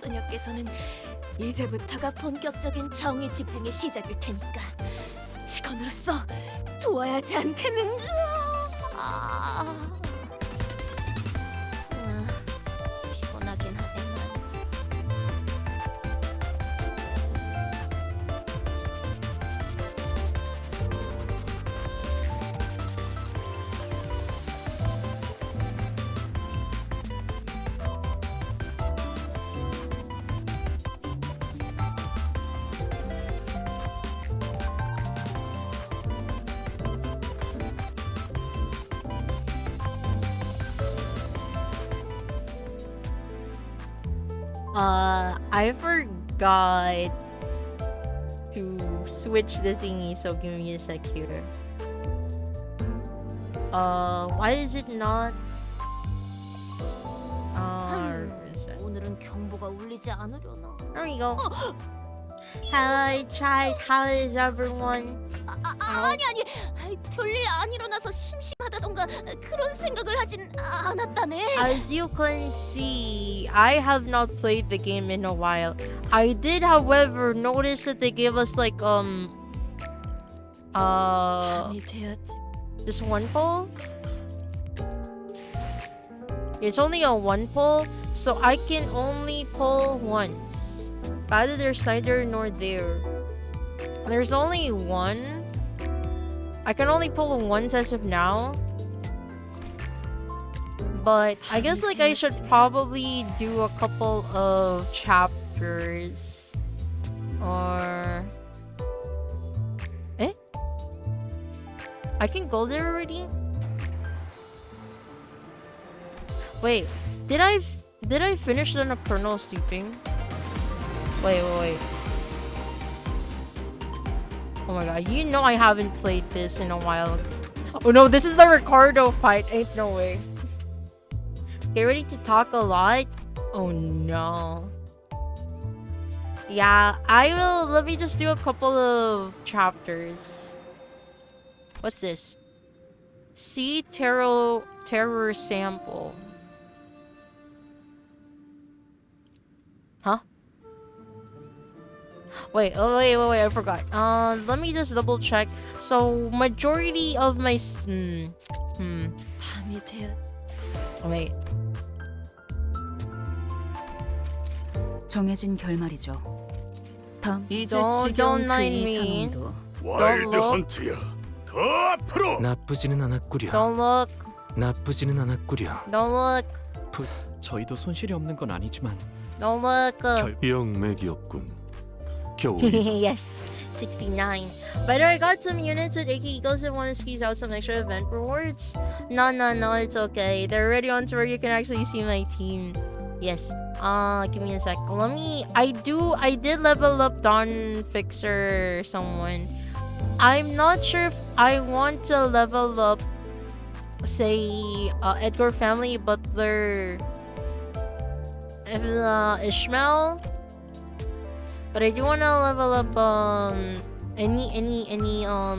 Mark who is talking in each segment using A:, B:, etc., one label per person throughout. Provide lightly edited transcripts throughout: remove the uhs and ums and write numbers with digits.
A: 소녀께서는 이제부터가 본격적인 정의 집행의 시작일 테니까 직원으로서 도와야지 않겠는가? 피곤하긴 하겠네.
B: I forgot to switch the thingy, so give me a sec here. Why is it not?
A: 오늘은 경보가 울리지 않으려나?
B: There we go. Hi, child. How is everyone?
A: 아니, 별일 안 일어나서 심심하다던가 그런 생각을 하진 않았다네.
B: As you can see, I have not played the game in a while. I did, however, notice that they gave us like
A: 밤이 되었지.
B: just one pull. It's only a one pull, so I can only pull once. Neither there's neither nor there. There's only one. I can only pull once as of now. But I guess like I should probably do a couple of chapters. Or... Eh? I can go there already? Wait, did I finish the Nocturnal Sleeping? Wait. Oh my god, you know I haven't played this in a while. Oh no, this is the Ricardo fight. Ain't no way. Get ready to talk a lot? Oh no. Yeah, I will. Let me just do a couple of chapters. What's this? See terror sample. Huh? Wait, I forgot. Let me just double check. So, majority of my
A: 밤이 되었.
B: Wait.
C: 정해진 결말이죠. 다음
B: Don't mind me.
D: 와일드 헌트야. 더 앞으로.
E: 나쁘지는 않았구려.
B: Don't look.
E: 나쁘지는 않았구려.
B: Don't look.
E: 저희도 손실이 없는 건 아니지만
B: Don't look.
D: 영맥이었군. 겨우
B: Yes, 69. But I got some units with AK Eagles and want to squeeze out some extra event rewards. No, it's okay. They're already on to where you can actually see my team. Yes. Give me a sec. I did level up Dawn Fixer someone. I'm not sure if I want to level up, say, Edgar Family Butler, Ishmael. But I do wanna level up any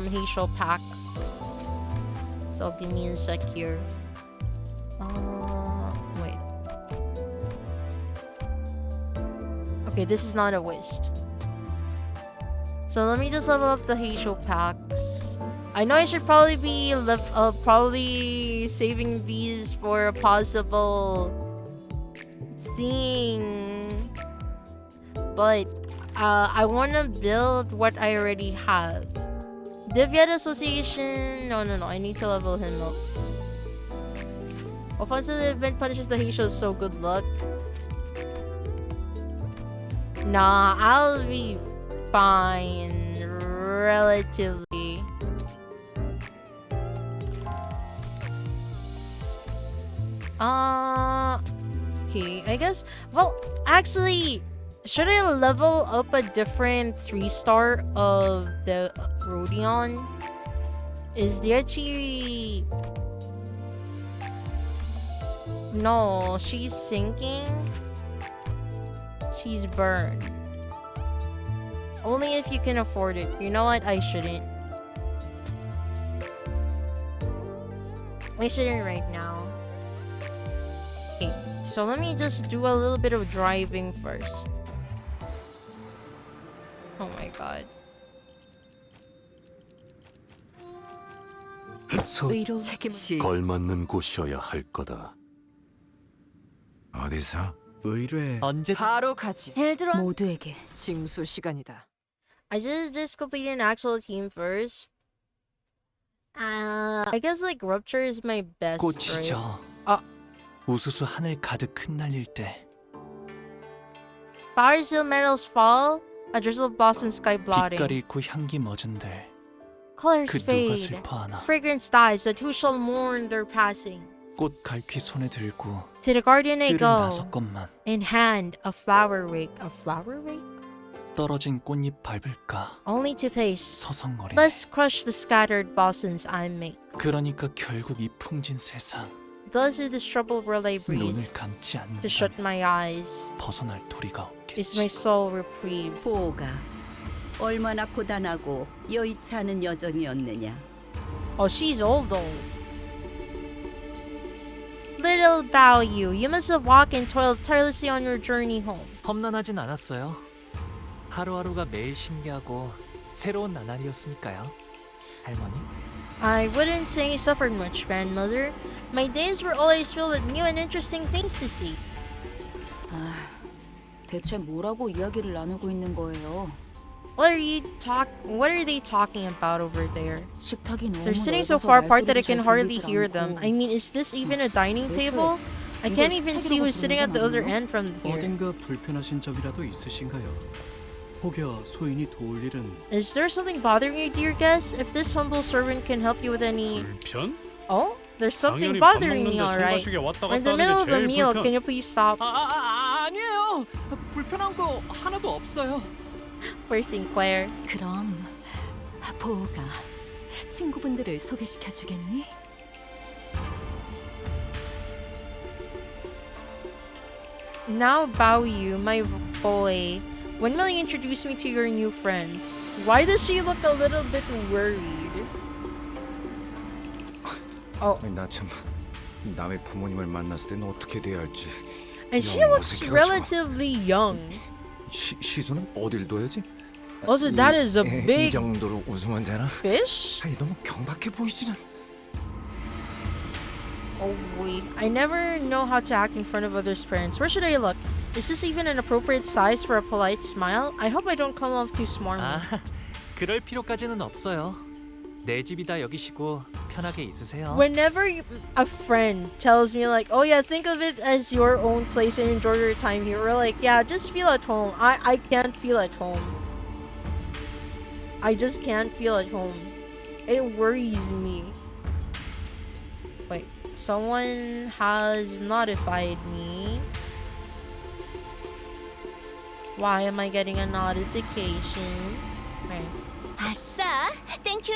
B: Hazel pack. So give me a sec here. Wait. Okay, this is not a waste. So let me just level up the Hazel packs. I know I should probably be probably saving these for a possible thing, but I want to build what I already have. Divyat Association. No. I need to level him up. Offensive event punishes the Hazel, so good luck. Nah, I'll be fine. Relatively. Okay, I guess. Well, actually, should I level up a different 3-star of the Rodion? Is the Ichi... No, she's sinking. She's burned. Only if you can afford it. You know what? I shouldn't. I shouldn't right now. Okay, so let me just do a little bit of driving first. Oh my god.
C: 의로 책임을
D: 걸맞는 곳이어야 할 거다.
F: 어디서?
E: 의뢰
G: 언제
C: 바로 가지.
A: 예를 들어
C: 모두에게
G: 징수 시간이다.
B: I just completed an actual team first. I guess like Rupture is my best.
E: 꽃이
B: Right?
E: 져. 우수수 하늘 가득 흩날릴 때
B: Flowers till metals fall. A drizzle of blossom sky blotting.
E: 빛깔 잃고 향기 멎은들
B: Colors
E: 그 누가
B: fade.
E: 슬퍼하나.
B: Fragrance dies. The two shall mourn their passing.
E: 꽃 갈퀴 손에 들고
B: To the garden I
E: 뜰은
B: go.
E: 5건만
B: In hand, a flower rake. A flower rake?
E: 떨어진 꽃잎 밟을까
B: Only to pace.
E: 서성거리네.
B: Let's crush the scattered blossoms I make.
E: 그러니까 결국 이 풍진 세상
B: Thus is this troubled world I breathe.
E: 눈을 감지 않는
B: To shut my eyes
E: 벗어날 도리가
B: is my
E: 없겠지.
B: soul reprieve.
H: 보가 얼마나 고단하고 여의치 않은 여정이었느냐.
B: Oh, she's old though. Little Bao you must have walked and toiled tirelessly on your journey home.
G: 험난하진 않았어요. 하루하루가 매일 신기하고 새로운 나날이었으니까요. 할머니?
B: I wouldn't say I suffered much, grandmother. My days were always filled with new and interesting things to see.
C: 대체 뭐라고 이야기를 나누고 있는 거예요?
B: What are they talking about over there?
C: 식탁이 너무
B: They're sitting so
C: 넓어서
B: far apart that I
C: 말소리도
B: can
C: 잘
B: hardly
C: 들리질
B: hear them.
C: 않고.
B: I mean, is this even a dining table? I can't even see who's sitting at the other end from here.
E: 어딘가 불편하신 점이라도 있으신가요? 혹여 소인이 도울 일은
B: Is there something bothering you, dear guest? If this humble servant can help you with any...
D: 불편?
B: Oh? There's something
D: 당연히 밥
B: bothering me,
D: 먹는데
B: alright.
D: 손가락에 왔다
B: We're in
D: 갔다
B: the middle
D: 하는
B: of
D: 게
B: a
D: 제일
B: meal.
D: 불편.
B: Can you please stop?
G: 아니에요. 불편한 거 하나도 없어요.
B: Forcing Claire.
C: 그럼 보호가 친구분들을 소개시켜 주겠니?
B: Now Bao Yu, my boy. When will you introduce me to your new friends? Why does she look a little bit worried? Oh,
F: 나 참 남의 부모님을 만났을 땐 어떻게 돼야 할지.
B: and she
F: 너무
B: looks
F: 어색해가지고.
B: relatively young.
F: 시선은 어딜 둬야지?
B: Also, that is a
F: 이
B: big
F: 정도로 웃으면 되나?
B: fish?
F: 아니 너무 경박해 보이지는.
B: Oh wait, I never know how to act in front of others' parents. Where should I look? Is this even an appropriate size for a polite smile? I hope I don't come off too smarmy.
G: 그럴 필요까지는 없어요. 내 집이다 여기시고 편하게 있으세요.
B: Whenever a friend tells me like, oh yeah, think of it as your own place and enjoy your time here, or like, yeah, just feel at home. I can't feel at home. I just can't feel at home. It worries me. Wait, someone has notified me. Why am I getting a notification? Okay.
A: 아싸, 땡큐.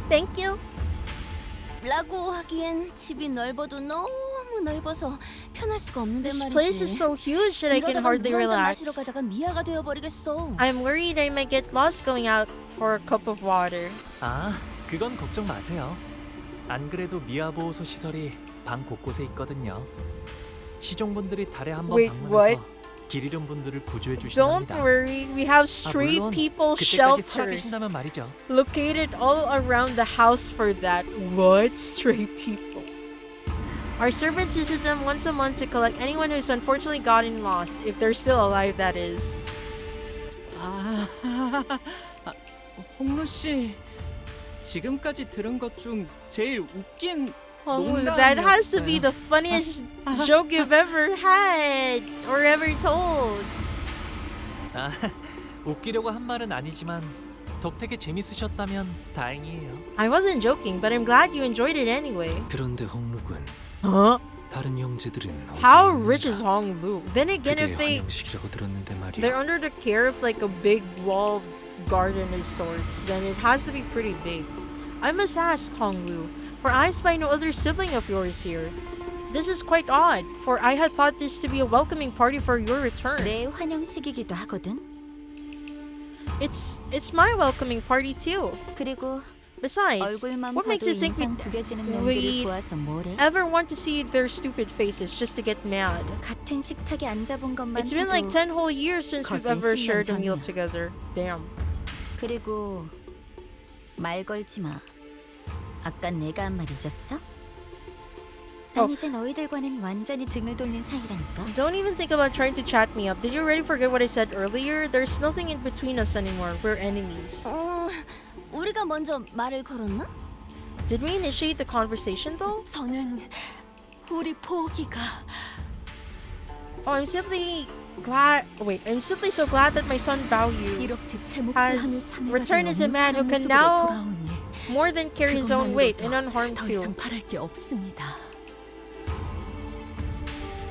B: Thank you.
A: 라고 하기엔 집이 넓어도 너무 넓어서 편할 수가 없는데
B: This
A: 말이지.
B: place is so huge that I can
A: 이러다가
B: hardly
A: 물 한잔
B: relax.
A: 마시러 가다가 미아가 되어버리겠어.
B: I'm worried I might get lost going out for a cup of water.
G: 그건 걱정 마세요. 안 그래도 미아보호소 시설이 방 곳곳에 있거든요. 시종분들이 달에 한 번
B: Wait,
G: 방문해서 길 잃은 분들을 구조해
B: Don't
G: 주신답니다.
B: worry, we have stray
G: 물론
B: people
G: 그때까지
B: shelters
G: 살아계신다면 말이죠.
B: located all around the house for that. What? Stray people? Our servants visit them once a month to collect anyone who's unfortunately gotten lost, if they're still alive, that is.
I: 홍루 씨, 지금까지 들은 것 중 제일 웃긴
B: Oh, that has to be
I: 농담이었어요.
B: the funniest joke you've ever had or ever told.
G: 웃기려고 한 말은 아니지만 덕택에 재밌으셨다면 다행이에요.
B: I wasn't joking, but I'm glad you enjoyed it anyway.
E: 그런데 홍록은
B: Huh?
E: 다른 형제들은
B: How rich is Hong Lu? Then again,
E: 그게
B: if they
E: 환영식이라고 들었는데
B: they're
E: 말이야.
B: under the care of like a big walled garden of sorts, then it has to be pretty big. I must ask, Hong Lu, for I spy no other sibling of yours here. This is quite odd, for I had thought this to be a welcoming party for your return.
A: 내 환영식이기도 하거든.
B: It's my welcoming party too.
A: 그리고
B: Besides,
C: 얼굴만
B: what makes
C: 봐도
B: you think
C: 인상
B: we'd
C: 구겨지는 놈들을
B: we
C: 보아서 뭐래?
B: ever want to see their stupid faces just to get mad?
A: 같은 식탁에 앉아본 것만
B: It's been like
A: 해도
B: 10 whole years since we've
C: 거진
B: ever
C: 10년
B: shared a meal
C: 전이야.
B: together. Damn.
A: 그리고 말 걸지 마. 아까 내가 한 말 잊었어? 난 이제 너희들과는 완전히 등을 돌린 사이라니까.
B: Don't even think about trying to chat me up. Did you already forget what I said earlier? There's nothing in between us anymore. We're enemies.
A: 우리가 먼저 말을 걸었나?
B: Did we initiate the conversation though?
C: 저는 우리 포기가
B: Oh, I'm simply so glad that my son Baoyu
C: 이렇게 제 몫을
B: has
C: 하는 사내가
B: returned as a man who can
C: 모습으로
B: now
C: 돌아오니
B: more than carry his own weight and
C: 그것만으로도
B: unharmed
C: 더
B: too.
C: 이상 바랄 게 없습니다.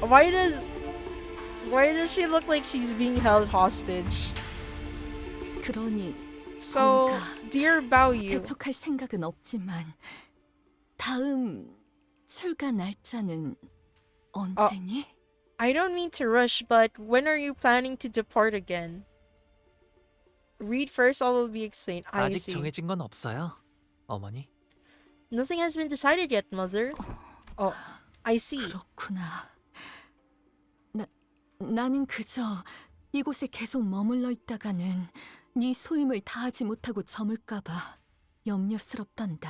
B: Why does she look like she's being held hostage?
C: 그러니
B: So,
C: 뭔가
B: dear Baoyu,
C: 재촉할 생각은 없지만 다음 출가 날짜는 언제니?
B: I don't mean to rush, but when are you planning to depart again? Read first, all will be explained. I
G: 아직
B: see.
G: 정해진 건 없어요, 어머니.
B: Nothing has been decided yet, mother. Oh, I see.
C: 그렇구나. 나는 그저 이곳에 계속 머물러 있다가는 네 소임을 다하지 못하고 저물까봐 염려스럽단다.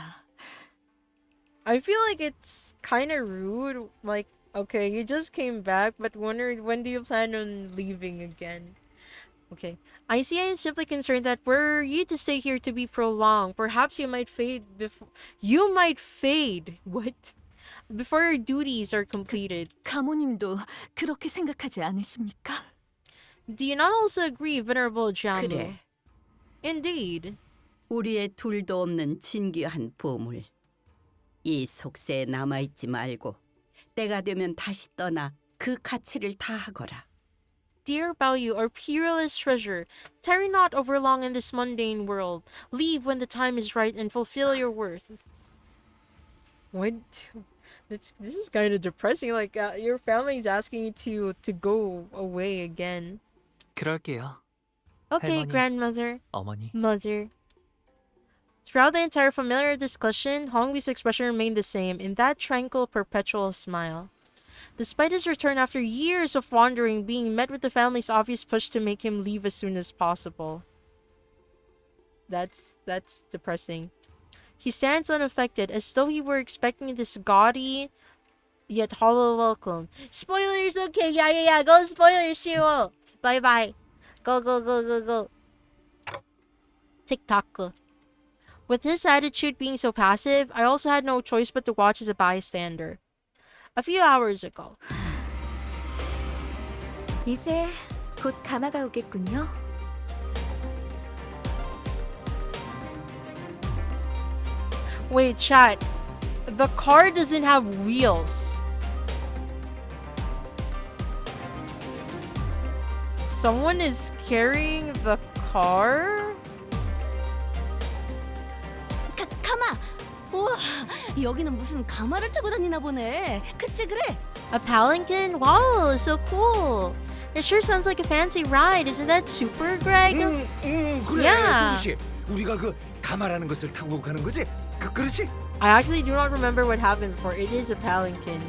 B: I feel like it's kind of rude. Like, okay, you just came back, but when do you plan on leaving again? Okay. I see. I am simply concerned that were you to stay here to be prolonged, perhaps you might fade before... You might fade! What? Before your duties are completed.
C: 가모님도 그렇게 생각하지 않으십니까?
B: Do you not also agree, Venerable Jammu?
H: 그래.
B: Indeed.
H: 우리의 둘도 없는 진귀한 보물. 이 속세에 남아있지 말고 때가 되면 다시 떠나 그 가치를 다하거라.
B: Dear Baoyu, our peerless treasure, tarry not over long in this mundane world. Leave when the time is right and fulfill your worth. What? This is kind of depressing. Like your family is asking you to go away again.
G: 그럴게요,
B: Okay,
G: 할머니.
B: grandmother,
G: 어머니.
B: mother. Throughout the entire familiar discussion, Honglu's expression remained the same, in that tranquil, perpetual smile. Despite his return after years of wandering, being met with the family's obvious push to make him leave as soon as possible. That's depressing. He stands unaffected, as though he were expecting this gaudy, yet hollow welcome. Spoilers, okay, yeah, go spoilers, Shiro. Bye. Go. TikTok. With his attitude being so passive, I also had no choice but to watch as a bystander. A few hours ago.
C: 이제 곧 가마가 오겠군요.
B: Wait, chat. The car doesn't have wheels. Someone is carrying the car?
A: 가마! 우와, 여기는 무슨 가마를 타고 다니나 보네. 그치 그래?
B: A palanquin? Wow, so cool. It sure sounds like a fancy ride. Isn't that super, Greg?
F: 그래.
B: Yeah.
F: 소희 씨, 우리가 그 가마라는 것을 타고 가는 거지? 그렇지?
B: I actually do not remember what happened before. It is a palanquin.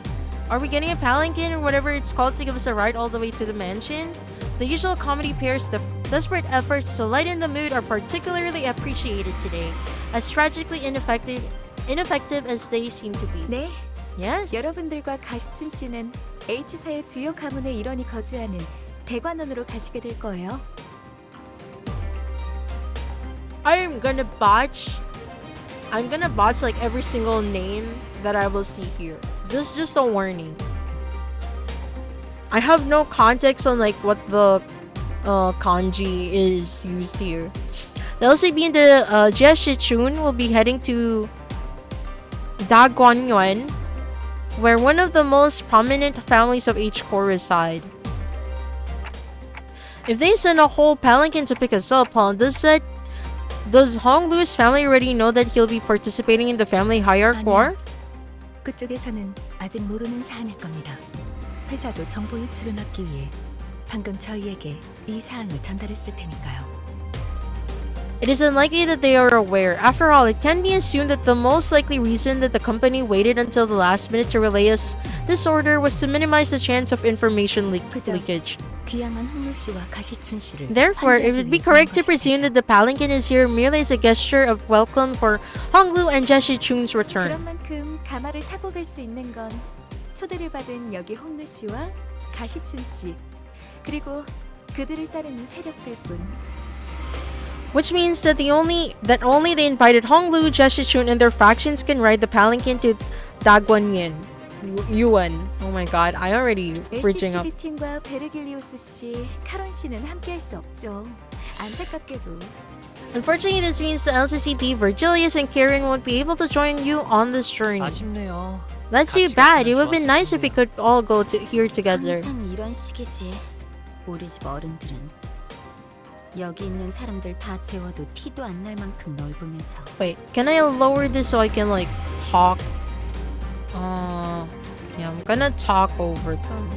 B: Are we getting a palanquin or whatever it's called to give us a ride all the way to the mansion? The usual comedy pairs, the desperate efforts to lighten the mood are particularly appreciated today, as tragically ineffective as they seem to be.
C: 네,
B: Yes.
C: 여러분들과 가시춘 씨는 H사의 주요 가문의 일원이 거주하는 대관원으로 가시게 될 거예요.
B: I'm gonna botch like every single name that I will see here. Just a warning. I have no context on like what the kanji is used here. The LCB and the Jie Shichun will be heading to Daguanyuan, where one of the most prominent families of H-Core reside. If they send a whole palanquin to pick us up, does Hong Lu's family already know that he'll be participating in the family hierarchy war?
C: 그쪽에서는 아직 모르는 사안일 겁니다. 회사도 정보 유출을 막기 위해 방금 저희에게 이 사항을 전달했을 테니까요.
B: It is unlikely that they are aware. After all, it can be assumed that the most likely reason that the company waited until the last minute to relay us this order was to minimize the chance of information leakage.
A: 귀향한 홍루 씨와 가시춘 씨를
B: Therefore, it would be correct to presume that the palanquin is here merely as a gesture of welcome for Honglu and Jeshi Chun's return.
C: 그런 만큼 가마를 타고 갈 수 있는 건 초대를 받은 여기 홍루 씨와 가시춘 씨 그리고 그들을 따르는 세력들뿐.
B: Which means that only the invited Honglu, Jeshi Chun, and their factions can ride the palanquin to Dagwanyen. Yuan. Oh my god, I already bridging up.
C: LCCB 팀과 베르길리오스 씨, 카론 씨는 함께할 수 없죠. 안타깝게도.
B: Unfortunately, this means the LCCB, Virgilius, and Karen won't be able to join you on this journey.
G: 아쉽네요.
B: That's too bad. It would have been nice if we could all go here together.
A: 항상 이런 식이지. 우리 집 어른들은 여기 있는 사람들 다 재워도 티도 안 날 만큼 넓으면서.
B: Wait, can I lower this so I can like talk? Yeah, I'm gonna talk over them.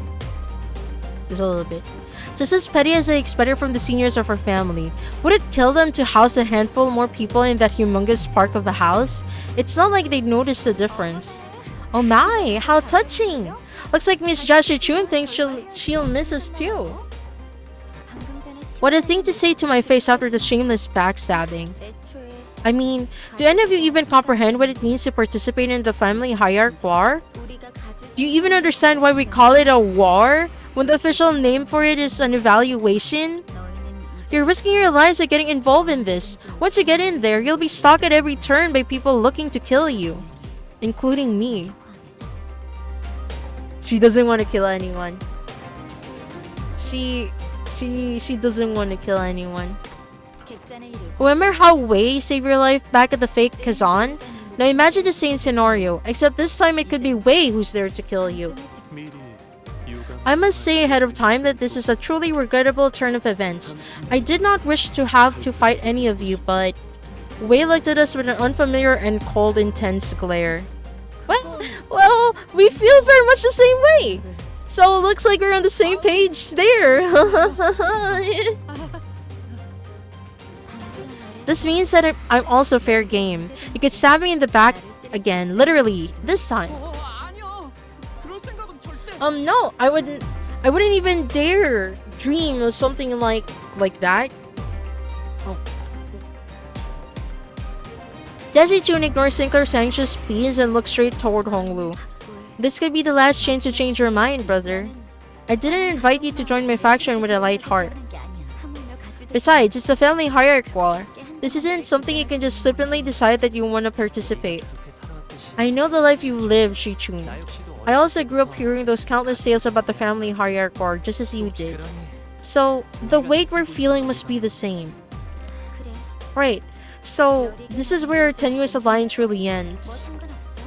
B: Just a little bit. Just as petty as I expected from the seniors of our family. Would it kill them to house a handful more people in that humongous park of a house? It's not like they'd notice the difference. Oh my, how touching! Looks like Miss Joshua Chun thinks she'll miss us too. What a thing to say to my face after the shameless backstabbing. I mean, do any of you even comprehend what it means to participate in the family hierarchy war? Do you even understand why we call it a war when the official name for it is an evaluation? You're risking your lives by getting involved in this. Once you get in there, you'll be stalked at every turn by people looking to kill you, including me. She doesn't want to kill anyone. She doesn't want to kill anyone. Remember how Wei saved your life back at the fake Kazan? Now imagine the same scenario, except this time it could be Wei who's there to kill you. I must say ahead of time that this is a truly regrettable turn of events. I did not wish to have to fight any of you, but Wei looked at us with an unfamiliar and cold, intense glare. Well, we feel very much the same way. So it looks like we're on the same page there. This means that I'm also fair game. You could stab me in the back again, literally, this time. No, I wouldn't even dare dream of something like that. Oh. Jeshi Chun ignores Sinclair's anxious pleas and looks straight toward Honglu. This could be the last chance to change your mind, brother. I didn't invite you to join my faction with a light heart. Besides, it's a family hierarchy war. This isn't something you can just flippantly decide that you want to participate. I know the life you've lived, Shichun. I also grew up hearing those countless tales about the family hierarchy war, just as you did. So, the weight we're feeling must be the same. Right, so this is where our tenuous alliance really ends.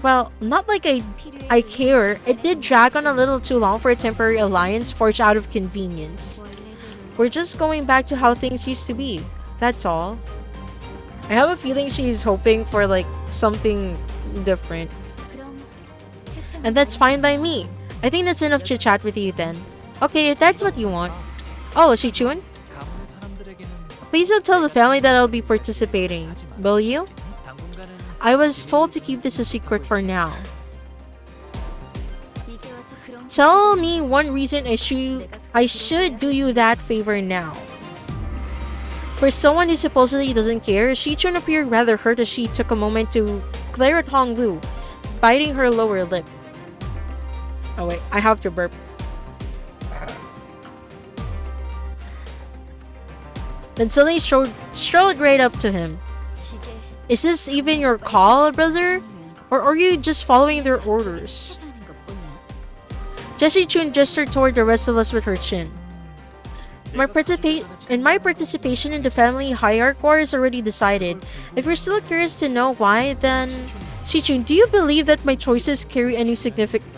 B: Well, not like I care. It did drag on a little too long for a temporary alliance forged out of convenience. We're just going back to how things used to be. That's all. I have a feeling she's hoping for like something different. And that's fine by me. I think that's enough chit chat with you then. Okay, if that's what you want. Oh, Shichun? Please don't tell the family that I'll be participating. Will you? I was told to keep this a secret for now. Tell me one reason I should do you that favor now. For someone who supposedly doesn't care, Shichun appeared rather hurt as she took a moment to glare at Honglu, biting her lower lip. Oh wait, I have to burp. Then suddenly strode right up to him. Is this even your call, brother? Or are you just following their orders? Jeshi Chun gestured toward the rest of us with her chin. My participation in the family hierarchy war is already decided. If you're still curious to know why, then... Shichun, do you believe that my choices carry any significance?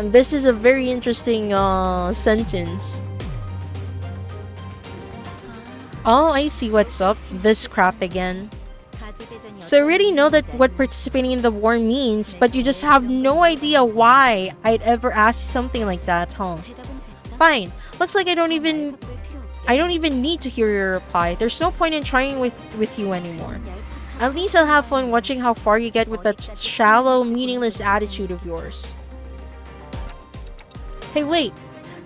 B: This is a very interesting sentence. Oh, I see what's up. This crap again. So I already know that what participating in the war means, but you just have no idea why I'd ever ask something like that, huh? Fine. Looks like I don't even need to hear your reply. There's no point in trying with you anymore. At least I'll have fun watching how far you get with that shallow, meaningless attitude of yours. Hey, wait.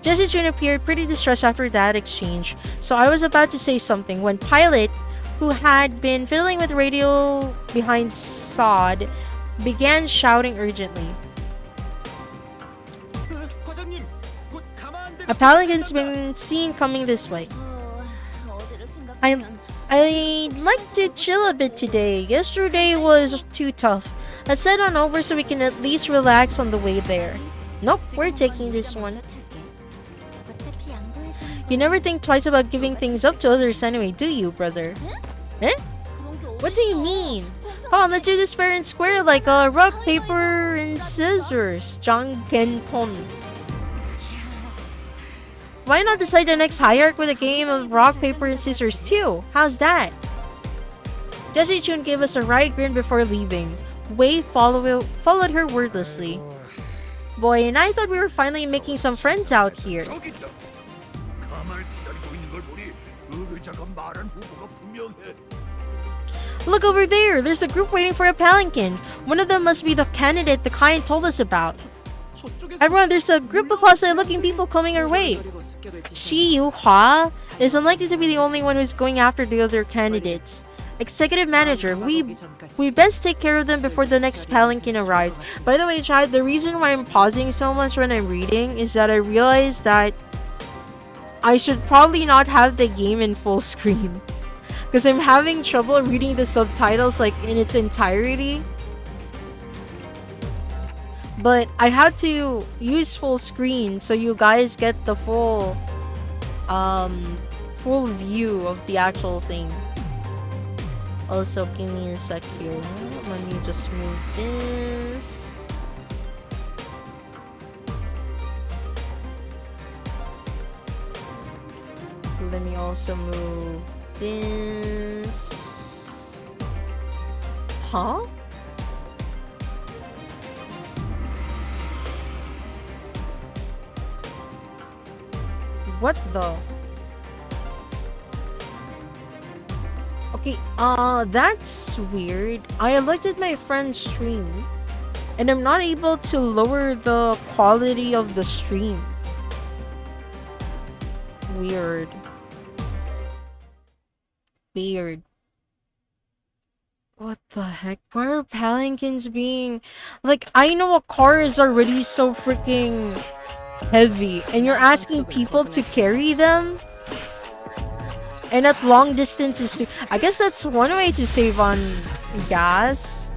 B: Jessie June appeared pretty distressed after that exchange, so I was about to say something when Pilot, who had been fiddling with the radio behind Sod, began shouting urgently. A palanquin's been seen coming this way. I'd like to chill a bit today. Yesterday was too tough. Let's head on over so we can at least relax on the way there. Nope, we're taking this one. You never think twice about giving things up to others anyway, do you, brother? Eh? What do you mean? Come on, let's do this fair and square like a rock, paper, and scissors. Janggenpon. Why not decide the next hierarch with a game of rock, paper, and scissors too? How's that? Jessie Chun gave us a wry grin before leaving. Wei followed her wordlessly. Boy, and I thought we were finally making some friends out here. Look over there! There's a group waiting for a palanquin. One of them must be the candidate the client told us about. Everyone, there's a group of hostile-looking people coming our way. Shi Yu-hwa is unlikely to be the only one who's going after the other candidates. Executive Manager, we best take care of them before the next palanquin arrives. By the way, Chad, the reason why I'm pausing so much when I'm reading is that I realized that I should probably not have the game in full screen. Because I'm having trouble reading the subtitles like in its entirety. But I have to use full screen so you guys get the full view of the actual thing. Also, give me a sec here. Let me just move this. Let me also move this. Huh? What the? Okay, that's weird. I elected my friend's stream, and I'm not able to lower the quality of the stream. Weird. Weird. What the heck? Why are palanquins being... Like, I know a car is already so freaking heavy, and you're asking people to carry them? And at long distances too. I guess that's one way to save on gas.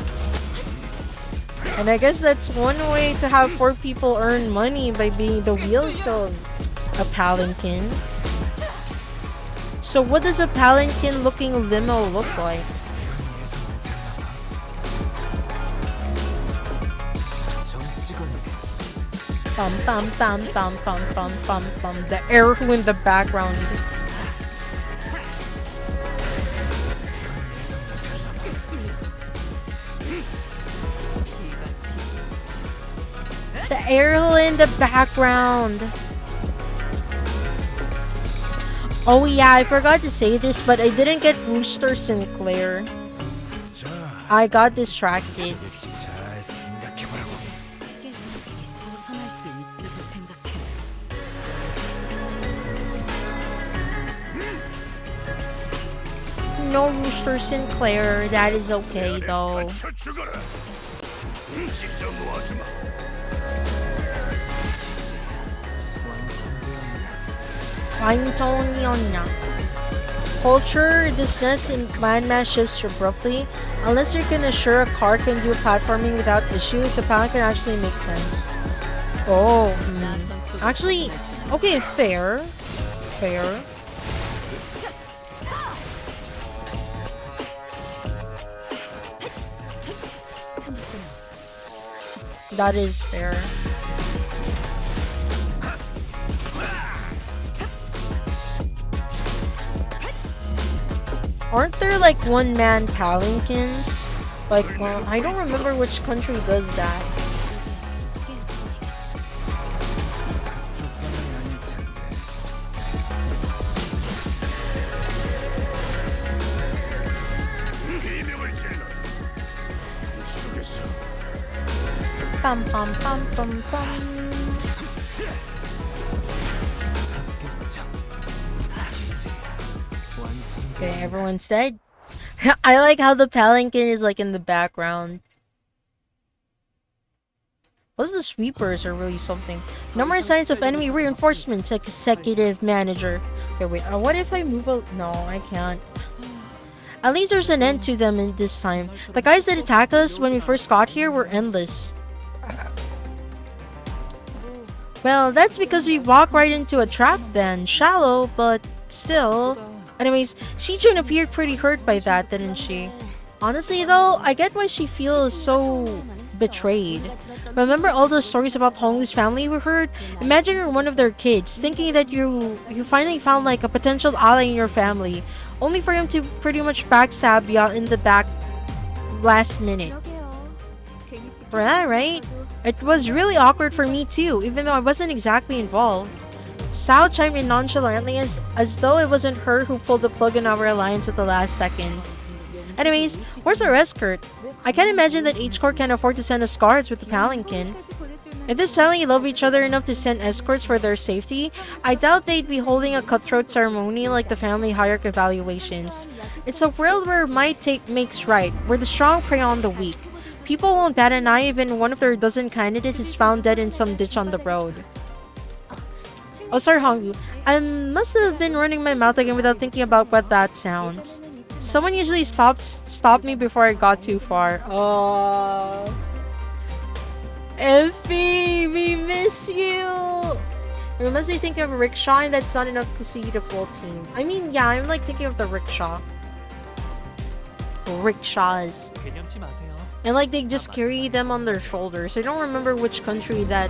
B: And I guess that's one way to have 4 people earn money by being the wheels of a palanquin. So what does a palanquin looking limo look like? Bum bum bum bum bum bum bum bum. The air hole in the background. The air hole in the background. Oh yeah, I forgot to say this, but I didn't get Rooster Sinclair. I got distracted. No Rooster Sinclair, that is okay though. Culture, this nest in landmass shifts abruptly. Unless you can assure a car can do platforming without issues, the palanquin actually makes sense. Oh, actually, okay, fair. Fair. That is fair. Aren't there like one-man palanquins? Like, well, I don't remember which country does that. Pam pam pam pam pam. Okay, everyone's dead. I like how the palanquin is like in the background. Plus the sweepers are really something. Numerous signs of enemy reinforcements, executive manager. Okay, wait. What if I move a... No, I can't. At least there's an end to them in this time. The guys that attacked us when we first got here were endless. Well, that's because we walked right into a trap then. Shallow, but still. Anyways, Shijun appeared pretty hurt by that, didn't she? Honestly though, I get why she feels so betrayed. Remember all those stories about Honglu's family we heard? Imagine you're one of their kids, thinking that you finally found like a potential ally in your family, only for him to pretty much backstab you in the back last minute. Yeah, right? It was really awkward for me too, even though I wasn't exactly involved. Sao chimed in nonchalantly as though it wasn't her who pulled the plug in our alliance at the last second. Anyways, where's our escort? I can't imagine that each court can afford to send us guards with the palanquin. If this family love each other enough to send escorts for their safety, I doubt they'd be holding a cutthroat ceremony like the family hierarch evaluations. It's a world where might makes right, where the strong prey on the weak. People won't bat an eye even one of their dozen candidates is found dead in some ditch on the road. Oh, sorry, Honglu. I must have been running my mouth again without thinking about what that sounds. Someone usually stopped me before I got too far. Oh, Effie, we miss you. We must be thinking of a rickshaw, and that's not enough to see the full team. I mean, yeah, I'm like thinking of the rickshaw. Rickshaws. And like they just carry them on their shoulders. I don't remember which country that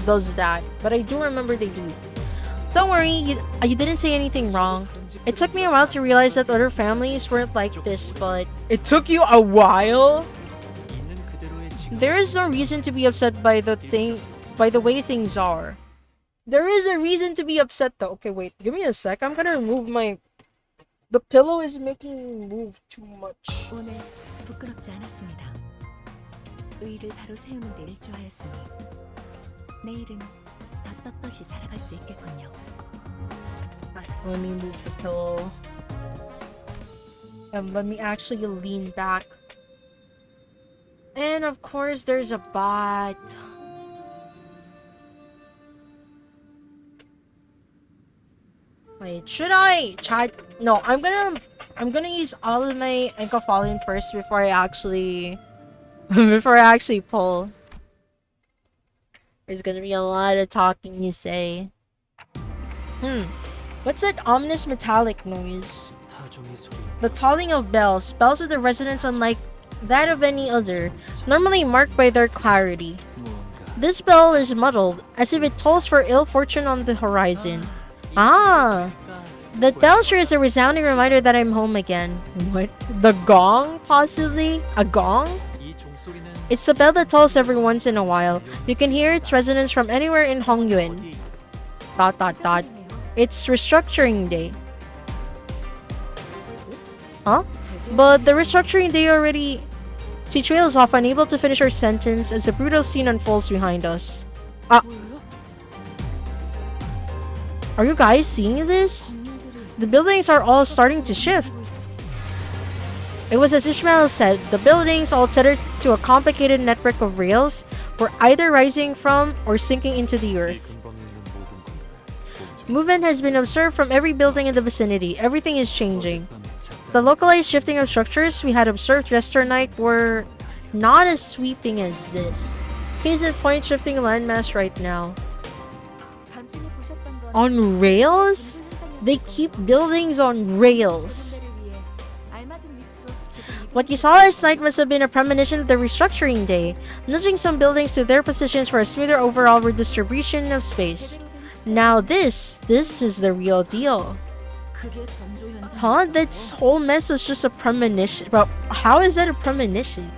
B: does that, but I do remember they do. Don't worry, you didn't say anything wrong. It took me a while to realize that other families weren't like this, but it took you a while? There is no reason to be upset by the way things are. There is a reason to be upset though. Okay, wait, give me a sec. I'm gonna remove the pillow is making me move too much.
C: 오늘 부끄럽지 않았습니다. 의의를 바로 세우는 데 일조하였으니 내일은 더 떳떳이 살아갈 수 있겠군요.
B: Let me move the pillow. And let me actually lean back. And of course, there's a bot. Wait, should I chat? No, I'm gonna use all of my encaphalin first before I actually pull. There's gonna be a lot of talking you say. What's that ominous metallic noise? The tolling of bells. Bells with a resonance unlike that of any other, normally marked by their clarity. This bell is muddled, as if it tolls for ill fortune on the horizon. Ah! That bell sure is a resounding reminder that I'm home again. What? The gong? Possibly? A gong? It's the bell that tolls every once in a while. You can hear its resonance from anywhere in Hongyuan. ... It's restructuring day. Huh? But the restructuring day already... She trails off, unable to finish her sentence as a brutal scene unfolds behind us. Are you guys seeing this? The buildings are all starting to shift. It was as Ishmael said, the buildings, all tethered to a complicated network of rails, were either rising from or sinking into the earth. Movement has been observed from every building in the vicinity. Everything is changing. The localized shifting of structures we had observed yesternight were not as sweeping as this. Case in point, shifting landmass right now. On rails? They keep buildings on rails. What you saw last night must have been a premonition of the restructuring day, nudging some buildings to their positions for a smoother overall redistribution of space. Now this is the real deal. Huh? That whole mess was just a premonition. Bro, how is that a premonition?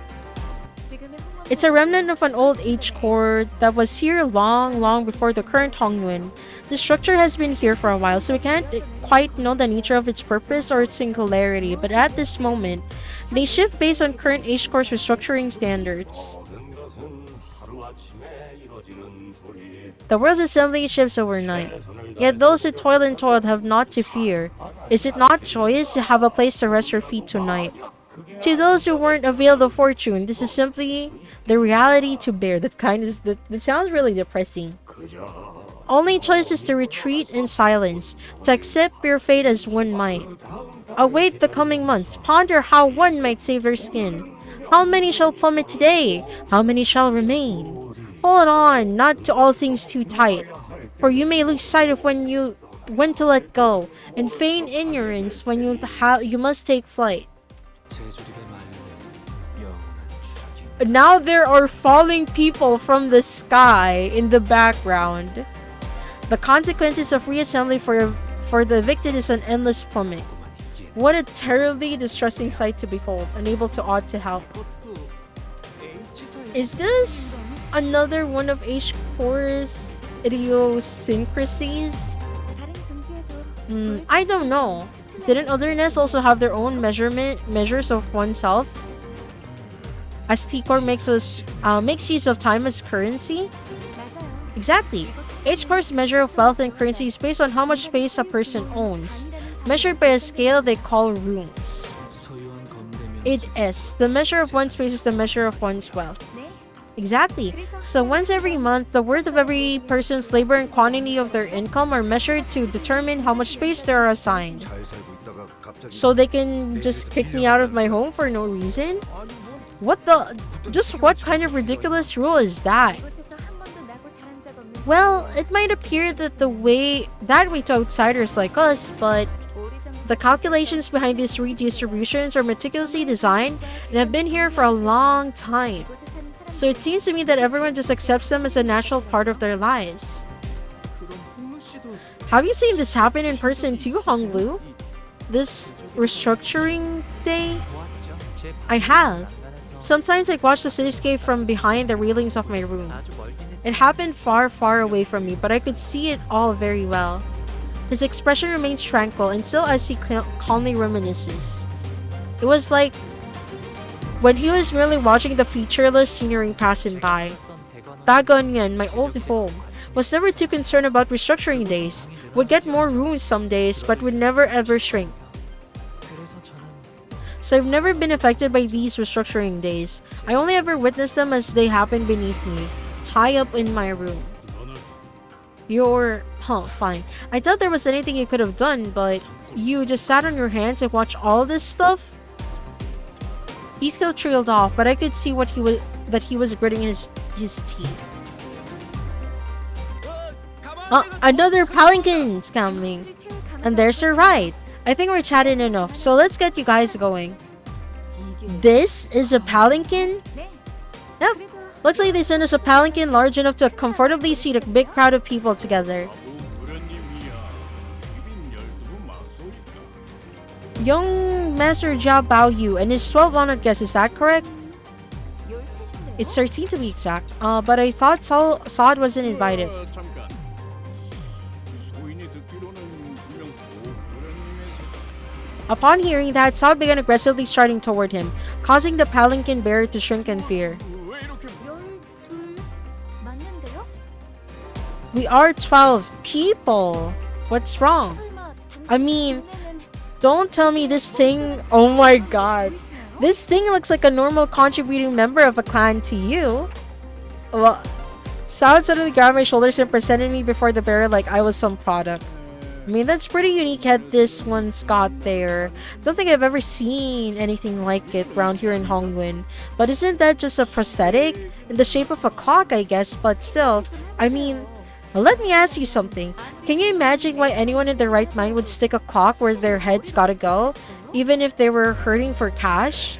B: It's a remnant of an old H-core that was here long before the current Hongwon. The structure has been here for a while, so we can't quite know the nature of its purpose or its singularity, but at this moment, they shift based on current H-core's restructuring standards. The world's assembly shifts overnight, yet those who toil and toiled have naught to fear. Is it not joyous to have a place to rest your feet tonight? To those who weren't availed of fortune, this is simply the reality to bear. That sounds really depressing. Only choice is to retreat in silence, to accept your fate as one might. Await the coming months, ponder how one might save their skin. How many shall plummet today? How many shall remain? Hold on, not to all things too tight, for you may lose sight of when to let go, and feign ignorance when you must take flight. Now there are falling people from the sky in the background. The consequences of reassembly for the evicted is an endless plummet. What a terribly distressing sight to behold, unable to aught to help. Is this another one of H-core's idiosyncrasies? I don't know. Didn't otherness also have their own measures of oneself? As T-core makes use of time as currency? Exactly. H-core's measure of wealth and currency is based on how much space a person owns, measured by a scale they call rooms. The measure of one's space is the measure of one's wealth. Exactly. So once every month, the worth of every person's labor and quantity of their income are measured to determine how much space they are assigned. So they can just kick me out of my home for no reason? What kind of ridiculous rule is that? Well, it might appear that way to outsiders like us, but the calculations behind these redistributions are meticulously designed and have been here for a long time. So it seems to me that everyone just accepts them as a natural part of their lives. Have you seen this happen in person too, Honglu? This restructuring day? I have. Sometimes I watch the cityscape from behind the railings of my room. It happened far away from me, but I could see it all very well. His expression remains tranquil and still as he calmly reminisces. It was like when he was merely watching the featureless scenery pass him by. Dagonyan, my old home, was never too concerned about restructuring days. Would get more rooms some days, but would never ever shrink. So I've never been affected by these restructuring days. I only ever witnessed them as they happened beneath me, high up in my room. Fine. I doubt there was anything you could have done, but you just sat on your hands and watched all this stuff? He still trailed off, but I could see that he was gritting his teeth. Another palanquin's coming. And there's her ride. I think we're chatting enough, so let's get you guys going. This is a palanquin? Yep. Looks like they sent us a palanquin large enough to comfortably seat a big crowd of people together. Young Master Jia Bao Yu and his 12 honored guests, is that correct? It's 13 to be exact. But I thought Saad wasn't invited. Upon hearing that, Saad began aggressively striding toward him, causing the palanquin bearer to shrink in fear. We are 12 people. What's wrong? I mean, don't tell me this thing. Oh my god. This thing looks like a normal contributing member of a clan to you. Well, Saad suddenly grabbed my shoulders and presented me before the bearer like I was some product. I mean, that's pretty unique head this one's got there. Don't think I've ever seen anything like it around here in Hongwon. But isn't that just a prosthetic? In the shape of a clock, I guess, but still. I mean, let me ask you something. Can you imagine why anyone in their right mind would stick a clock where their head's gotta go? Even if they were hurting for cash?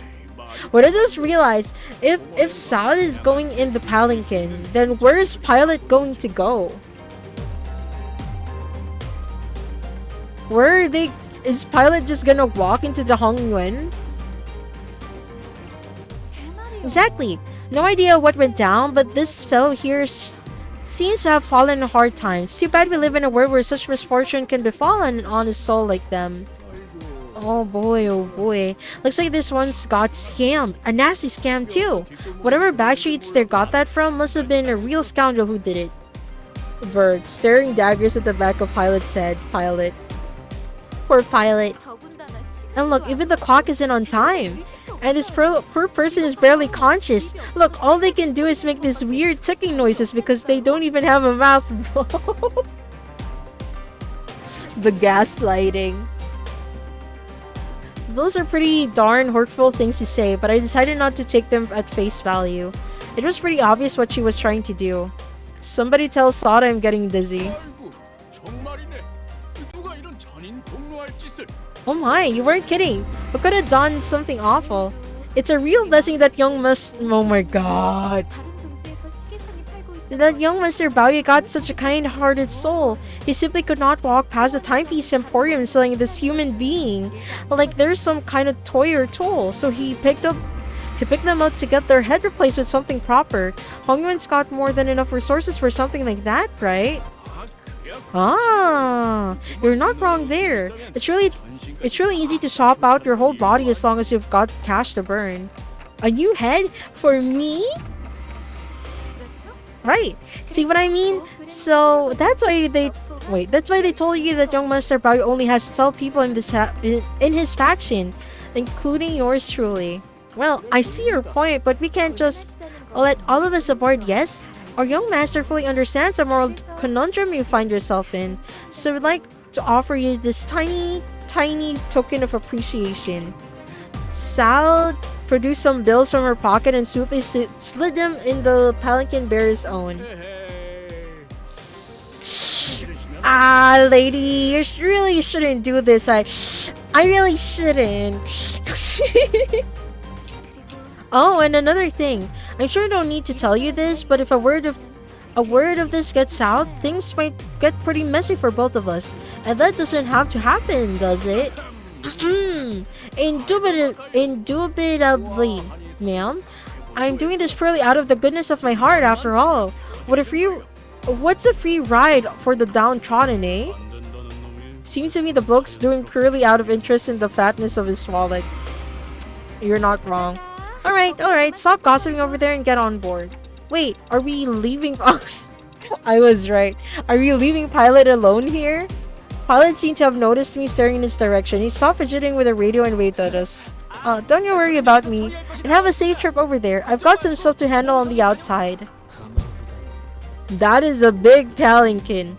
B: What I just realized, if Saad is going in the palanquin, then where's Pilot going to go? Where are they Is Pilot just gonna walk into the Hongyuan? Exactly. No idea what went down, but this fellow here seems to have fallen in hard times. Too bad we live in a world where such misfortune can befall an honest soul like them. Oh boy, oh boy. Looks like this one's got scammed. A nasty scam too. Whatever backstreets they got that from must have been a real scoundrel who did it. Vert, staring daggers at the back of Pilot's head. Pilot. Poor Pilot. And look, even the clock isn't on time. And this poor person is barely conscious. Look, all they can do is make these weird ticking noises because they don't even have a mouth. The gaslighting. Those are pretty darn hurtful things to say, but I decided not to take them at face value. It was pretty obvious what she was trying to do. Somebody tell Sada I'm getting dizzy. Oh my, you weren't kidding. We could have done something awful. It's a real blessing that young oh my god. That young Mr. Baoye got such a kind-hearted soul. He simply could not walk past a timepiece emporium selling this human being. Like there's some kind of toy or tool. So he picked them up to get their head replaced with something proper. Hongyuan's got more than enough resources for something like that, right? Ah, you're not wrong there. It's really easy to swap out your whole body as long as you've got cash to burn. A new head for me? Right. See what I mean? So that's why they told you that young Master Bao only has 12 people in his faction, including yours truly. Well, I see your point, but we can't just let all of us aboard, yes? Our young master fully understands the moral conundrum you find yourself in, so we'd like to offer you this tiny token of appreciation. Sal produced some bills from her pocket and swiftly slid them in the palanquin bearer's own. Ah, lady, you really shouldn't do this. I really shouldn't. Oh, and another thing. I'm sure I don't need to tell you this, but if a word of this gets out, things might get pretty messy for both of us. And that doesn't have to happen, does it? Indubitably, ma'am. I'm doing this purely out of the goodness of my heart, after all. What's a free ride for the downtrodden, eh? Seems to me the bloke's doing purely out of interest in the fatness of his wallet. You're not wrong. Alright, stop gossiping over there and get on board. Wait, are we leaving? I was right. Are we leaving Pilot alone here? Pilot seemed to have noticed me staring in his direction. He stopped fidgeting with the radio and waved at us. Don't you worry about me. And have a safe trip over there. I've got some stuff to handle on the outside. That is a big palanquin.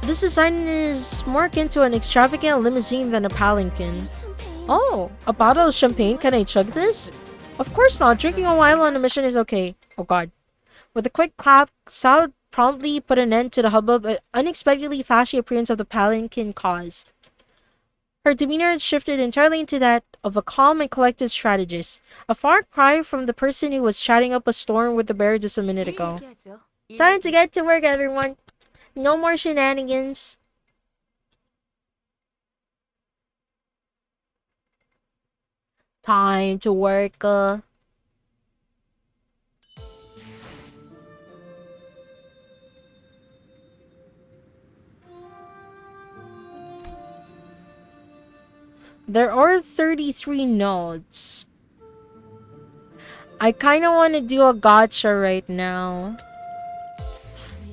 B: This design is more akin to an extravagant limousine than a palanquin. Oh, a bottle of champagne. Can I chug this? Of course not. Drinking a while on a mission is okay. Oh god. With a quick clap, Sal promptly put an end to the hubbub an unexpectedly flashy appearance of the palanquin caused. Her demeanor had shifted entirely into that of a calm and collected strategist, a far cry from the person who was chatting up a storm with the bear just a minute ago. Time to get to work, everyone. No more shenanigans. Time to work. There are 33 nodes. I kind of want to do a gacha right now.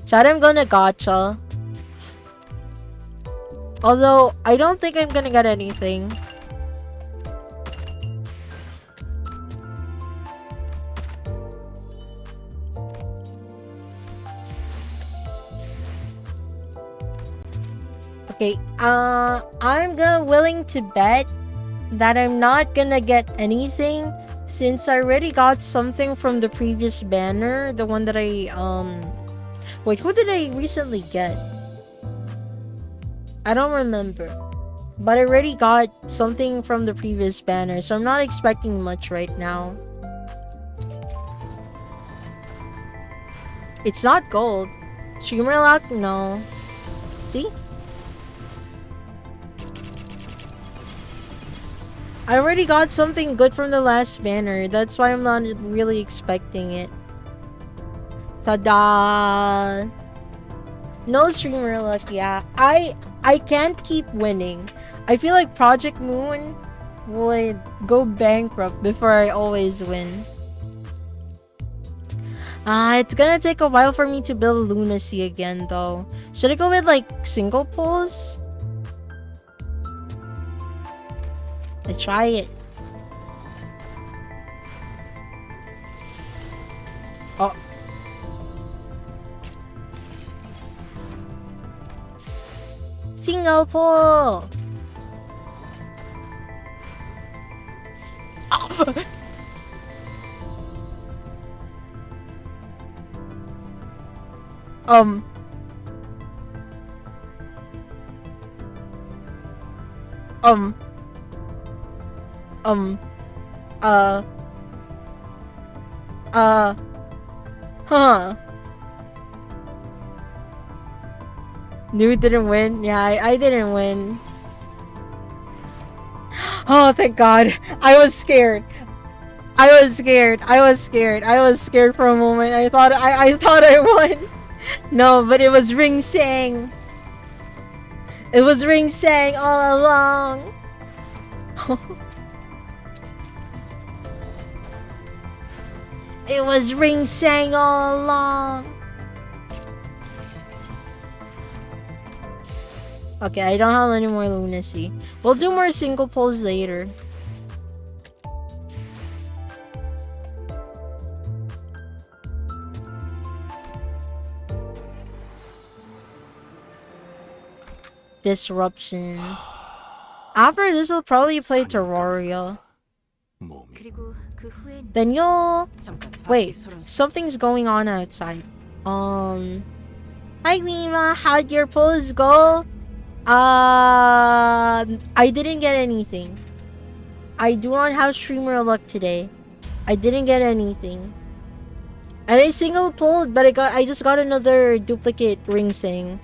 B: Chat, I'm gonna gacha. Although, I don't think I'm gonna get anything. Okay, I'm willing to bet that I'm not gonna get anything since I already got something from the previous banner, the one that I wait, who did I recently get? I don't remember. But I already got something from the previous banner, so I'm not expecting much right now. It's not gold. Streamer lock? No. See? I already got something good from the last banner. That's why I'm not really expecting it. Ta-da! No streamer luck, yeah. I can't keep winning. I feel like Project Moon would go bankrupt before I always win. It's gonna take a while for me to build Lunacy again though. Should I go with like single pulls? Let's try it. Oh. Single pull. Um. Huh. New didn't win? Yeah, I didn't win. Oh, thank God. I was scared. I was scared for a moment. I thought I won. No, but it was Ring Sang. It was Ring Sang all along. It was Ring Sang all along. Okay, I don't have any more Lunacy. We'll do more single pulls later. Disruption. After this, we'll probably play Terraria.
D: 몸이
A: 그리고 그 후엔
B: Then you'll... Wait, something's going on outside. Hi Rima, how'd your pulls go? I didn't get anything. I do not have streamer luck today. I didn't get anything. And I single pulled, but I just got another duplicate ring sing.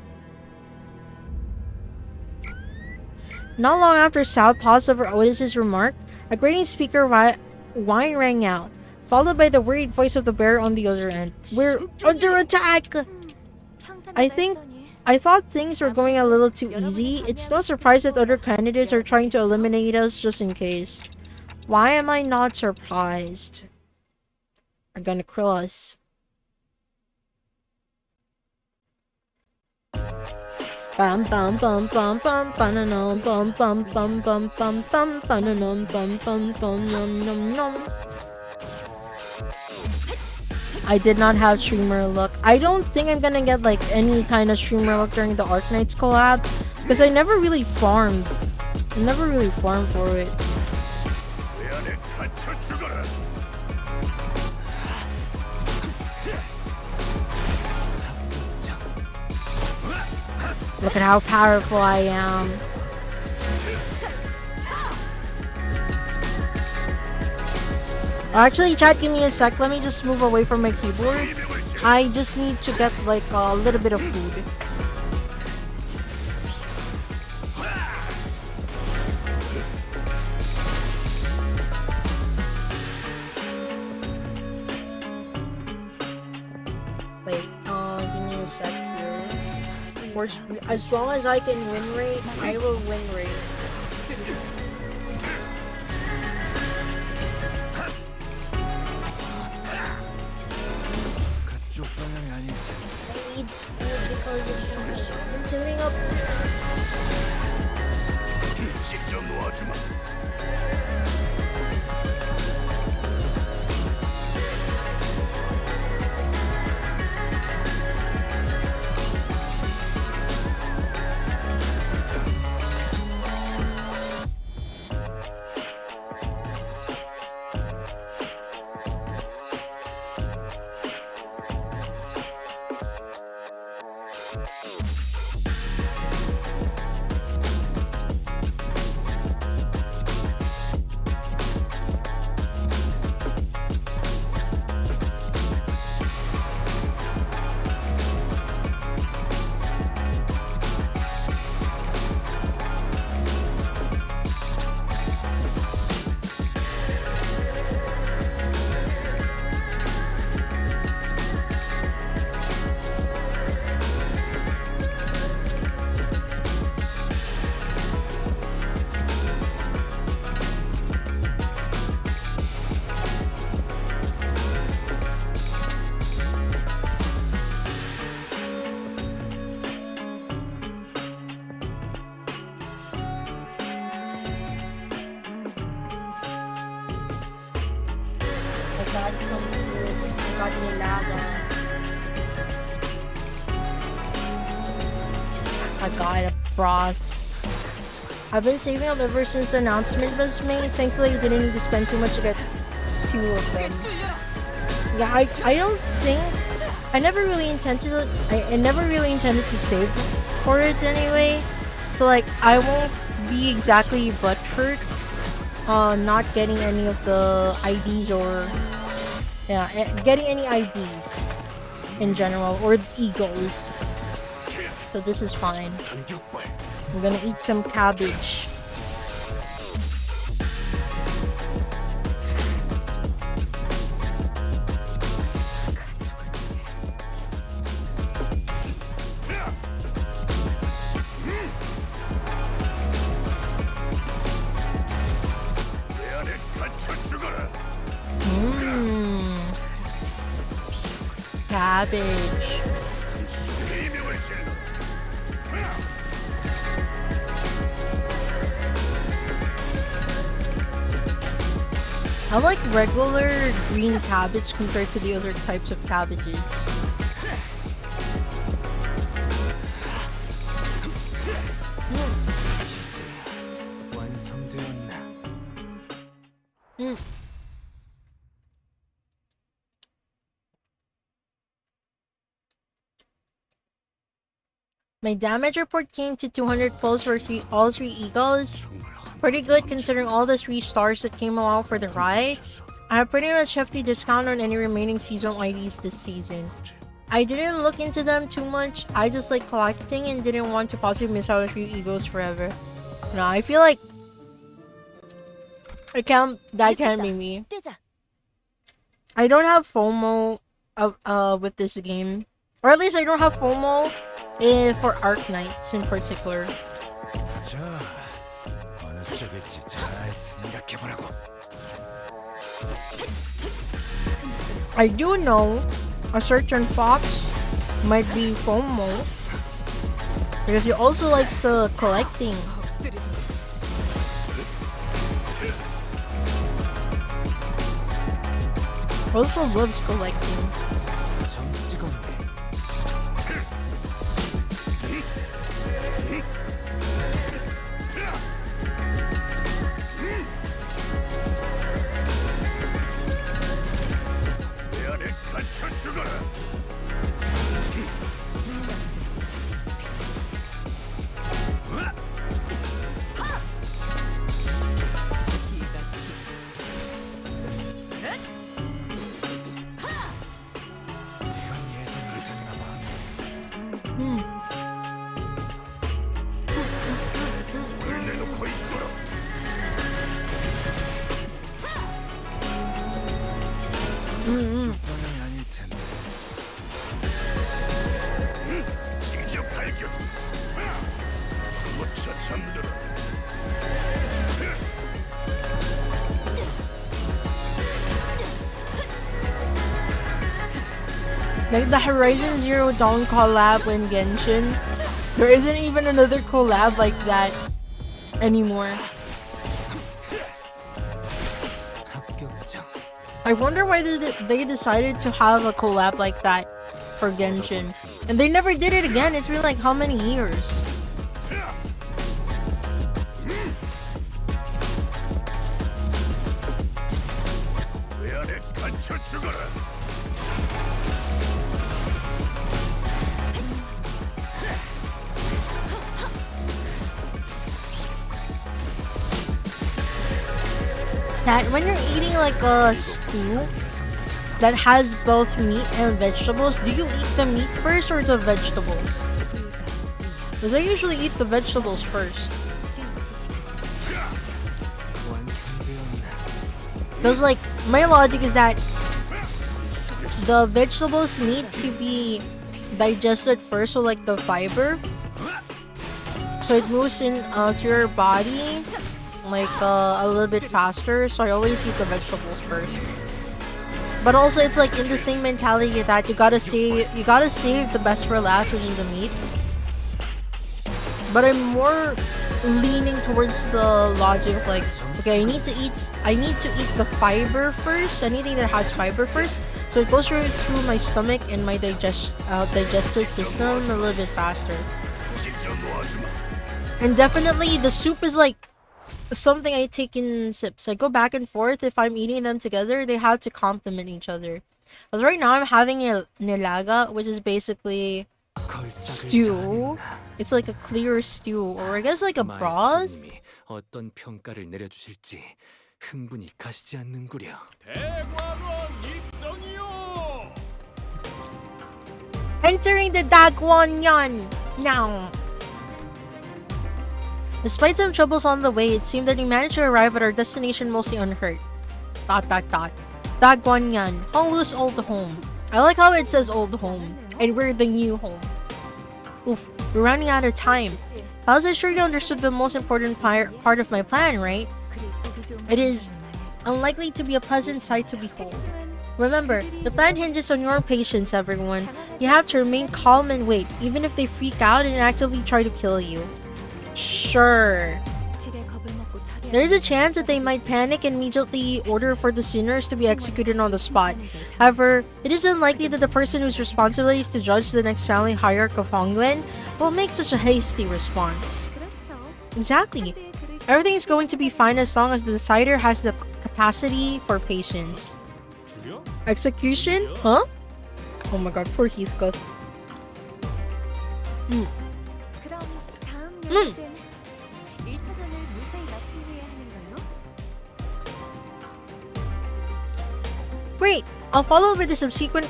B: Not long after South paused over Otis's remark, a grating speaker whine rang out, followed by the worried voice of the bearer on the other end. We're under attack! I thought things were going a little too easy. It's no surprise that other candidates are trying to eliminate us just in case. Why am I not surprised? They're gonna kill us. Bum bum bum bum bum bum bum bum bum bum bum bum bum bum bum bum nom nom nom. I did not have streamer luck. I don't think I'm gonna get like any kind of streamer luck during the Arknights collab because I never really farmed. I never really farmed for it. Look at how powerful I am. Actually, chat, give me a sec. Let me just move away from my keyboard. I just need to get like a little bit of food. Wait, give me a sec here. Of course, as long as I can win rate, I will win rate. I need food because it's consuming up. got some food. I got nilaga. I got a broth. I've been saving up ever since the announcement was made. Thankfully, I didn't need to spend too much to get 2 of them. Yeah, I don't think I never really intended to save for it anyway. So like I won't be exactly butthurt not getting any of the IDs or getting any IDs in general or Eagles. So this is fine. I'm gonna eat some cabbage. Cabbage. I like regular green cabbage compared to the other types of cabbages. My damage report came to 200 pulls for all 3 eagles. Pretty good considering all the 3 stars that came along for the ride. I have pretty much hefty discount on any remaining seasonal IDs this season. I didn't look into them too much. I just like collecting and didn't want to possibly miss out on 3 eagles forever. No, I feel like that can't be me. I don't have FOMO with this game. Or at least I don't have FOMO for Arc Knights in particular. I do know a certain fox might be FOMO because he also likes collecting. Also loves collecting. Like the Horizon Zero Dawn collab in Genshin, there isn't even another collab like that anymore. I wonder why they decided to have a collab like that for Genshin. And they never did it again. It's been like how many years? That when you're eating like a stew that has both meat and vegetables, do you eat the meat first or the vegetables? Because I usually eat the vegetables first. Because like, my logic is that the vegetables need to be digested first, so like the fiber. So it moves in through your body like a little bit faster, so I always eat the vegetables first. But also it's like in the same mentality that you gotta save the best for last, which is the meat. But I'm more leaning towards the logic of like, okay, I need to eat the fiber first, anything that has fiber first, so it goes through my stomach and my digestive system a little bit faster. And definitely the soup is like something I take in sips. I go back and forth. If I'm eating them together, they have to complement each other. Because right now I'm having a nilaga, which is basically stew. It's like a clear stew, or I guess like a broth.
D: 마에스터님이 어떤 평가를 내려주실지 흥분이 가시지 않는구려.
B: Entering the Dagwonyan now. Despite some troubles on the way, it seemed that we managed to arrive at our destination mostly unhurt. ... Dagwonyan, Honglu's old home. I like how it says old home, and we're the new home. Oof, we're running out of time. Files, I'm sure you understood the most important part of my plan, right? It is unlikely to be a pleasant sight to behold. Remember, the plan hinges on your patience, everyone. You have to remain calm and wait, even if they freak out and actively try to kill you. Sure. There is a chance that they might panic and immediately order for the sinners to be executed on the spot. However, it is unlikely that the person whose responsibility is to judge the next family hierarch of Hongwen will make such a hasty response. Exactly. Everything is going to be fine as long as the decider has the capacity for patience. Execution? Huh? Oh my god, poor Heathcliff.
C: 그럼 다음 여행 때는 1차전을 무사히 마친 후에 하는 걸로?
B: Wait, I'll follow with the subsequent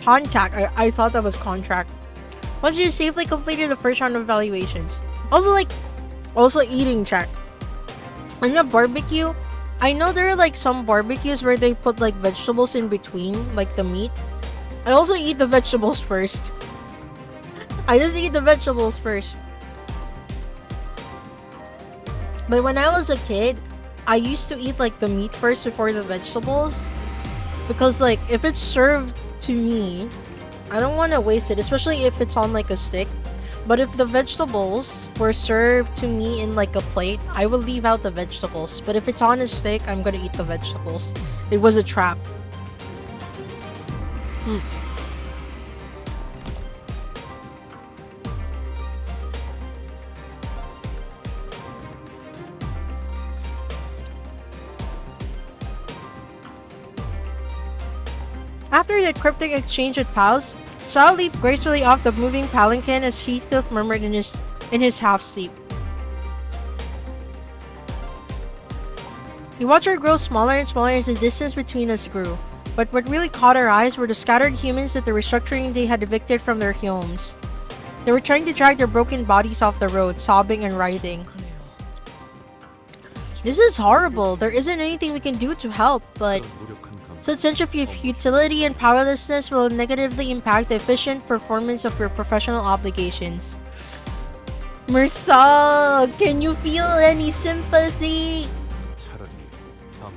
B: contact. I thought that was contract. Once you safely completed the first round of evaluations. Also eating check. On a barbecue, I know there are like some barbecues where they put like vegetables in between, like the meat. I also eat the vegetables first. I just eat the vegetables first. But when I was a kid, I used to eat like the meat first before the vegetables. Because like if it's served to me, I don't want to waste it, especially if it's on like a stick. But if the vegetables were served to me in like a plate, I will leave out the vegetables. But if it's on a stick, I'm gonna eat the vegetables. It was a trap. After the cryptic exchange with Faust, Shaw leaped gracefully off the moving palanquin as Heathcliff murmured in his half-sleep. We watched her grow smaller and smaller as the distance between us grew. But what really caught our eyes were the scattered humans that the restructuring day had evicted from their homes. They were trying to drag their broken bodies off the road, sobbing and writhing. This is horrible. There isn't anything we can do to help, but such sense of futility and powerlessness will negatively impact the efficient performance of your professional obligations. Mersal, can you feel any sympathy?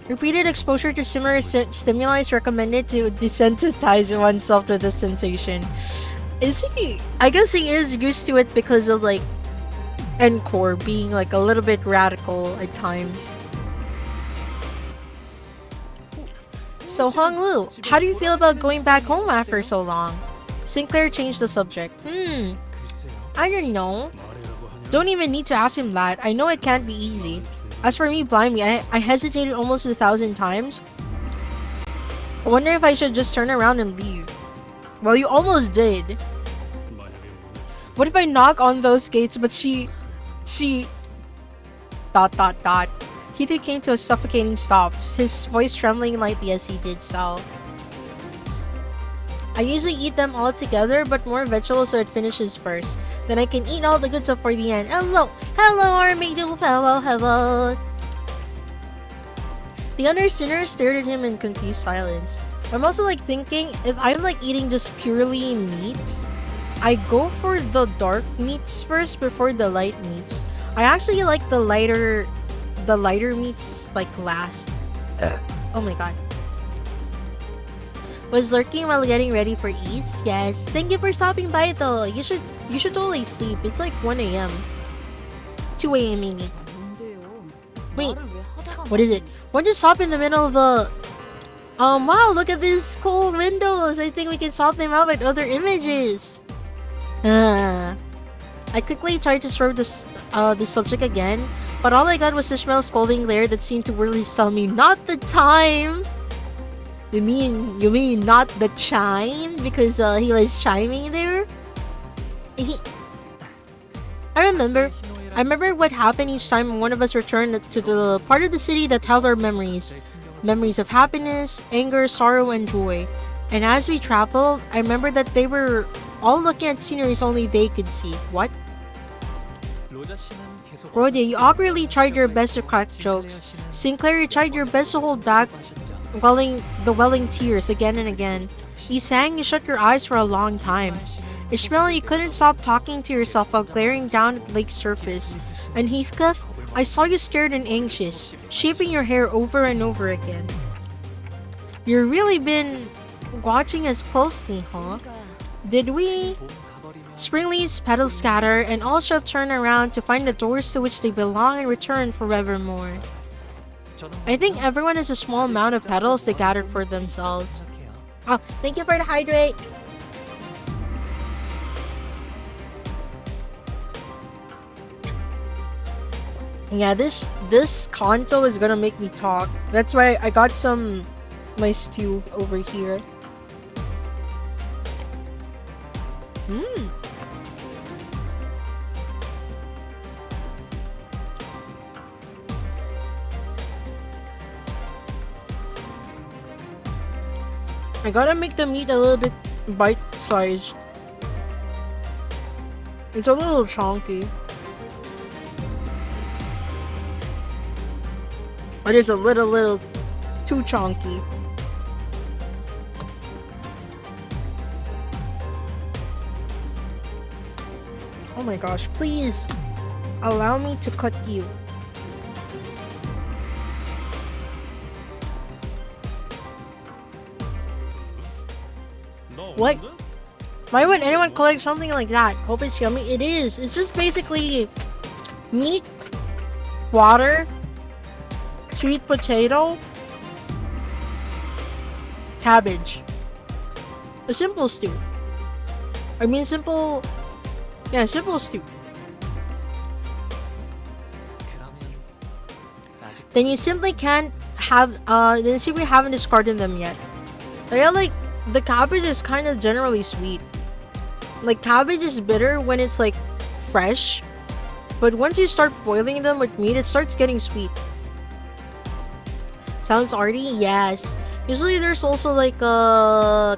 B: Repeated exposure to similar stimuli is recommended to desensitize oneself to this sensation. Is he? I guess he is used to it because of like Encore being like a little bit radical at times. So Honglu, how do you feel about going back home after so long? Sinclair changed the subject. I don't know. Don't even need to ask him that. I know it can't be easy. As for me, blimey, I hesitated almost 1,000 times. I wonder if I should just turn around and leave. Well, you almost did. What if I knock on those gates, but she... He came to a suffocating stop, his voice trembling lightly as he did so. I usually eat them all together, but more vegetables so it finishes first. Then I can eat all the good stuff for the end. Hello! Hello, Armado fellow! Hello! The other sinners stared at him in confused silence. I'm also like thinking, if I'm like eating just purely meat, I go for the dark meats first before the light meats. I actually like the lighter meats like last. Oh my god. Was lurking while getting ready for East? Yes. Thank you for stopping by though. You should totally sleep. It's like 1 AM. 2 a.m. maybe. Wait, what is it? Why don't you stop in the middle of a... wow, look at these cool windows. I think we can swap them out with other images. I quickly tried to swerve this subject again, but all I got was Ishmael's scolding glare that seemed to really tell me not the time. You mean not the chime? Because he was chiming there? I remember what happened each time one of us returned to the part of the city that held our memories. Memories of happiness, anger, sorrow, and joy. And as we traveled, I remember that they were all looking at sceneries only they could see. What? Rhoda, you awkwardly tried your best to crack jokes. Sinclair, you tried your best to hold back welling tears again and again. You sang, you shut your eyes for a long time. Ishmael, you couldn't stop talking to yourself while glaring down at the lake's surface. And Heathcliff, I saw you scared and anxious, shaping your hair over and over again. You've really been watching us closely, huh? Did we? Spring leaves petals scatter, and all shall turn around to find the doors to which they belong and return forevermore. I think everyone has a small amount of petals they gathered for themselves. Oh, thank you for the hydrate! Yeah, this kanto is gonna make me talk. That's why I got my stew over here. I gotta make the meat a little bit bite-sized. It's a little chunky. It is a little too chunky. Oh my gosh, please allow me to cut you. What? Why would anyone collect something like that? Hope it's yummy. It is. It's just basically meat, water, sweet potato, cabbage. A simple stew. I mean simple... Yeah, simple stew. Then you simply can't have... then simply haven't discarded them yet. I feel like the cabbage is kind of generally sweet. Like, cabbage is bitter when it's like fresh, but once you start boiling them with meat, it starts getting sweet. Sounds arty? Yes. Usually there's also like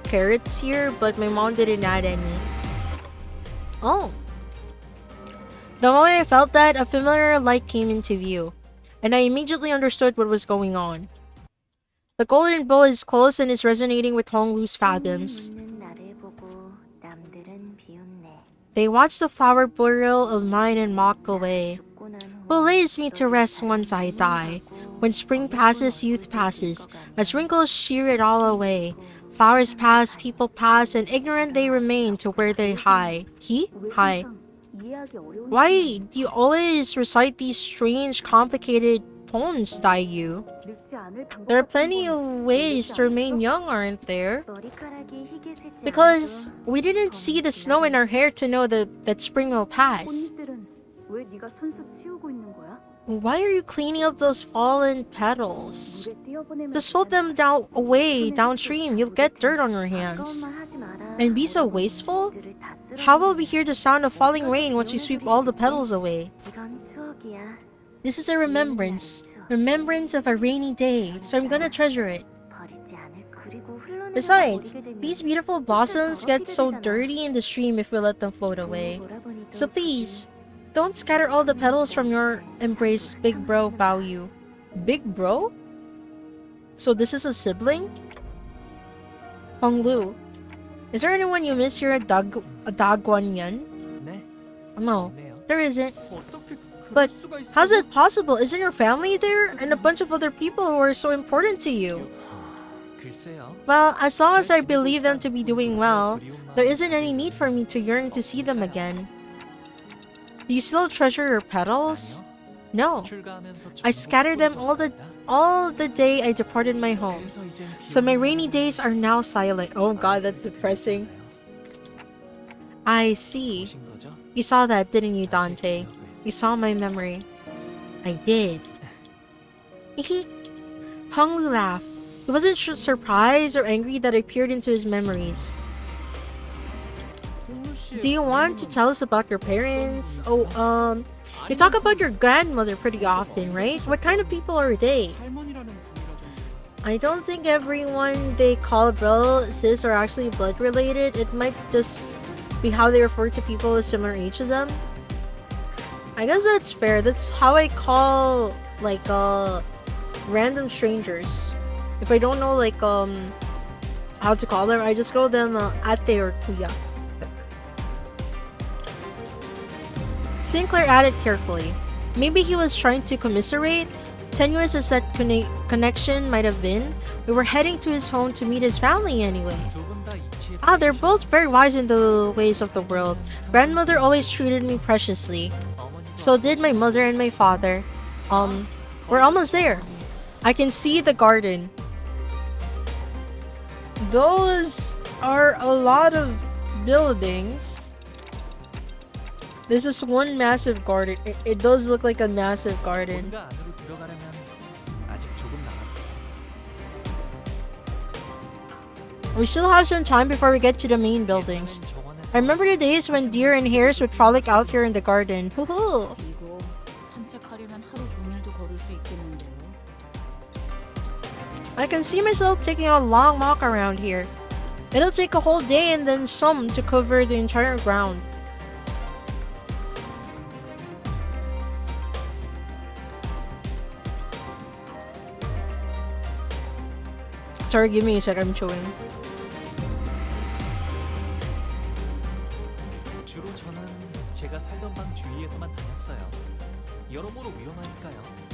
B: carrots here, but my mom didn't add any. Oh. The moment I felt that, a familiar light came into view, and I immediately understood what was going on. The golden bow is close and is resonating with Honglu's fathoms. They watch the flower burial of mine and mock away. Who lays me to rest once I die? When spring passes, youth passes. As wrinkles shear it all away. Flowers pass, people pass, and ignorant they remain to where they hie. Hi. Why do you always recite these strange, complicated poems, Daiyu? There are plenty of ways to remain young, aren't there? Because we didn't see the snow in our hair to know that spring will pass. Why are you cleaning up those fallen petals? Just float them away downstream. You'll get dirt on your hands. And be so wasteful? How will we hear the sound of falling rain once we sweep all the petals away? This is a remembrance of a rainy day, so I'm gonna treasure it. Besides, these beautiful blossoms get so dirty in the stream if we let them float away. So please, don't scatter all the petals from your embrace, Big Bro Baoyu. Big Bro? So this is a sibling? Honglu, is there anyone you miss here at Dagwanyan? No, there isn't. But how's it possible? Isn't your family there? And a bunch of other people who are so important to you? Well, as long as I believe them to be doing well, there isn't any need for me to yearn to see them again. Do you still treasure your petals?
G: 아니요.
B: No.
G: 출가하면서
B: I scattered them all the day I departed my home.
G: 그래서 이젠
B: So my rainy days are now silent. Oh god, that's depressing. I see.
G: 보신 거죠?
B: You saw that, didn't you, Dante? You saw my memory. I did. Hung laughed. He wasn't surprised or angry that I peered into his memories. Do you want to tell us about your parents? Oh, you talk about your grandmother pretty often, right? What kind of people are they? I don't think everyone they call relatives are actually blood related. It might just be how they refer to people with similar age to them. I guess that's fair. That's how I call like random strangers. If I don't know like how to call them, I just call them ate or kuya. Sinclair added carefully. Maybe he was trying to commiserate. Tenuous as that connection might have been, we were heading to his home to meet his family anyway.
G: 두 분 다 이치에
B: Ah, they're both very wise in the ways of the world. Grandmother always treated me preciously.
G: 어머니도
B: So did my mother and my father. We're almost there. I can see the garden. Those are a lot of buildings. This is one massive garden. It does look like a massive garden.
G: 뭔가 안으로 들어가려면 아직 조금 남았어요.
B: We still have some time before we get to the main buildings. I remember the days when deer and hares would frolic out here in the garden. Hoo-hoo!
A: 이거 산책하려면 하루 종일도 걸을 수 있겠는데요.
B: I can see myself taking a long walk around here. It'll take a whole day and then some to cover the entire ground. Sorry, give me a sec, I'm chewing.
G: 주로 저는 제가 살던 방 주위에서만 다녔어요. 여러모로 위험하니까요.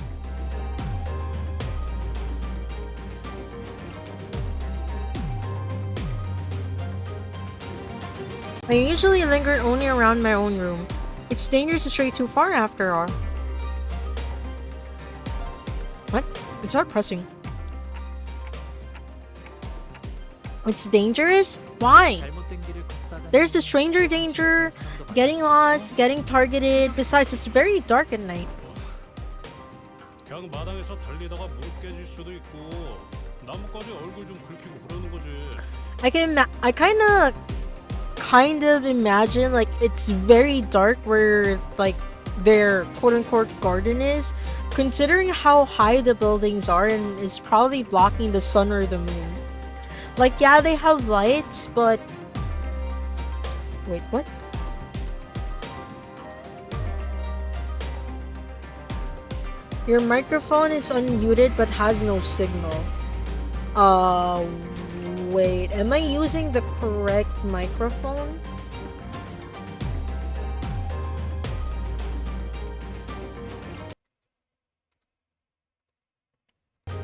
B: I usually linger only around my own room. It's dangerous to stray too far after all. What? It's not pressing. It's dangerous? Why?
G: 잘못된 길을 걷다가
B: There's the stranger danger, getting lost, getting targeted. Besides, it's very dark at night.
J: 그냥 마당에서 달리다가 무릎 깨질 수도 있고 나뭇가지 얼굴 좀 긁히고 그러는 거지.
B: I kind of imagine like it's very dark where like their quote-unquote garden is, considering how high the buildings are and is probably blocking the sun or the moon. Like, yeah, they have lights, but wait, what? Your microphone is unmuted but has no signal. Wait, am I using the correct microphone?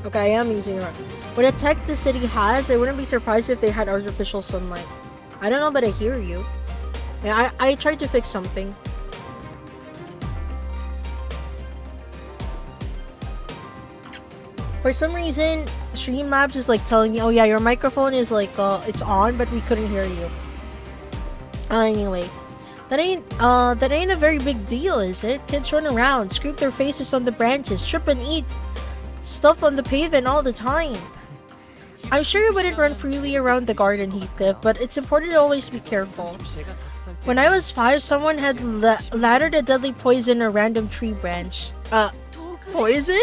B: Okay, I am using it. With the tech the city has, I wouldn't be surprised if they had artificial sunlight. I don't know, but I hear you. Yeah, I tried to fix something. For some reason, Streamlabs is like telling me, oh yeah, your microphone is like, it's on, but we couldn't hear you. Anyway, that ain't a very big deal, is it? Kids run around, scrape their faces on the branches, trip and eat stuff on the pavement all the time. I'm sure you wouldn't run freely around the garden, Heathcliff, but it's important to always be careful. When I was 5, someone had laddered a deadly poison in a random tree branch. Poison?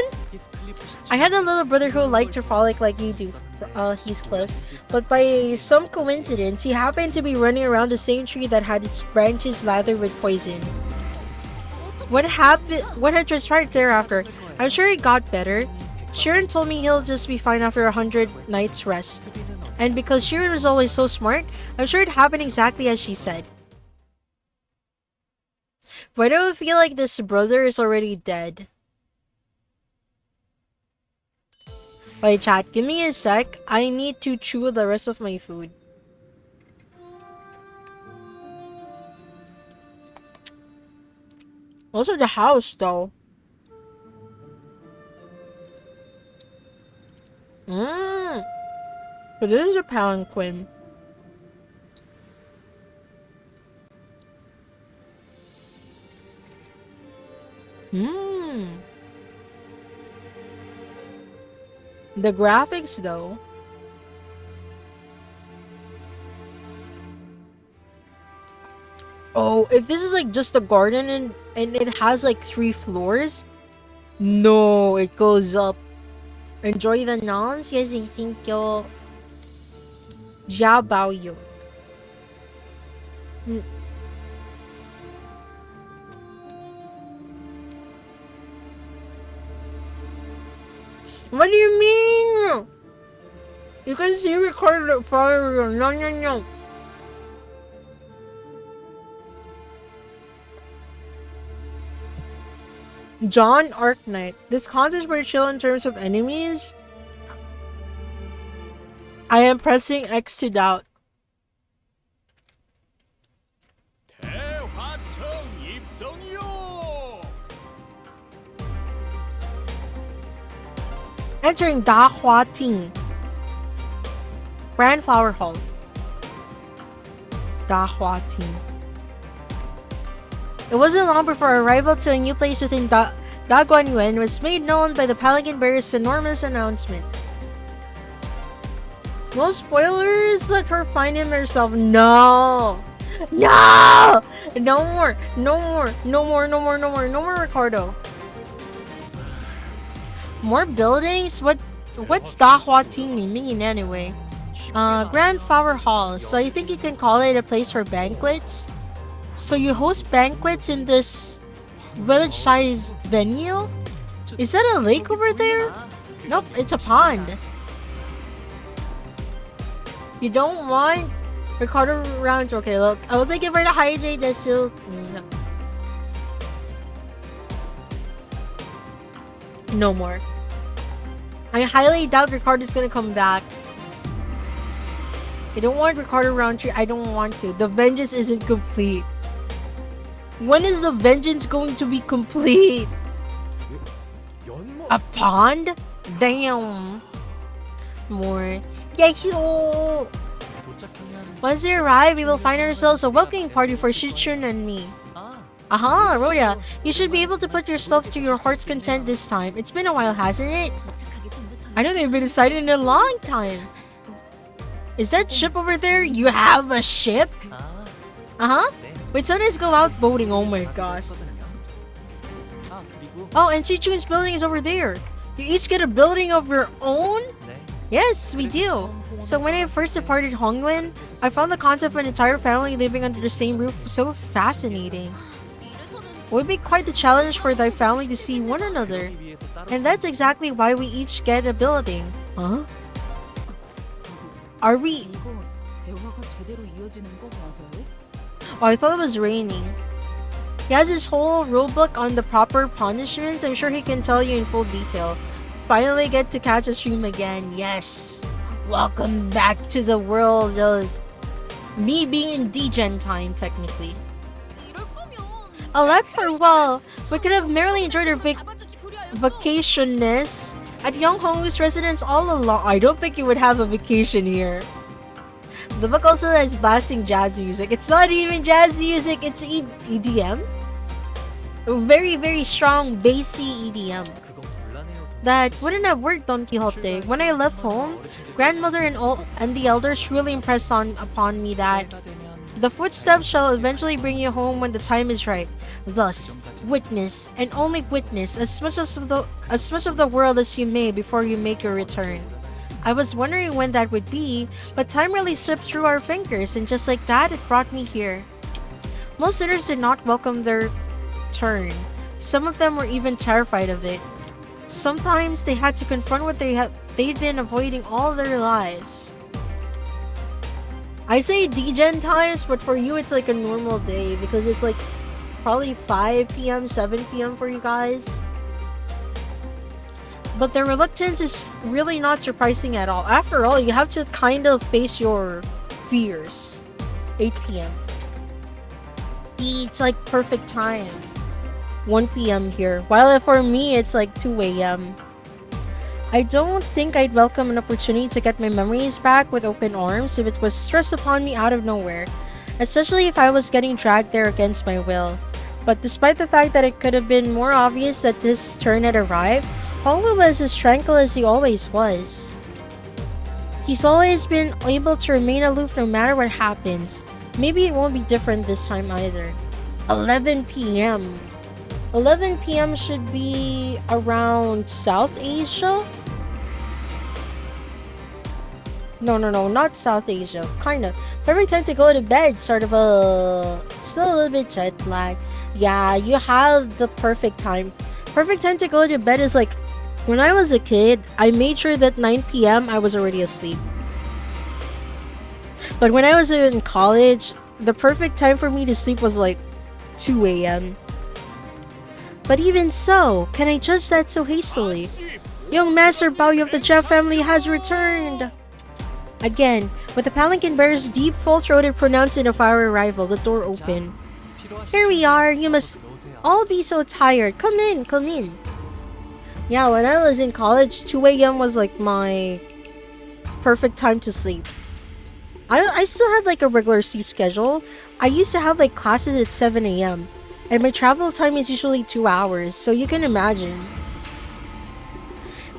B: I had a little brother who liked to frolic like you do, Heathcliff, but by some coincidence, he happened to be running around the same tree that had its branches lathered with poison. What happened? What had transpired thereafter? I'm sure it got better. Sharon told me he'll just be fine after 100 nights rest. And because Sharon was always so smart, I'm sure it happened exactly as she said. Why do I feel like this brother is already dead? Wait, chat, give me a sec. I need to chew the rest of my food. Also the house though. So this is a palanquin. The graphics though. Oh, if this is like just a garden and it has like 3 floors. No, it goes up. Enjoy the nouns? Yes, I think you'll. Jiao bao you. What do you mean? You can see recorded fire. No, no, no. John Arknight. This contest is pretty chill in terms of enemies. I am pressing X to doubt. Entering Da Hua Ting. Grand Flower Hall. Da Hua Ting. It wasn't long before our arrival to a new place within Da Guanyuan was made known by the Palanquin Bearer's enormous announcement. No spoilers, let her find him herself. No! No! No more! No more! No more! No more! No more! No more, Ricardo. More buildings? What's Da Hua Ting meaning anyway? Grand Flower Hall. So I think you can call it a place for banquets. So you host banquets in this village-sized venue? Is that a lake over there? Nope, it's a pond. You don't want Ricardo rounds? Okay, look. I'll take it for the hydrate that's still. No more. I highly doubt Ricardo's gonna come back. I don't want Ricardo Roundtree. I don't want to. The vengeance isn't complete. When is the vengeance going to be complete? A pond? Damn. More. Yahoo! Once we arrive, we will find ourselves a welcoming party for Shichun and me. Aha, Rhoda. You should be able to put your stuff to your heart's content this time. It's been a while, hasn't it? I know they've been excited in a long time. Is that ship over there? You have a ship? Uh-huh. Wait, sometimes go out boating. Oh my gosh. Oh, and Shichun's building is over there. You each get a building of your own? Yes, we do. So when I first departed Hongwen, I found the concept of an entire family living under the same roof so fascinating. It would be quite the challenge for thy family to see one another. And that's exactly why we each get a building. Huh? Are we... Oh, I thought it was raining. He has his whole rulebook on the proper punishments. I'm sure he can tell you in full detail. Finally get to catch a stream again. Yes. Welcome back to the world of me being in D-Gen time, technically. Elect for well, we could have merrily enjoyed our vacationness at Young Hong's residence all along. I don't think you would have a vacation here. The book also has blasting jazz music. It's not even jazz music, it's EDM. Very, very strong, bassy EDM. That wouldn't have worked, Don Quixote. When I left home, grandmother and the elders really impressed upon me that the footsteps shall eventually bring you home when the time is right. Thus, witness, and only witness, as much of the world as you may before you make your return. I was wondering when that would be, but time really slipped through our fingers, and just like that, it brought me here. Most sinners did not welcome their turn. Some of them were even terrified of it. Sometimes they had to confront what they'd been avoiding all their lives. I say D-Gen times, but for you it's like a normal day because it's like probably 5 p.m., 7 p.m. for you guys. But the reluctance is really not surprising at all. After all, you have to kind of face your fears. 8 p.m. It's like perfect time. 1 p.m. here, while for me it's like 2 a.m. I don't think I'd welcome an opportunity to get my memories back with open arms if it was thrust upon me out of nowhere, especially if I was getting dragged there against my will. But despite the fact that it could have been more obvious that this turn had arrived, Honglu was as tranquil as he always was. He's always been able to remain aloof no matter what happens. Maybe it won't be different this time either. 11 p.m. 11 p.m. should be around South Asia? No, not South Asia. Kinda. Perfect time to go to bed. Sort of still a little bit jet lag. Yeah, you have the perfect time. Perfect time to go to bed is like, when I was a kid, I made sure that 9 p.m. I was already asleep. But when I was in college, the perfect time for me to sleep was like 2 a.m. But even so, can I judge that so hastily? Young Master Bao of the Jia family has returned! Again, with the palanquin bearer's deep, full-throated pronouncement of our arrival, the door opened. Here we are, you must all be so tired. Come in, come in. Yeah, when I was in college, 2 a.m. was like my perfect time to sleep. I still had like a regular sleep schedule. I used to have like classes at 7 a.m. and my travel time is usually 2 hours, so you can imagine.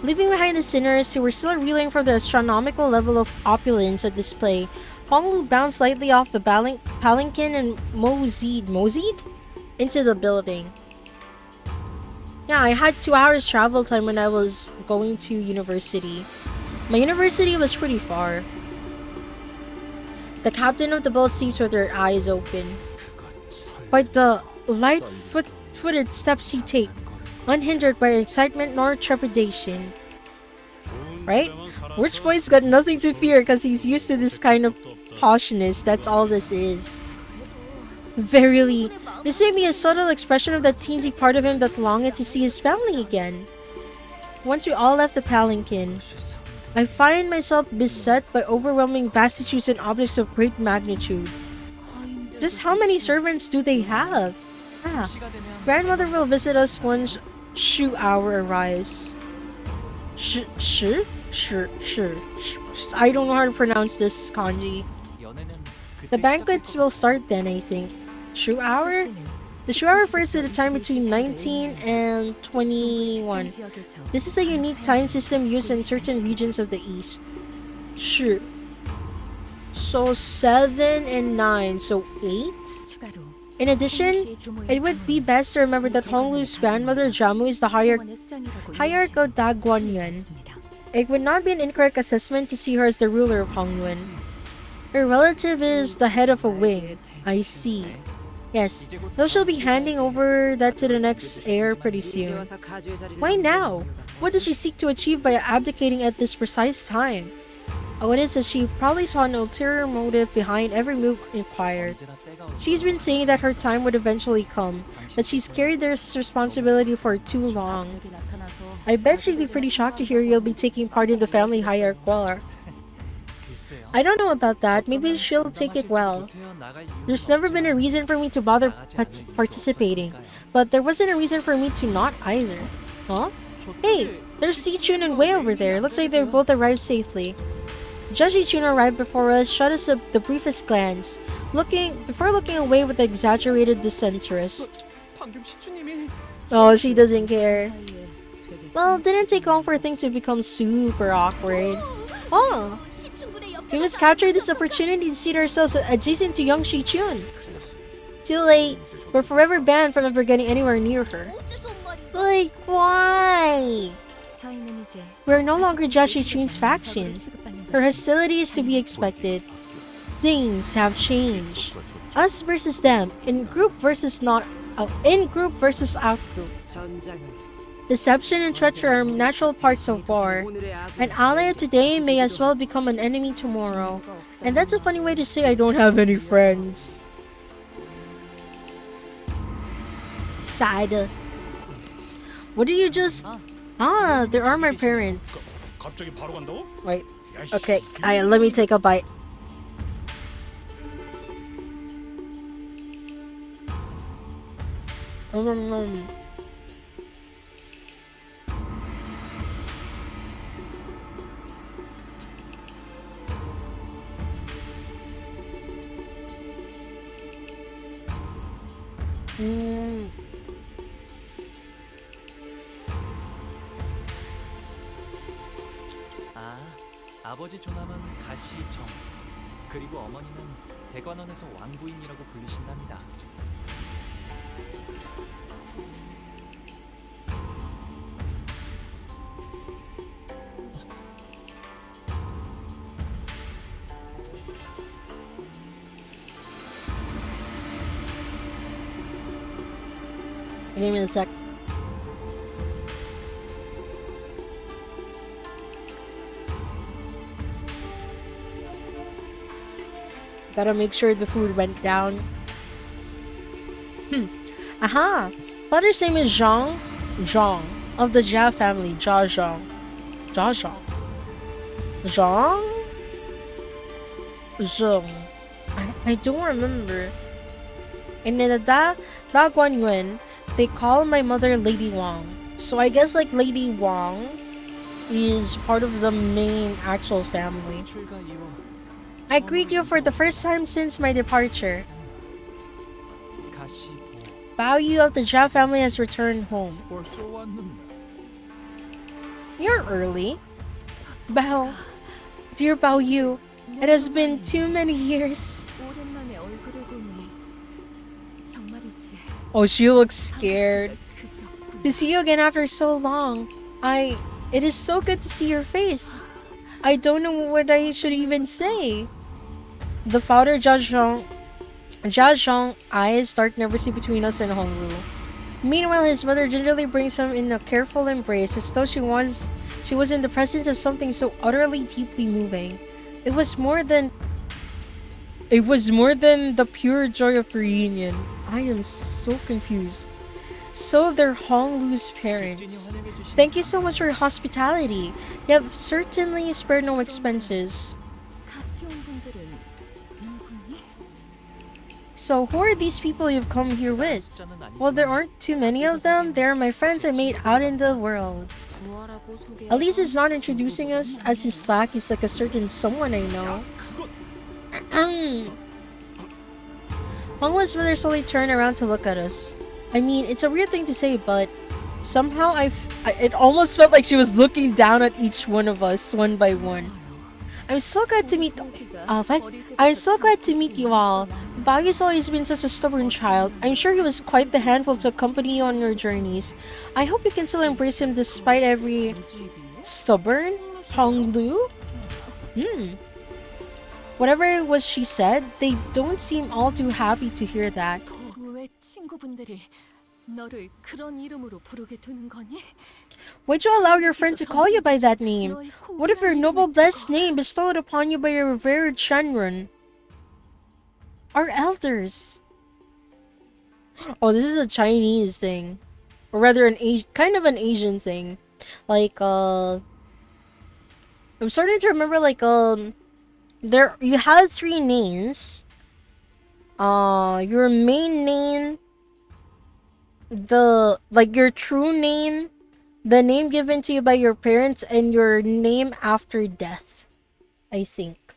B: Leaving behind the sinners who were still reeling from the astronomical level of opulence at display, Honglu bounced lightly off the palanquin and moseyed into the building. Yeah, I had 2 hours travel time when I was going to university. My university was pretty far. The captain of the boat sleeps with her eyes open. But the light-footed steps he takes, unhindered by excitement nor trepidation. Right? Rich Boy's got nothing to fear because he's used to this kind of cautiousness. That's all this is. Verily, this may be a subtle expression of that teensy part of him that longed to see his family again. Once we all left the palanquin, I find myself beset by overwhelming vastitudes and objects of great magnitude. Just how many servants do they have? Ah, grandmother will visit us once Shu hour arrives. I don't know how to pronounce this kanji. The banquets will start then, I think. Shu hour? The Shu hour refers to the time between 19 and 21. This is a unique time system used in certain regions of the East. Shu. So 7 and 9, so 8? In addition, it would be best to remember that Honglu's grandmother Jamu is the hierarch of Daguanyuan. It would not be an incorrect assessment to see her as the ruler of Hongyuan. Her relative is the head of a wing. I see. Yes, though she'll be handing over that to the next heir pretty soon. Why now? What does she seek to achieve by abdicating at this precise time? Oh, it is that she probably saw an ulterior motive behind every move inquired. She's been saying that her time would eventually come, that she's carried this responsibility for too long. I bet she'd be pretty shocked to hear you'll be taking part in the family hierarchy war. I don't know about that, maybe she'll take it well. There's never been a reason for me to bother participating, but there wasn't a reason for me to not either. Huh? Hey, there's Si-chun and Wei over there. Looks like they both arrived safely. Judge Si-chun arrived before us, shot us the briefest glance, before looking away with exaggerated disinterest. Oh, she doesn't care. Well, it didn't take long for things to become super awkward. Oh! We must capture this opportunity to seat ourselves adjacent to young Si-chun. Too late. We're forever banned from ever getting anywhere near her. Like, why? We're no longer Judge Si-chun's faction. Her hostility is to be expected. Things have changed. Us versus them, in group versus out-group. Deception and treachery are natural parts of war. An ally today may as well become an enemy tomorrow. And that's a funny way to say I don't have any friends. Sad. What did you just... Ah, there are my parents. Wait. Okay, let me take a bite.
G: 아, 아버지 조남은 가시정, 그리고 어머니는 대관원에서 왕부인이라고 불리신답니다.
B: Give me a sec. Gotta make sure the food went down. Aha! Father's name is Zhang. Zhang. Of the Jia family. Jia Zhang. Jia Zhang. Zhang? Zhang. I don't remember. And then Da Guan Yuan, they call my mother Lady Wang. So I guess like Lady Wang is part of the main actual family.
G: 출가 이후
B: I greet you for the first time since my departure.
G: 가시보.
B: Bao Yu of the Jia family has returned home.
J: 벌써 왔는데.
B: You're early. Bao, dear Bao Yu, it has been too many years.
C: 오랜만에 얼굴을 보니 정말이지.
B: Oh, she looks scared.
C: 그저
B: To see you again after so long. It is so good to see your face. I don't know what I should even say. The father, Jia Zhang, eyes start nervously between us and Honglu. Meanwhile, his mother gingerly brings him in a careful embrace as though she was in the presence of something so utterly deeply moving. It was more than the pure joy of reunion. I am so confused. So they're Honglu's parents. Thank you so much for your hospitality. You have certainly spared no expenses.
C: 같이 온 분들은 누구니?
B: So who are these people you've come here with? Well, there aren't too many of them. They are my friends I made out in the world.
C: 뭐라고 소개?
B: At least he's not introducing us as his slack. He's like a certain someone I know. Honglu's mother slowly turned around to look at us. I mean, it's a weird thing to say, but somehow it almost felt like she was looking down at each one of us one by one. I'm so glad to meet you all. Baoyu's always been such a stubborn child. I'm sure he was quite the handful to accompany you on your journeys. I hope you can still embrace him despite every... Stubborn? Honglu? Whatever it was she said, they don't seem all too happy to hear that.
C: 왜 친구분들이 너를 그런 이름으로 부르게 두는 거니?
B: Why'd you allow your friend to call you by that name? What if your noble blessed name bestowed upon you by your revered Shenrun? Our elders. Oh, this is a Chinese thing. Or rather kind of an Asian thing. Like, I'm starting to remember, like, you had 3 names. Your main name, your true name, the name given to you by your parents, and your name after death, I think.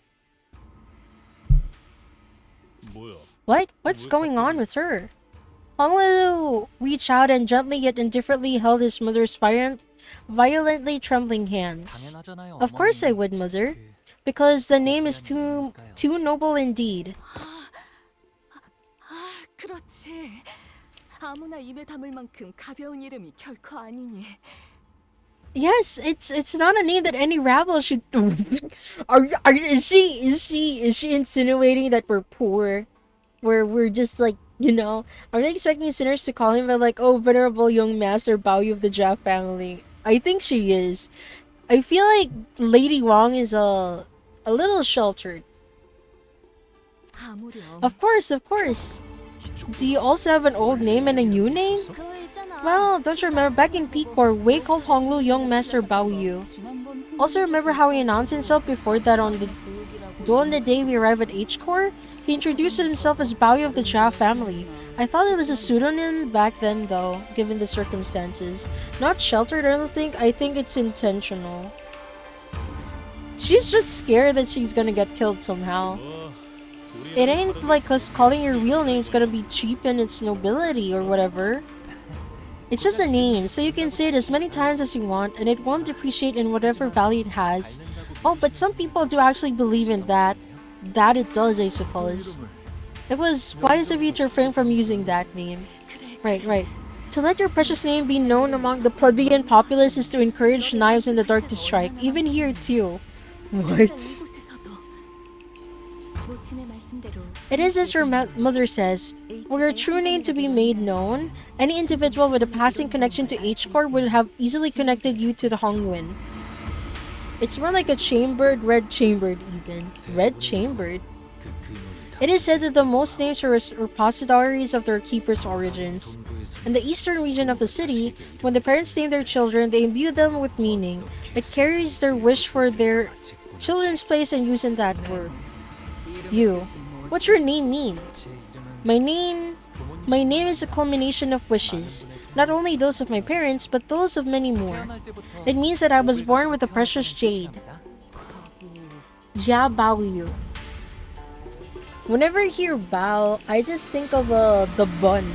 B: What? What's going on with her? Honglu reached out and gently yet indifferently held his mother's violently trembling hands.
G: 당연하잖아요.
B: Of course I would, mother. Because the name is too noble indeed.
C: 그렇지. 아무나 입에 담을 만큼 가벼운 이름이 결코 아니니.
B: Yes, it's not a name that any rabble should. Is she insinuating that we're poor? We're just like, are they expecting sinners to call him like, oh, venerable young master Bao Yu of the Jia family? I think she is. I feel like Lady Wang is a little sheltered.
C: 아무렴.
B: Of course. Do you also have an old name and a new name?
A: 그거 있잖아.
B: Well, don't you remember back in Picor, Wei called Honglu young master Bao Yu. Also remember how he announced himself before that on the day we arrived at H-Core? He introduced himself as Bao Yu of the Jia family. I thought it was a pseudonym back then though, given the circumstances. Not sheltered, I don't think. I think it's intentional. She's just scared that she's gonna get killed somehow. It ain't like us calling your real name's gonna be cheapen its nobility or whatever. It's just a name, so you can say it as many times as you want, and it won't depreciate in whatever value it has. Oh, but some people do actually believe in that. That it does, I suppose. It was wise of you to refrain from using that name. Right. To let your precious name be known among the plebeian populace is to encourage knives in the dark to strike, even here too. What? It is as your mother says, were your true name to be made known, any individual with a passing connection to H-Core would have easily connected you to the Hongwin. It's more like a chambered, red-chambered even. Red-chambered? It is said that the most names are repositories of their keeper's origins. In the eastern region of the city, when the parents name their children, they imbue them with meaning. It carries their wish for their children's place and use in that word. You. What's your name mean? My name is a culmination of wishes. Not only those of my parents, but those of many more. It means that I was born with a precious jade. Jia Bao Yu. Whenever I hear Bao, I just think of the bun.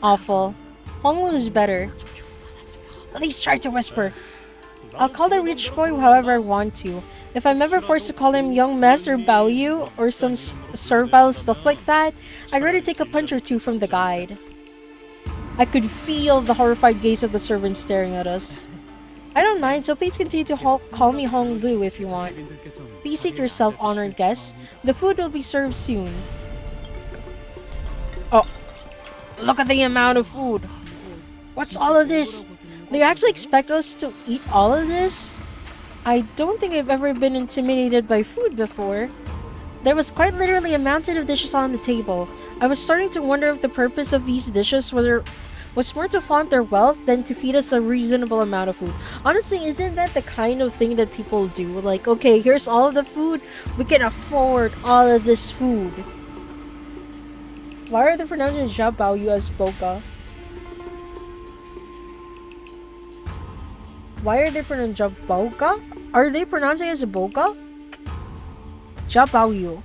B: Awful. Honglu's better. At least try to whisper. I'll call the rich boy however I want to. If I'm ever forced to call him Young Master Bao Yu or some servile stuff like that, I'd rather take a punch or two from the guide. I could feel the horrified gaze of the servant staring at us. I don't mind, so please continue to call me Hong Lu if you want. Please seat yourself, honored guest. The food will be served soon. Oh, look at the amount of food. What's all of this? Do you actually expect us to eat all of this? I don't think I've ever been intimidated by food before. There was quite literally a mountain of dishes on the table. I was starting to wonder if the purpose of these dishes was more to flaunt their wealth than to feed us a reasonable amount of food. Honestly, isn't that the kind of thing that people do? Like, okay, here's all of the food. We can afford all of this food. Why are they pronouncing Jia Bao Yu as Boca? Why are they pronouncing Boca? Are they pronouncing it as Boca? Jia Bao Yu.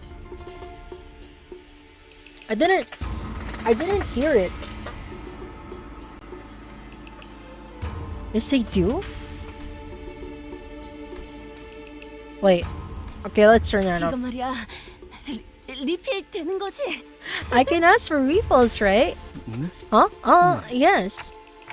B: I didn't hear it. Yes, they do? Wait. Okay, let's turn that up.
A: 이거 말이야. 리필 되는 거지?
B: I can ask for refills, right? Huh? Yes.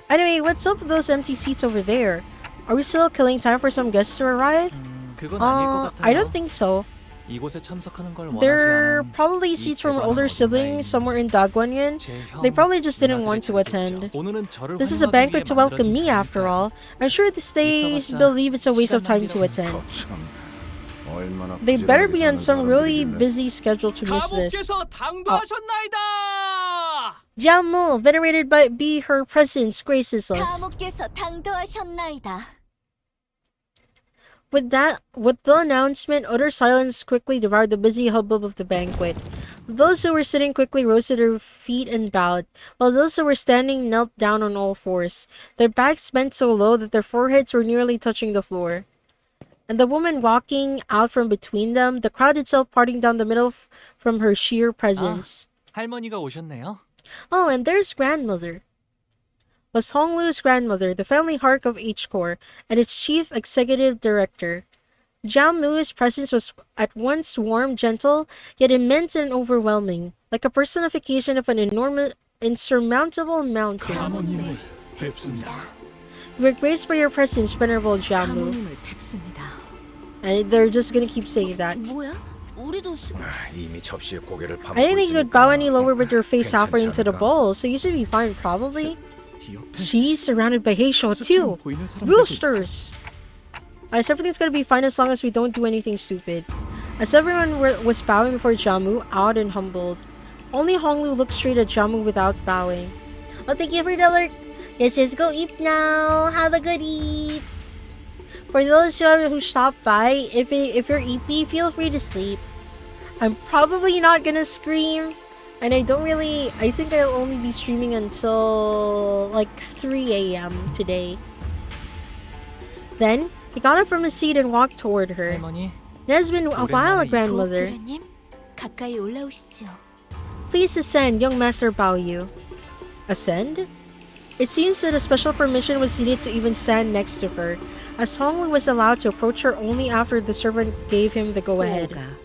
B: Anyway, what's up with those empty seats over there? Are we still killing time for some guests to arrive?
G: 그건 아닐 것 같아요.
B: I don't think so.
G: 이곳에 참석하는 걸 원하지
B: There are
G: 않은
B: probably seats from older siblings somewhere in Dagwonyon. They probably just didn't want to attend.
G: 오늘은 저를
B: This is a banquet to welcome me after all. I'm sure they believe it's a waste of time to attend. They better be on some really busy schedule to miss this. Jiamu, venerated be her presence, graces us.
A: 가모께서 당도하셨나이다.
B: With the announcement, utter silence quickly devoured the busy hubbub of the banquet. Those who were sitting quickly rose to their feet and bowed, while those who were standing knelt down on all fours, their backs bent so low that their foreheads were nearly touching the floor. And the woman walking out from between them, the crowd itself parting down the middle from her sheer presence.
G: 할머니가 오셨네요.
B: Oh, and there's grandmother. Was Honglu's grandmother, the family heart of H-Core, and its chief executive director. Jiao Mu's presence was at once warm, gentle, yet immense and overwhelming, like a personification of an enormous, insurmountable mountain.
E: 가모님을 뵙습니다.
B: We're graced by your presence, venerable Jiao Mu.
A: 가모님을 뵙습니다.
B: And they're just gonna keep saying that.
A: 뭐야? 우리도
F: 이미 접시에 고개를
B: I didn't think you could bow any lower with your face halfway into the bowl, so you should be fine, probably. She's surrounded by Heisho too. Roosters! As everything's gonna be fine as long as we don't do anything stupid. As everyone was bowing before Jiamu, awed and humbled. Only Honglu looked straight at Jiamu without bowing. Oh, thank you for the alert. Yes, go eat now. Have a good eat. For those who stopped by, if you're EP, feel free to sleep. I'm probably not gonna scream. And I think I'll only be streaming until like 3 a.m. today. Then, he got up from his seat and walked toward her.
G: 할머니,
B: It has been a while, grandmother.
C: 도련님, 가까이 올라오시죠.
B: Please ascend, young master Bao Yu. Ascend? It seems that a special permission was needed to even stand next to her, as Honglu was allowed to approach her only after the servant gave him the go-ahead.
H: 뭐가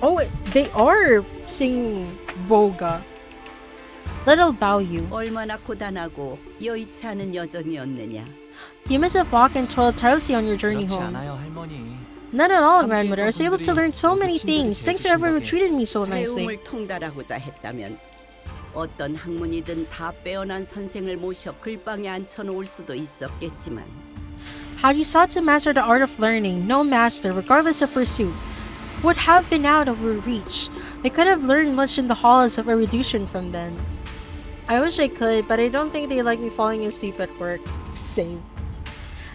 B: Oh, they are singing Boga. Little Bao Yu.
H: 얼마나 고단하고 여의치 않은 여정이었느냐.
B: You must have walked and toiled tirelessly on your journey
G: 그렇지
B: home.
G: 않아요, 할머니.
B: Not at all, grandmother. I was able to learn so many things. Thanks to everyone who treated me so nicely.
H: 세움을 통달하고자 했다면 어떤 학문이든 다 빼어난 선생을 모셔 글방에 앉혀놓을 수도 있었겠지만
B: Had you sought to master the art of learning, no master, regardless of pursuit, would have been out of your reach. I could have learned much in the halls of erudition from them. I wish I could, but I don't think they like me falling asleep at work. Same.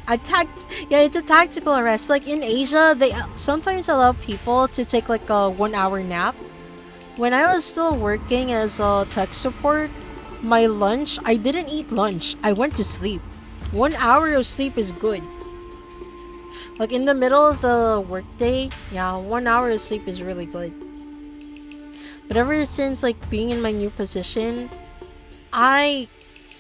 B: It's a tactical arrest. Like in Asia, they sometimes allow people to take like a 1 hour nap. When I was still working as a tech support, my lunch, I didn't eat lunch. I went to sleep. 1 hour of sleep is good. Like in the middle of the workday, yeah, 1 hour of sleep is really good. But ever since like being in my new position, I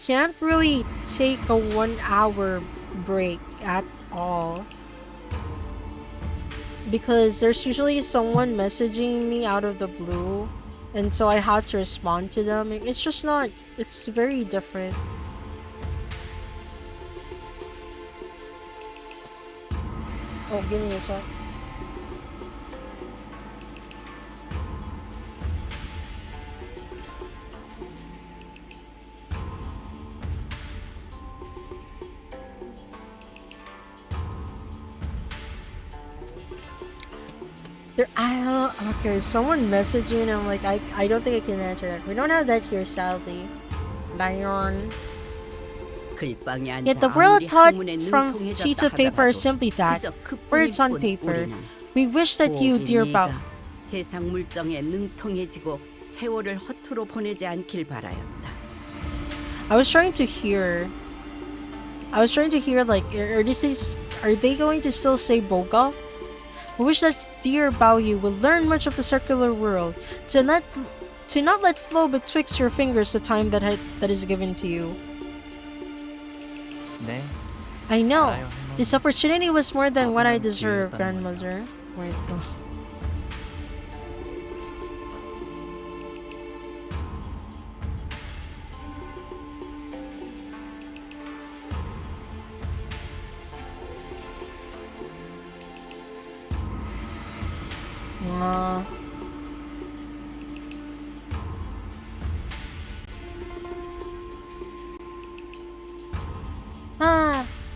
B: can't really take a 1 hour break at all. Because there's usually someone messaging me out of the blue, and so I had to respond to them. It's just not, it's very different. Oh, give me a sec. Okay, someone messaged me and I'm like, I don't think I can answer that. We don't have that here, sadly. Lion.
H: 글방에 앉아
B: Yet the world
H: 아무리
B: taught
H: 학문에
B: from
H: 능통해졌다
B: sheets of paper is
H: 하더라도
B: simply that.
H: 그저 그뿐일
B: Words on
H: 뿐
B: paper.
H: 우리는
B: We wish that you,
H: 부엌의
B: dear Bao.
H: 네가 세상 물정에 능통해지고 세월을 허투루 보내지 않길 바라였다.
B: I was trying to hear like, are they going to still say Boga? I wish that dear Bao Yu would learn much of the circular world, to not let flow betwixt your fingers the time that is given to you.
G: 네.
B: I know.
G: 알아요, 할머니.
B: This opportunity was more than what I
G: 과거는
B: deserved,
G: 기회였다는
B: grandmother. Wait,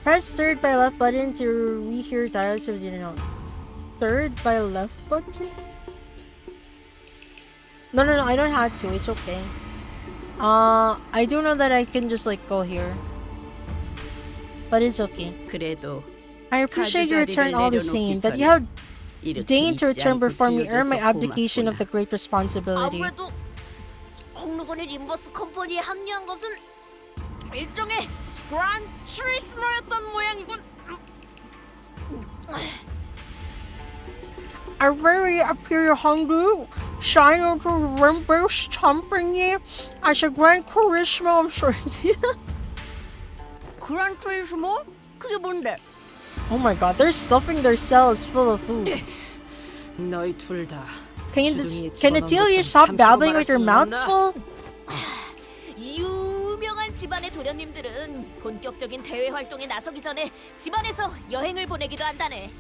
B: press third by left button to rehear dialogues of the note. Third by left button? No, I don't have to. It's okay. I do know that I can just like go here. But it's okay.
H: 그래도
B: I appreciate your return all the same. That you have deigned to return before me earn my abdication of the great responsibility.
A: 아무래도 홍루건이 림버스 컴퍼니에 합류한 것은 일종의 그란 트리스머였던 모양이군.
B: A very superior Hongdu shine to Limbus Company as a grand charisma of sorts.
A: 그란 트리스머? 그게 뭔데?
B: Oh my god, they're stuffing their cells full of food.
H: 너희 둘 다
B: Can the two of you stop babbling with your mouths full?
A: 유명한 집안의 도련님들은 본격적인 대외 활동에 나서기 전에 집안에서 여행을 보내기도 한다네.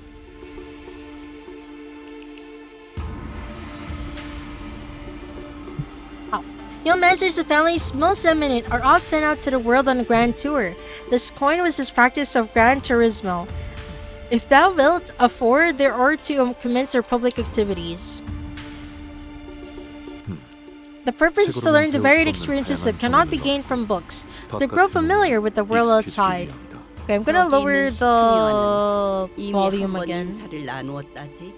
B: Young masters of families most eminent are all sent out to the world on a grand tour. This coin was his practice of grand turismo. If thou wilt afford, there are to commence their public activities. The purpose is to learn the varied experiences that cannot be gained from books, to grow familiar with the world outside. Okay, I'm gonna lower the volume again.
H: 인사를 나누었다지.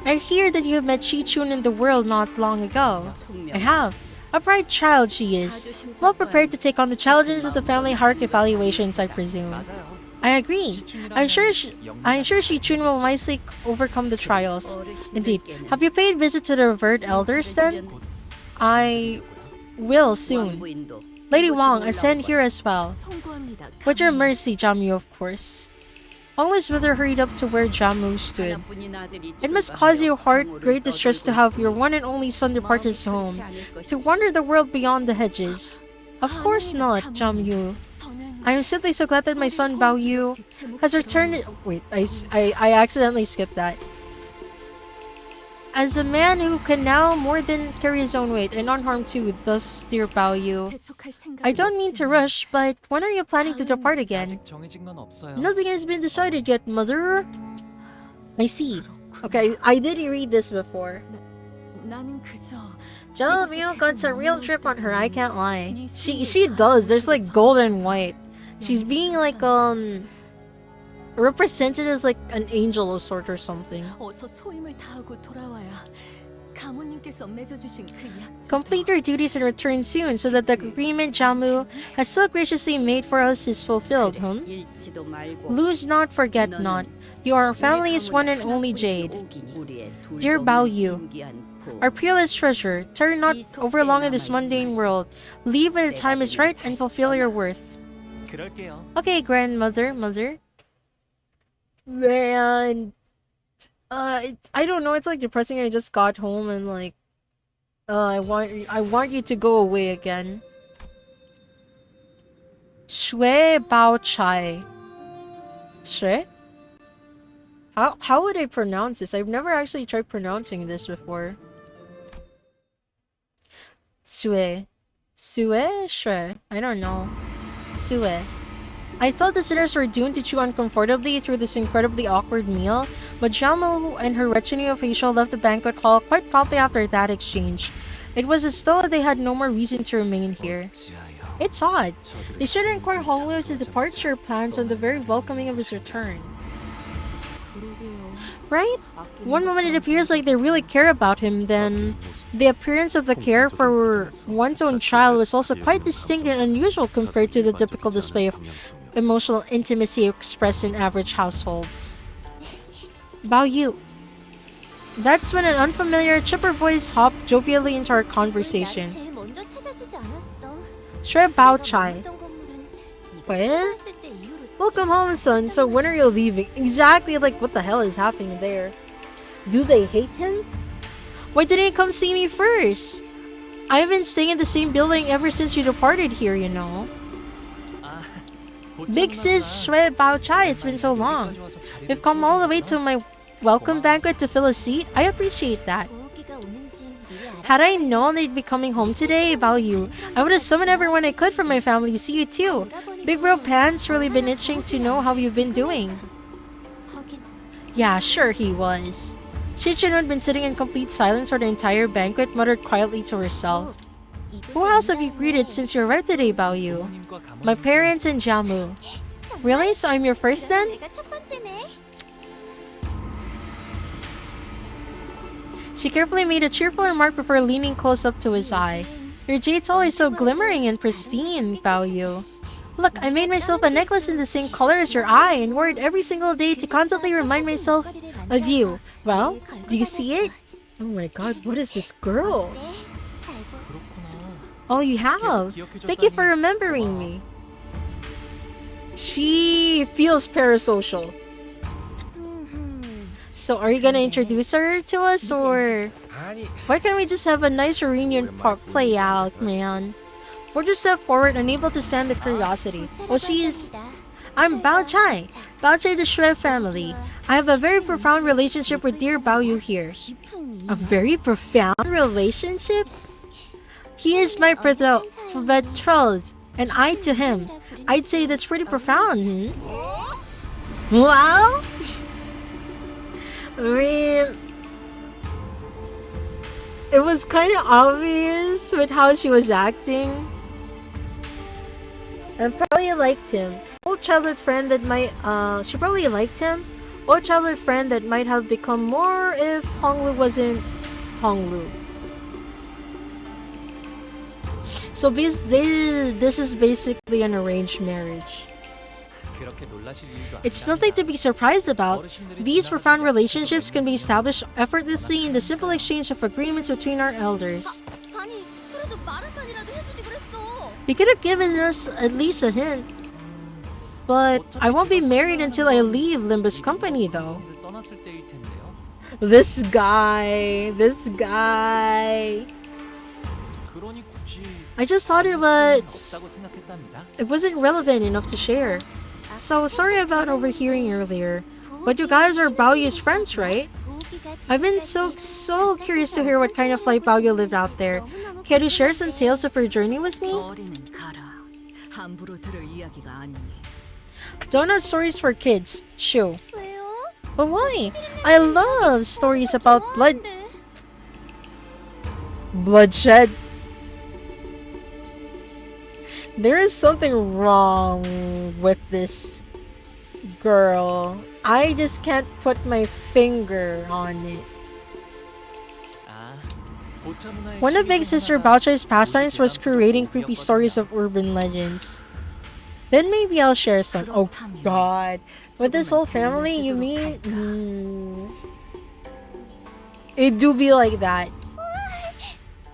B: I hear that you have met Chi-chun in the world not long ago. I have. A bright child she is. Well prepared to take on the challenges of the family heart evaluations, I presume.
G: 맞아요.
B: I agree. I'm sure Shichun will wisely overcome the trials. Indeed. Have you paid visit to the revered elders then? I will soon. Lady Wang, ascend here as well. With your mercy, Jamu, of course. Honglu's mother hurried up to where Jamu stood. It must cause your heart great distress to have your one and only son depart his home, to wander the world beyond the hedges. Of course not, Jamu. I am simply so glad that my son Bao Yu has returned. Wait, I accidentally skipped that. As a man who can now more than carry his own weight and unharmed too, thus, dear Bao Yu. I don't mean to rush, but when are you planning to depart again? Nothing has been decided yet, mother. I see. Okay, I did read this before. Jalamiel got a real trip on her, I can't lie. She does. There's like gold and white. She's being like represented as like an angel of sort or something. Complete your duties and return soon so that the agreement Jamu has so graciously made for us is fulfilled, Lose not, forget not. You are our family's one and only Jade. Dear Bao Yu, our peerless treasure, tarry not over long in this mundane world. Leave when the time is right and fulfill your worth. Okay, grandmother, mother. Man, I don't know. It's like depressing. I just got home and like, I want you to go away again. Shui Bao Chai. Shui? How would I pronounce this? I've never actually tried pronouncing this before. Sui. Sue? Sure. I don't know. Sue. I thought the sinners were doomed to chew uncomfortably through this incredibly awkward meal, but Xiaomo and her retinue of facial left the banquet hall quite promptly after that exchange. It was as though they had no more reason to remain here. It's odd. They should inquire Honglu's departure plans on the very welcoming of his return. Right? One moment it appears like they really care about him, then the appearance of the care for one's own child was also quite distinct and unusual compared to the typical display of emotional intimacy expressed in average households. Bao Yu. That's when an unfamiliar, chipper voice hopped jovially into our conversation. Shui Bao Chai. What? Welcome home, son. So when are you leaving? Exactly, like what the hell is happening there? Do they hate him? Why didn't you come see me first? I've been staying in the same building ever since you departed here, you know. Big sis Shui Bao Chai, it's been so long. You've come all the way to my welcome banquet to fill a seat. I appreciate that. Had I known they'd be coming home today, Bao Yu, I would have summoned everyone I could from my family to see you too. Big Bro Pan's really been itching to know how you've been doing. Yeah, sure he was. Shichun had been sitting in complete silence for the entire banquet, muttered quietly to herself. Who else have you greeted since you arrived today, Bao Yu? My parents and Jamu. Really? So I'm your first then? She carefully made a cheerful remark before leaning close up to his eye. Your jade's always so glimmering and pristine, Bao Yu. Look, I made myself a necklace in the same color as your eye and wore it every single day to constantly remind myself of you. Well, do you see it? Oh my god, what is this girl? Oh, you have? Thank you for remembering me. She feels parasocial. So are you gonna introduce her to us, or why can't we just have a nice reunion part play out, man? We're just step forward, unable to stand the curiosity. Oh, I'm Bao Chai. Bao Chai the Shui family. I have a very profound relationship with dear Bao Yu here. A very profound relationship? He is my betrothed, and I to him. I'd say that's pretty profound, Well? I mean, it was kind of obvious with how she was acting. And probably liked him. Old childhood friend that might, she probably liked him. Old childhood friend that might have become more if Honglu wasn't Honglu. So this is basically an arranged marriage.
G: 그렇게 놀라실 일도
B: It's nothing to be surprised about. These profound relationships can be established effortlessly in the simple exchange of agreements between our elders.
A: 아니, 그래도 말 한마디라도 해주지 그랬어.
B: You could have given us at least a hint. But I won't be married until I leave Limbus Company, though.
G: 떠났을 때일 텐데요.
B: This guy.
G: 그러니 굳이
B: I just thought
G: 없다고 생각했답니다.
B: it wasn't relevant enough to share. So sorry about overhearing earlier. But you guys are Baoyu's friends, right? I've been so curious to hear what kind of life Baoyu lived out there. Can you share some tales of her journey with me?
A: 거리는 가라. 함부로 들을 이야기가 아니니.
B: Don't have stories for kids. Shoo.
A: 왜요?
B: But why? I love stories about bloodshed. There is something wrong with this girl. I just can't put my finger on it. One of Big Sister Baochai's pastimes was creating creepy stories of urban legends. Then maybe I'll share some. Oh god. With this whole family, you mean? It do be like that.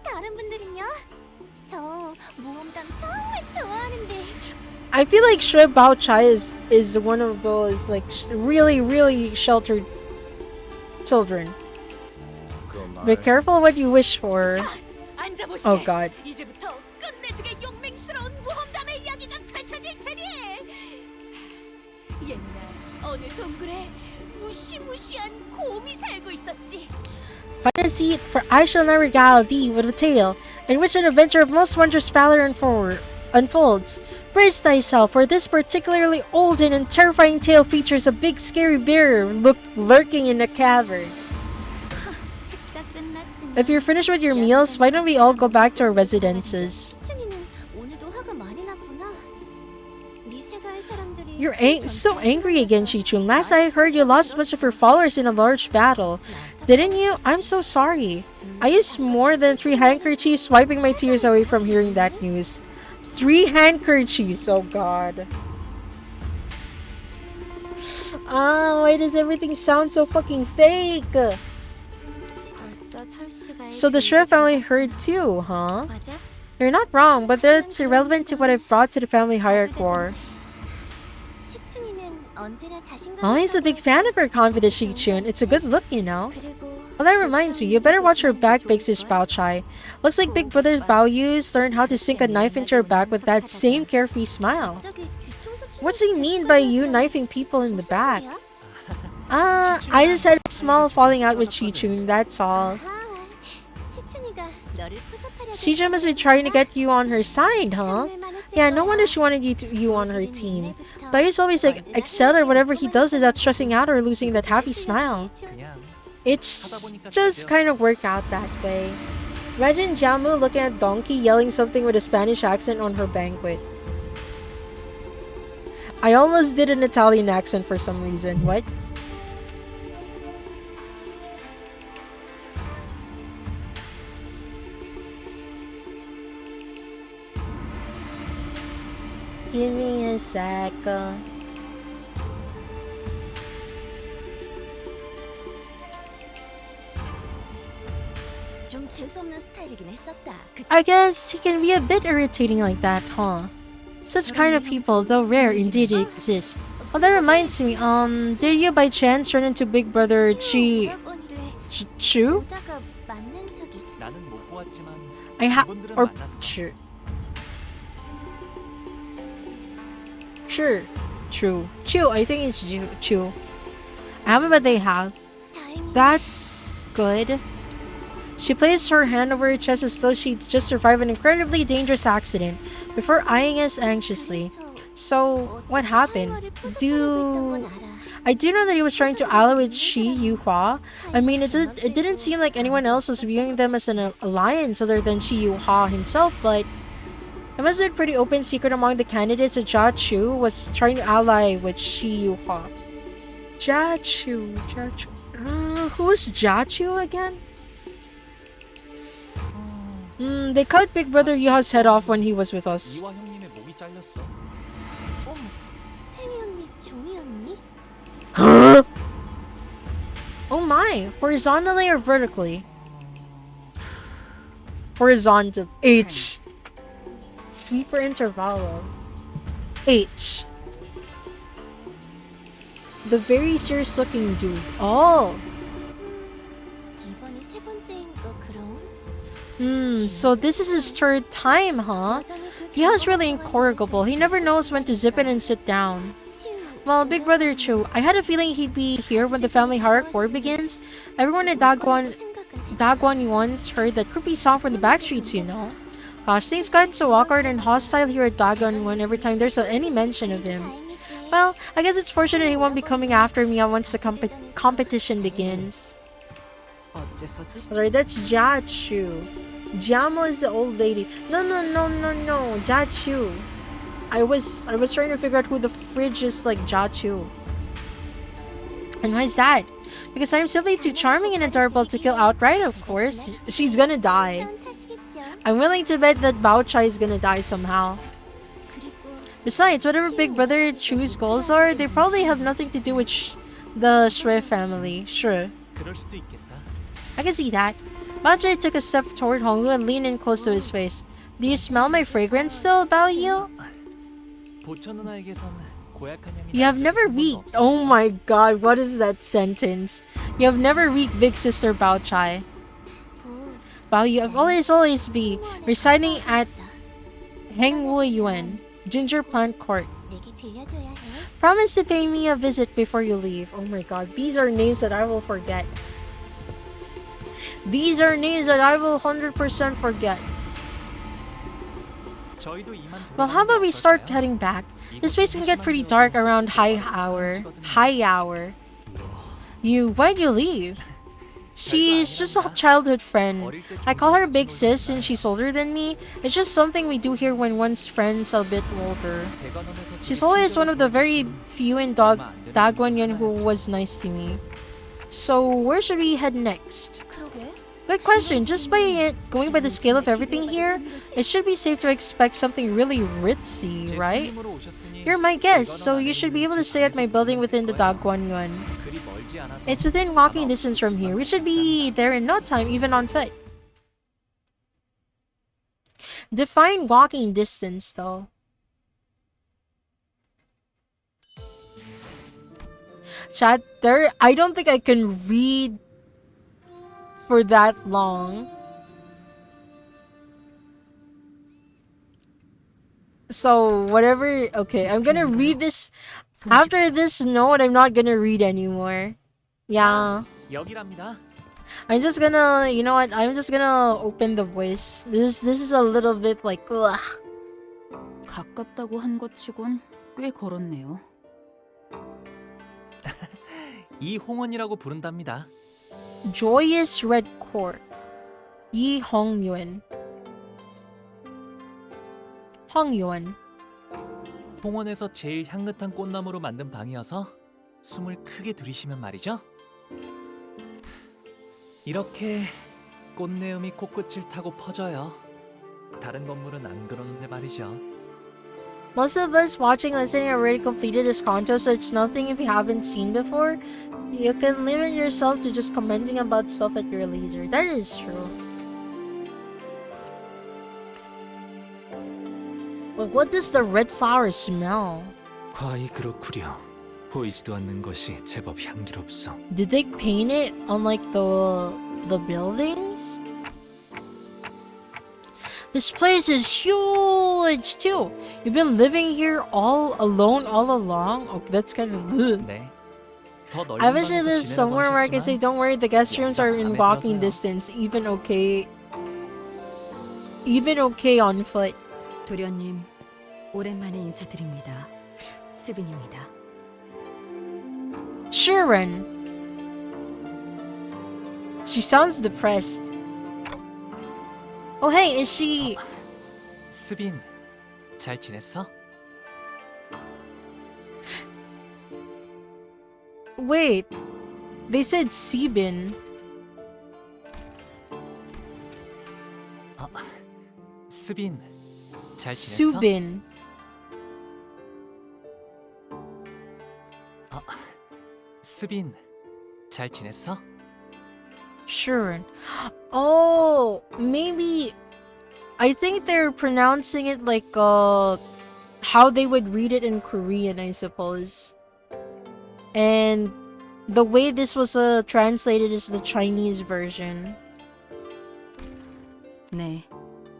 A: 다른 분들은요? 저 모험담 정말 좋아하는데.
B: I feel like Shui Baochai is one of those like really sheltered children. Be careful what you wish for.
A: 앉아보시게.
B: Oh god.
A: 이제부터 끝내주게 용맹스러운 모험담의 이야기가 펼쳐질 테니. 옛날 어느 동굴에 무시무시한 곰이 살고 있었지.
B: Find a seat, for I shall not regale thee with a tale in which an adventure of most wondrous valor unfolds. Brace thyself, for this particularly old and terrifying tale features a big scary bear lurking in a cavern.
A: 식사 끝났으면.
B: If you're finished with your meals, why don't we all go back to our residences?
A: 시춘이는 오늘도 화가 많이 났구나. 네 세가의 사람들이.
B: You're so angry again, Shichun. Last I heard, you lost much of your followers in a large battle. Didn't you? I'm so sorry. I used more than 3 handkerchiefs, wiping my tears away from hearing that news. 3 handkerchiefs, oh god. Why does everything sound so fucking fake? So the Shrek family heard too, huh?
A: 맞아?
B: You're not wrong, but that's irrelevant to what I've brought to the family hierarchy.
A: 시춘이는 언제나 자신감.
B: Ollie's a big fan of her confident Shichun. It's a good look, you know.
A: 그리고
B: Well, that reminds me, you better watch your back, Big Sis Baochai. Looks like Big Brother's Baoyu's learned how to sink a knife into her back with that same carefree smile.
A: 저기 뒤통수
B: What do you mean by you knifing people in the back? I just had a small falling out with Shichun, that's all.
A: 시춘이가 너를 포섭하려고.
B: Shichun must be trying to get you on her side, huh? Yeah, no wonder she wanted you on her team. Baoyu's always excelled at whatever he does without stressing out or losing that happy smile.
G: 그냥
B: It's just kind of work out that way. Imagine Jamu looking at Donkey yelling something with a Spanish accent on her banquet. I almost did an Italian accent for some reason. What? Give me a sec.
A: 좀 재수없는 스타일이긴 했었다. 그치?
B: I guess he can be a bit irritating like that, huh? Such kind of people, though rare, indeed exist. Oh, that reminds me, did you by chance run into Big Brother Chu?
A: 보다가 만난 적 있어.
G: 나는 못 보았지만
B: I have,
G: 그분들은
B: or
G: 만났어.
B: Chu, I think it's Chu. I haven't, but they have.
A: 다행히
B: That's good. She placed her hand over her chest as though she'd just survived an incredibly dangerous accident before eyeing us anxiously. So, what happened? I do know that he was trying to ally with Shi Yuhua. I mean, it didn't seem like anyone else was viewing them as an alliance other than Shi Yuhua himself, but it must have been pretty open secret among the candidates that Jia Chu was trying to ally with Shi Yuhua. Jia Chu. Who was Jia Chu again? They cut Big Brother Yuha's head off when he was with us.
G: 이와 형님의 목이 잘렸어.
A: 어머,
B: Oh my! Horizontally or vertically? Horizontal. H. Sweeper intervallo. H. The very serious looking dude. Oh! So this is his third time, huh? He was really incorrigible. He never knows when to zip it and sit down. Well, Big Brother Chu, I had a feeling he'd be here when the family hardcore begins. Everyone in Dagwon once heard that creepy song from the backstreets, you know. Gosh, things got so awkward and hostile here at Dagwon every time there's any mention of him. Well, I guess it's fortunate he won't be coming after me once the competition begins. Sorry, that's Jachu. Jamo is the old lady. No, Jachu. I was trying to figure out who the fridge is like Jachu. And why is that? Because I'm simply too charming and adorable to kill outright, of course. She's gonna die. I'm willing to bet that VOD is gonna die somehow. Besides, whatever Big Brother Chu's goals are, they probably have nothing to do with the Shui family. Sure. I can see that. VOD took a step toward Honggu and leaned in close to his face. Do you smell my fragrance still, Bao Yu? You have never reeked. Oh my god, what is that sentence? You have never reeked, big sister Bao Chai. Bao Yu, I've always be residing at Hengwu Yuan, Ginger Plant Court. Promise to pay me a visit before you leave. Oh my god, these are names that I will forget. These are names that I will 100% forget. Well, how about we start heading back? This place can get pretty dark around high hour. Why'd you leave? She's just a childhood friend. I call her Big Sis since she's older than me. It's just something we do here when one's friends a bit older. She's always one of the very few in Dagwanyan who was nice to me. So where should we head next? Good question. Just by going by the scale of everything here, it should be safe to expect something really ritzy, right? You're my guest, so you should be able to stay at my building within the Dagwanyuan. It's within walking distance from here. We should be there in no time, even on foot. Define walking distance, though. Chat, I don't think I can read for that long. So whatever, okay, I'm gonna read this. After this note, I'm not gonna read anymore. Yeah. I'm just gonna, you know what, I'm just gonna open the voice. This is a little bit like, ugh.
A: 가깝다고 한 것 치곤 꽤 걸었네요.
G: 이홍원이라고 부른답니다.
B: Joyous Red Court. Yi Hongyuan. Hongyuan.
G: 홍원에서 제일 향긋한 꽃나무로 만든 방이어서 숨을 크게 들이쉬면 말이죠. 이렇게 꽃내음이 코끝을 타고 퍼져요. 다른 건물은 안 그러는데 말이죠.
B: Most of us watching and listening already completed this contest, so it's nothing if you haven't seen before. You can limit yourself to just commenting about stuff at your leisure. That is true. But what does the red flower smell?
D: 과히 그렇구려. 보이지도 않는 것이 제법 향기롭소.
B: Did they paint it on like the buildings? This place is huge too. You've been living here all alone all along? Oh, that's kind of
G: 네.
B: I wish I lived somewhere where I can say, don't worry, the guest rooms are in walking distance. Even okay on foot.
A: 도련님, 오랜만에 인사드립니다. 스빈입니다.
B: Sharon. She sounds depressed. Oh hey, is she...
G: 스빈, 잘 지냈어?
B: Wait, they said Sibin.
G: 스빈, 잘 지냈어?
B: Subin.
G: 스빈, 잘 지냈어?
B: Sure. Oh, maybe. I think they're pronouncing it like how they would read it in Korean, I suppose. And the way this was translated is the Chinese version.
A: 네,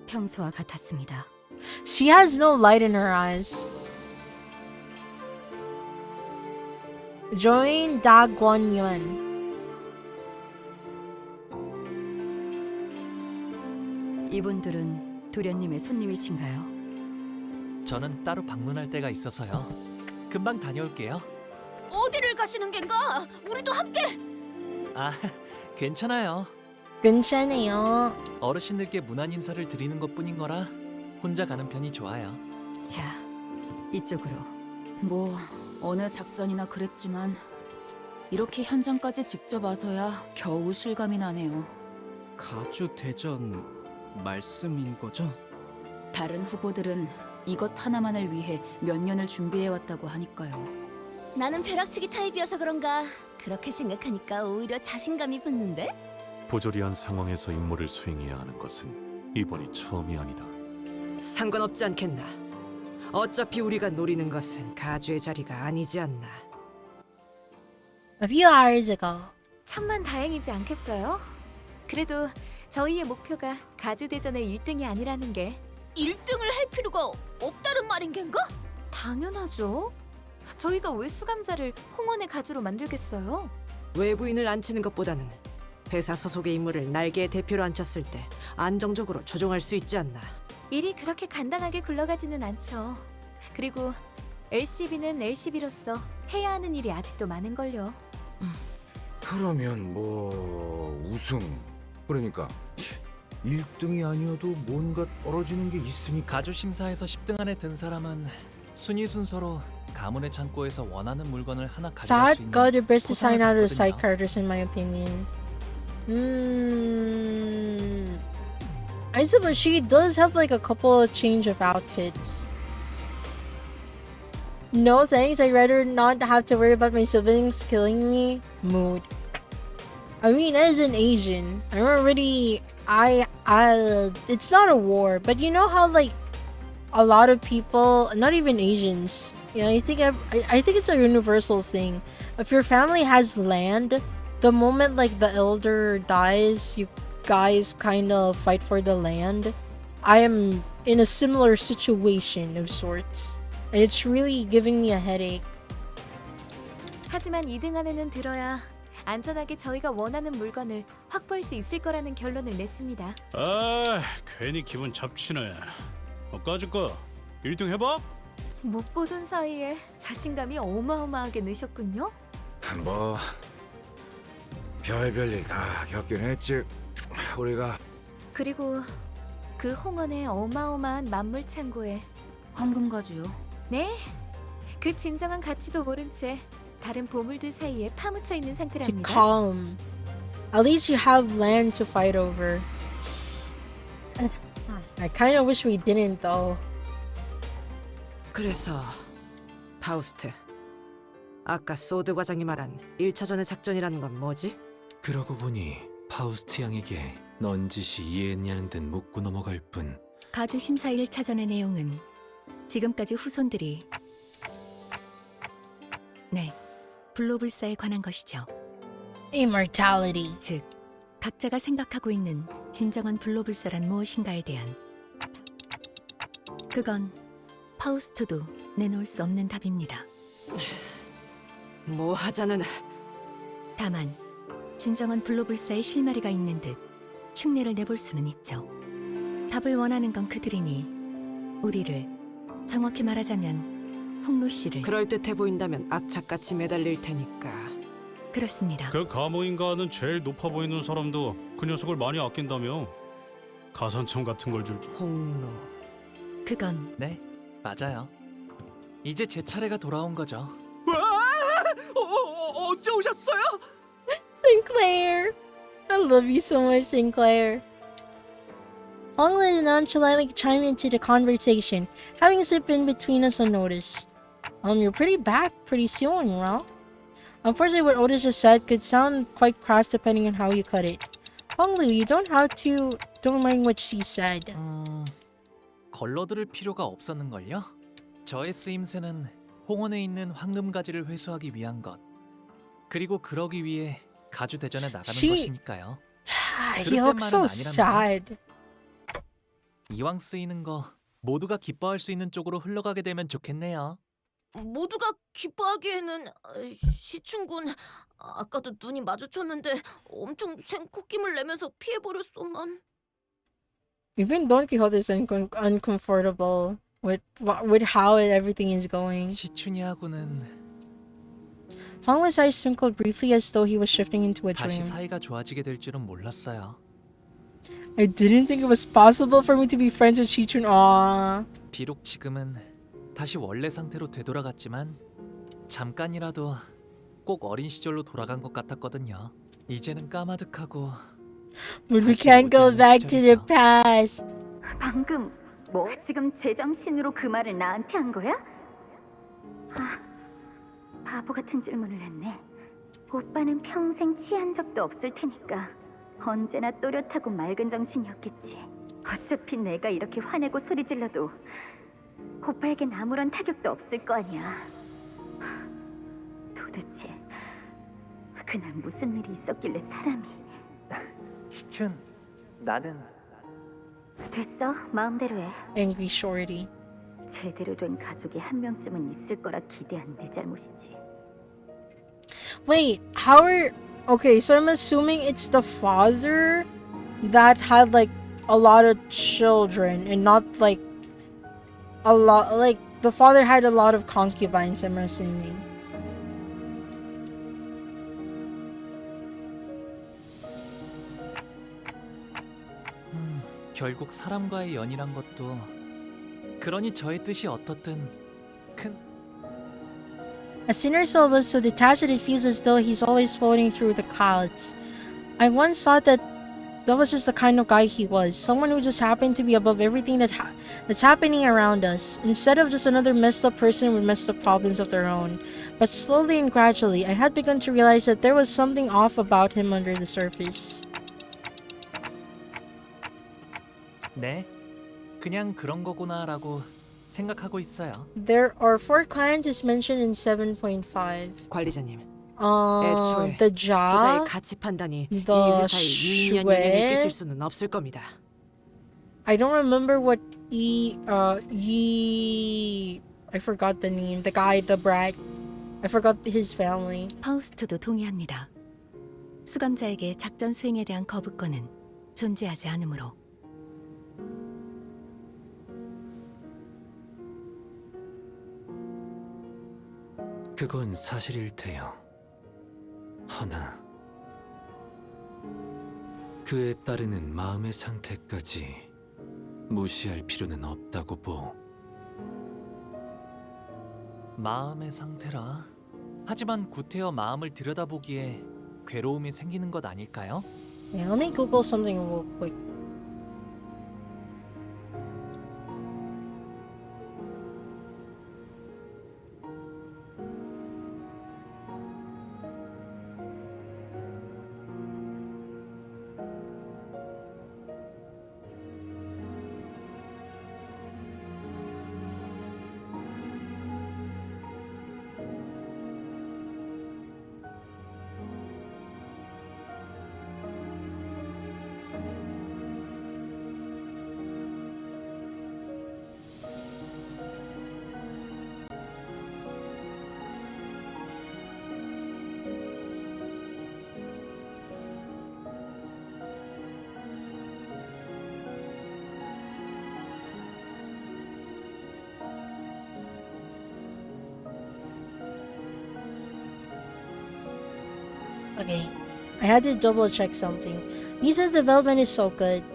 A: 평소와 같았습니다.
B: She has no light in her eyes. Join Da Guanyuan.
A: 이분들은 도련님의 손님이신가요?
G: 저는 따로 방문할 때가 있어서요. 금방 다녀올게요.
A: 어디를 가시는 겐가? 우리도 함께.
G: 아, 괜찮아요.
B: 괜찮아요.
G: 어르신들께 문안 인사를 드리는 것뿐인 거라 혼자 가는 편이 좋아요.
A: 자, 이쪽으로.
C: 뭐 어느 작전이나 그랬지만 이렇게 현장까지 직접 와서야 겨우 실감이 나네요.
E: 가주 대전 말씀인 거죠?
C: 다른 후보들은 이것 하나만을 위해 몇 년을 준비해 왔다고 하니까요.
A: 나는 벼락치기 타입이어서 그런가 그렇게 생각하니까 오히려 자신감이 붙는데?
J: 부조리한 상황에서 임무를 수행해야 하는 것은 이번이 처음이 아니다.
K: 상관없지 않겠나. 어차피 우리가 노리는 것은 가주의 자리가 아니지 않나.
B: A few hours ago.
C: 천만 다행이지 않겠어요? 그래도 저희의 목표가 가주대전의 1등이 아니라는 게
A: 1등을 할 필요가 없다는 말인 겐가?
C: 당연하죠. 저희가 왜 수감자를 홍원의 가주로 만들겠어요?
K: 외부인을 앉히는 것보다는 회사 소속의 인물을 날개의 대표로 앉혔을 때 안정적으로 조종할 수 있지 않나.
C: 일이 그렇게 간단하게 굴러가지는 않죠. 그리고 LCB는 LCB로서 해야 하는 일이 아직도 많은걸요.
F: 그러면 뭐 우승 그러니까 1등이 아니어도 뭔가 떨어지는 게 있으니까.
G: 가주 심사에서 10등 안에 든 사람은 순위 순서로 가문의 창고에서 원하는 물건을 하나 가져갈 수
B: Sad
G: 있는
B: got the best design out of the side
G: 포상을
B: characters in my opinion. I suppose she does have like a couple of change of outfits. No thanks, I'd rather not have to worry about my siblings killing me. Mood. I mean, as an Asian, I'm already it's not a war, but you know how like a lot of people, not even Asians, you know, I think it's a universal thing. If your family has land, the moment like the elder dies, you guys kind of fight for the land. I am in a similar situation of sorts. And it's really giving me a headache.
C: 하지만 2등 안에는 들어야 안전하게 저희가 원하는 물건을 확보할 수 있을 거라는 결론을 냈습니다.
J: 아, 괜히 기분 잡치네. 까짓거 1등 해봐?
C: 못 보던 사이에 자신감이 어마어마하게 느셨군요.
F: 뭐 별별 일 다 겪긴 했지. 우리가
C: 그리고 그 홍원의 어마어마한 만물 창고에 황금가주요. 네, 그 진정한 가치도 모른 채 다른 보물들 사이에 파묻혀 있는
B: To
C: 상태랍니다.
B: calm. At least you have land to fight over. I kind of wish we didn't though.
K: 그래서 파우스트, 아까 소드 과장이 말한 1차전의 작전이라는 건 뭐지?
D: 그러고 보니 파우스트 양에게 넌지시 이해했냐는 듯 묻고 넘어갈 뿐.
C: 가주 심사 1차전의 내용은 지금까지 후손들이 불로불사에 관한 것이죠.
B: Immortality.
C: 즉, 각자가 생각하고 있는 진정한 불로불사란 무엇인가에 대한 그건 파우스트도 내놓을 수 없는 답입니다.
K: 뭐 하자는.
C: 다만 진정한 불로불사의 실마리가 있는 듯 흉내를 내볼 수는 있죠. 답을 원하는 건 그들이니 우리를, 정확히 말하자면 홍로 씨를.
K: 그럴듯해 보인다면 악착같이 매달릴 테니까.
C: 그렇습니다.
J: 그 가모인가는 제일 높아 보이는 사람도 그 녀석을 많이 아낀다며. 가산점 같은 걸 줄지.
K: 홍로.
C: 그건
G: 네, 맞아요. 이제 제 차례가 돌아온 거죠.
I: 언제 오셨어요?
B: Sinclair. I love you so much, Sinclair. Hongli nonchalantly chimed into the conversation, having slipped in between us unnoticed. You're pretty back pretty soon, right?
L: Unfortunately, what Otis just said could sound quite crass depending on how you cut it. Honglu, you don't have to. Don't mind what she said.
G: 걸러들을 필요가 없었는걸요? 저의 쓰임새는 홍원에 있는 황금가지를 회수하기 위한 것, 그리고 그러기 위해 가주 대전에 나가는 것이니까요.
L: He looks so sad.
G: 이왕 쓰이는 거 모두가 기뻐할 수 있는 쪽으로 흘러가게 되면 좋겠네요.
A: 모두가 기뻐하기에는 시춘군 아까도 눈이 마주쳤는데 엄청 생콧김을 내면서 피해버렸소만.
L: Even Don Quixote is uncomfortable with how everything is going.
G: 시춘이하고는
L: Honglu's eyes twinkled briefly as though he was shifting into a
G: 다시
L: dream.
G: 사이가 좋아지게 될 줄은 몰랐어요.
L: I didn't think it was possible for me to be friends with Shichun. Aww.
G: 비록 지금은 다시 원래 상태로 되돌아갔지만 잠깐이라도 꼭 어린 시절로 돌아간 것 같았거든요. 이제는 까마득하고
L: But we can't go back to the past.
A: 방금 뭐? 지금 제정신으로 그 말을 나한테 한 거야? 아, 바보 같은 질문을 했네. 오빠는 평생 취한 적도 없을 테니까 언제나 또렷하고 맑은 정신이었겠지. 어차피 내가 이렇게 화내고 소리 질러도 오빠에겐 아무런 타격도 없을 거 아니야. 도대체 그날 무슨 일이 있었길래 사람이...
G: 시춘, 나는...
A: 됐어, 마음대로 해.
L: Angry Shorty.
A: 제대로 된 가족이 한 명쯤은 있을 거라 기대한 내 잘못이지.
L: Wait, how are... Okay, so I'm assuming it's the father that had like a lot of children and not like a lot, like the father had a lot of concubines, I'm assuming.
G: 결국 사람과의 연이란 것도 그러니 저의 뜻이 어떻든 큰...
L: A sinner soul lives so detached that it feels as though he's always floating through the clouds. I once thought that was just the kind of guy he was, someone who just happened to be above everything that's happening around us, instead of just another messed up person with messed up problems of their own. But slowly and gradually, I had begun to realize that there was something off about him under the surface.
G: 네, 그냥 그런 거구나라고 생각하고 있어요.
L: There are 4 clans is mentioned in 7.5.
K: 관리자님,
L: The Ja,
K: 제자의 가치 판단이 이
L: the
K: 회사에 유의미한 영향을
L: Shue.
K: 끼칠 수는 없을 겁니다.
L: I don't remember what I forgot the name. The guy, the brat. I forgot his family.
C: 파우스트도 동의합니다. 수감자에게 작전 수행에 대한 거부권은 존재하지 않으므로.
D: 그건 사실일 테요. 허나 그에 따르는 마음의 상태까지 무시할 필요는 없다고 보.
G: 마음의 상태라. 하지만 구태여 마음을 들여다보기에 괴로움이 생기는 것 아닐까요?
L: Yeah, let me Google something real quick. Okay, I had to double check something. He says development is so good.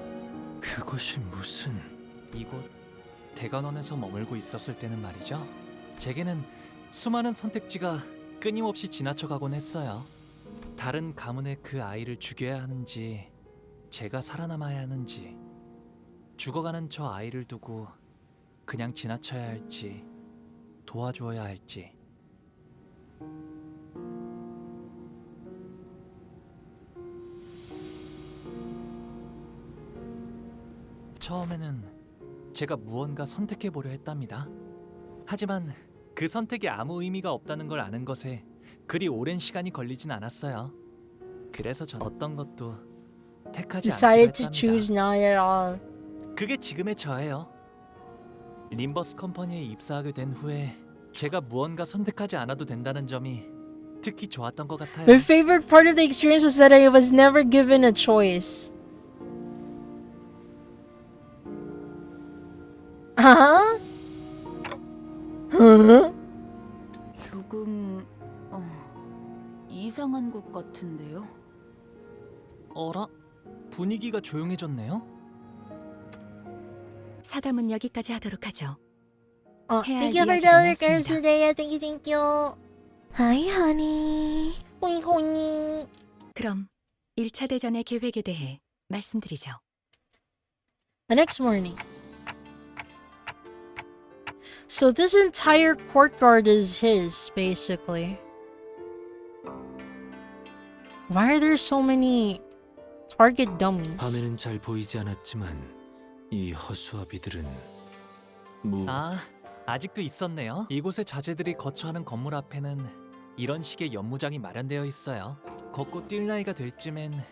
D: 그것이 무슨...
G: 이곳 대관원에서 머물고 있었을 때는 말이죠. 제게는 수많은 선택지가 끊임없이 지나쳐가곤 했어요. 다른 가문의 그 아이를 죽여야 하는지, 제가 살아남아야 하는지, 죽어가는 저 아이를 두고 그냥 지나쳐야 할지, 도와주어야 할지. 처음에는 제가 무언가 선택해보려 했답니다. 하지만 그 선택이 아무 의미가 없다는 걸 아는 것에 그리 오랜 시간이 걸리진 않았어요. 그래서 전 어떤 것도 택하지
L: Decided
G: 않기로
L: to choose
G: 했답니다.
L: not at all.
G: 그게 지금의 저예요. 림버스 컴퍼니에 입사하게 된 후에 제가 무언가 선택하지 않아도 된다는 점이 특히 좋았던 것 같아요.
L: My favorite part of the experience was that I was never given a choice. Huh? Huh?
A: 조금 이상한 것 같은데요.
G: 어라? 분위기가 조용해졌네요?
C: 사담은 여기까지 하도록 하죠. 해야
L: Thank you for
C: 이야기가
L: the other girls
C: 많습니다.
L: today. Thank you, thank you. Hi, honey. 호잉, 호잉.
C: 그럼 1차 대전의 계획에 대해 말씀드리죠.
L: The next morning. So this entire courtyard is his, basically. Why are there so many target dummies?
D: 밤에는 잘 보이지 않았지만 이 허수아비들은
G: 아직도 있었네요. 이곳의 자재들이 거처하는 건물 앞에는 이런 식의 연무장이 마련되어 있어요. 걷고 뛸 나이가 될 쯤엔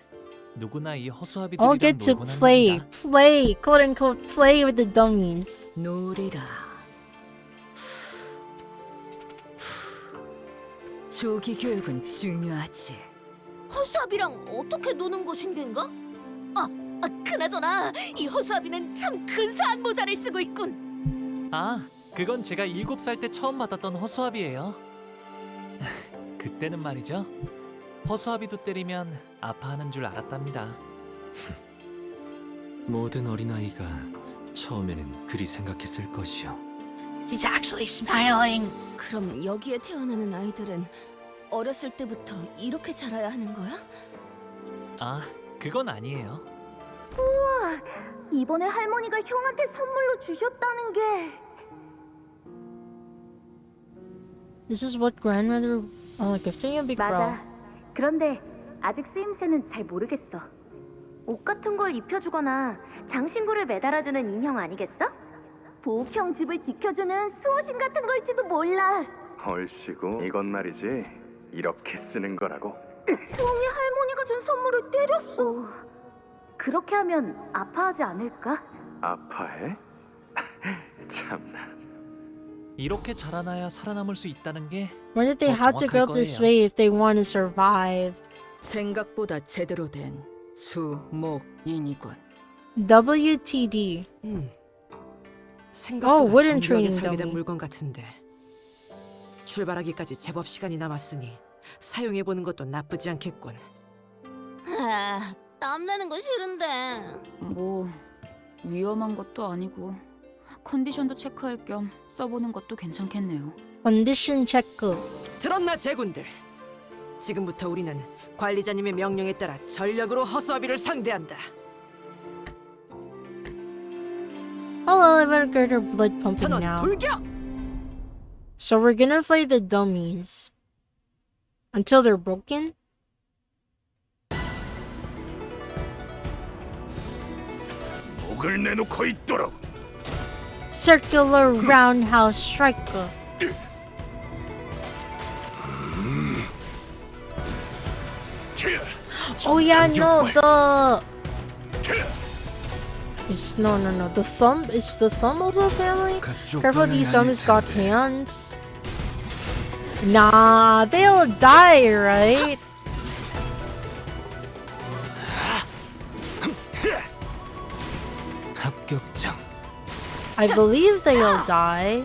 G: 누구나 이 허수아비들이랑
L: I'll get to
G: 놀곤
L: play,
G: 합니다.
L: quote unquote, play with the dummies.
H: 놀이라. 조기 교육은 중요하지.
A: 허수아비랑 어떻게 노는 것인가? 그나저나 이 허수아비는 참 근사한 모자를 쓰고 있군.
G: 그건 제가 7살 때 처음 받았던 허수아비예요. 그때는 말이죠. 허수아비도 때리면 아파하는 줄 알았답니다.
D: 모든 어린아이가 처음에는 그리 생각했을 것이요.
L: He's actually smiling.
A: 그럼 여기에 태어나는 아이들은 어렸을 때부터 이렇게 자라야 하는 거야?
G: 그건 아니에요.
A: 우와, 이번에 할머니가 형한테 선물로 주셨다는 게.
L: This is what grandmother gifting a big bro.
A: 맞아. 그런데 아직 쓰임새는 잘 모르겠어. 옷 같은 걸 입혀주거나 장신구를 매달아주는 인형 아니겠어? 보옥형 집을 지켜주는 수호신 같은 걸지도 몰라.
F: 얼씨구 이건 말이지 이렇게 쓰는 거라고.
A: 수홍이 할머니가 준 선물을 때렸어. 그렇게 하면 아파하지 않을까?
F: 아파해? 참나.
G: 이렇게 자라나야 살아남을 수 있다는 게
L: Why did they have to grow up this way if they want to survive?
H: 생각보다 제대로 된 수목인이군.
L: WTD.
K: 생각보다
L: wooden
K: 정교하게
L: training
K: 설계된
L: dummy.
K: 물건 같은데 출발하기까지 제법 시간이 남았으니 사용해보는 것도 나쁘지 않겠군.
A: 땀내는 거 싫은데. 뭐 위험한 것도 아니고 컨디션도 체크할 겸 써보는 것도 괜찮겠네요.
L: Condition check.
K: 들었나 제군들? 지금부터 우리는 관리자님의 명령에 따라 전력으로 허수아비를 상대한다.
L: Oh well, I've heard her blood pumping
K: 전원
L: now.
K: 돌격!
L: So we're gonna play the dummies until they're broken.
F: 목을 내놓고 있도록.
L: Circular roundhouse striker. Oh yeah, no, it's no. The thumb. It's the thumb also family. Careful, these thumbs got hands. Nah, they'll die, right?
D: 합격장.
L: I believe they'll die.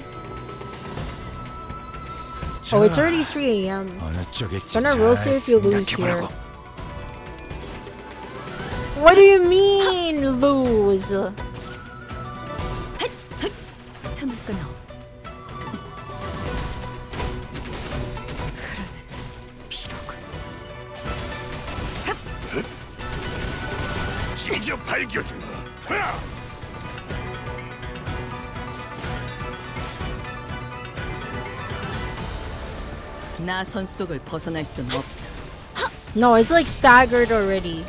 L: Oh, it's already 3 a.m.
F: 어느 쪽일지
L: Gonna roast you if you lose here.
F: 생각해보라고.
L: What do you mean, lose?
H: 틈을 끊어.
F: 찢어 발겨주마.
H: 나선 속을 벗어날 순 없.
L: No, it's like staggered already.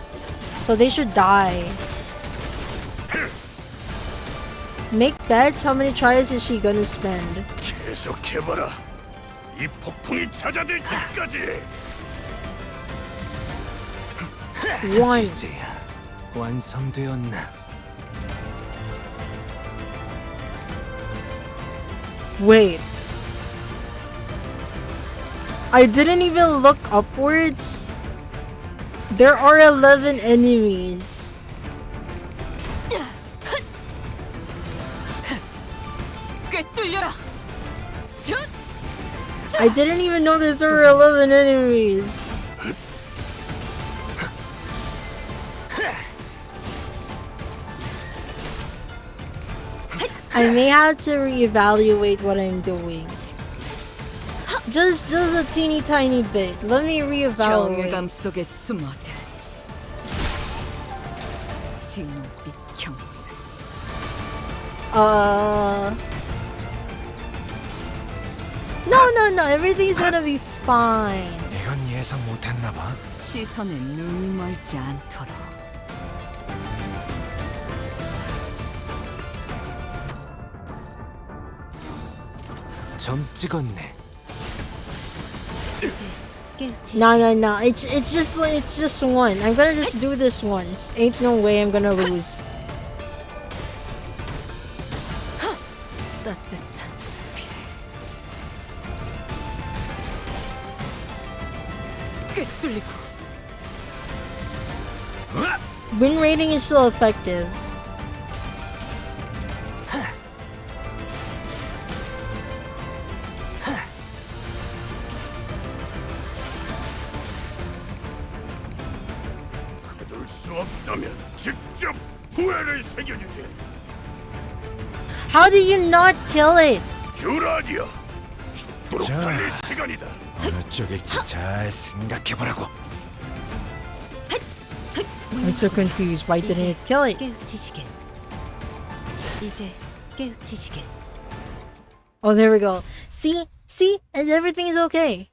L: So they should die. Make bets. How many tries is she gonna spend?
J: 계속해봐라. 이 폭풍이 찾아들 때까지.
L: One.
D: 이제야 완성되었나?
L: Wait. I didn't even look upwards. There are 11 enemies. I didn't even know there were 11 enemies. I may have to reevaluate what I'm doing. Just a teeny tiny bit. Let me reevaluate.
M: 경외감 속에 숨어들. 진빛 경.
L: No. Everything's gonna be fine.
F: 이건 예상 못했나 봐.
M: 시선에 눈이 멀지 않도록.
D: 점 찍었네.
L: No. It's just one. I'm gonna just do this once. Ain't no way I'm gonna lose.
M: 따뜻한 꿰뚫리고.
L: Win rating is still effective.
J: 그들 수 없다면 직접 후회를 새겨주지.
L: How do you not kill it?
J: 주라니야. 죽도록
F: 자.
J: 달릴 시간이다.
F: 어느 쪽일지 잘 생각해보라고.
L: I'm so confused. Why didn't it kill it?
C: 깨우치시게. 이제 깨우치시게.
L: Oh, there we go. See, and everything's okay.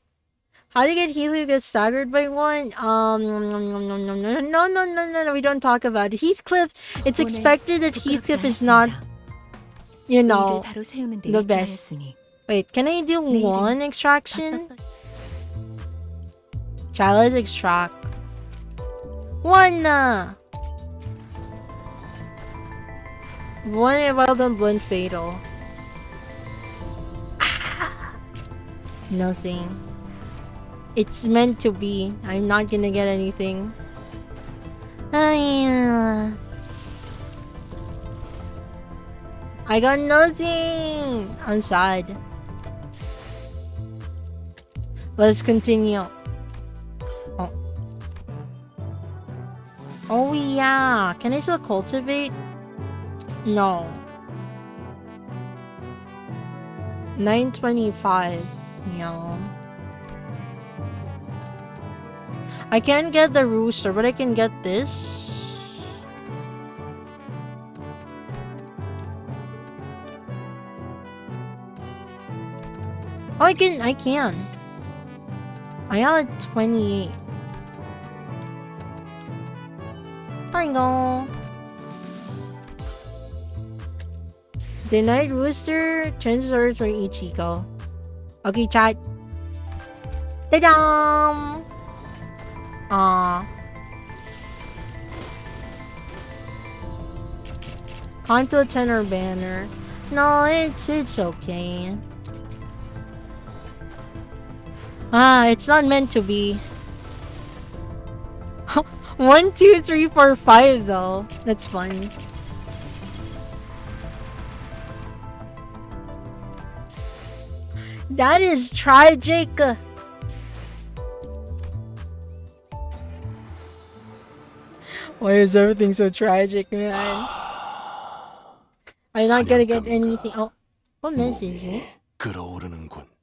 L: How do you get Heath who gets staggered by one? No. We don't talk about it. Heathcliff. It's expected that Heathcliff is not, you know, the best. Wait, can I do one extraction? Try, let's extract. One. One well done, blend fatal. Nothing. It's meant to be. I'm not gonna get anything. I got nothing. I'm sad. Let's continue. Oh yeah. Can I still cultivate? No. 925. No. I can't get the rooster, but I can get this. Oh, I can. I got 28. There you go. The night rooster, chances are for Ichiko. Okay, chat. Ta-da! Kanto tenor banner. No, it's okay. It's not meant to be. 1, 2, 3, 4, 5 though. That's fun. That is tragic. Why is everything so tragic, man? I'm not gonna get anything. Oh, what message?
J: 끌어오르는군.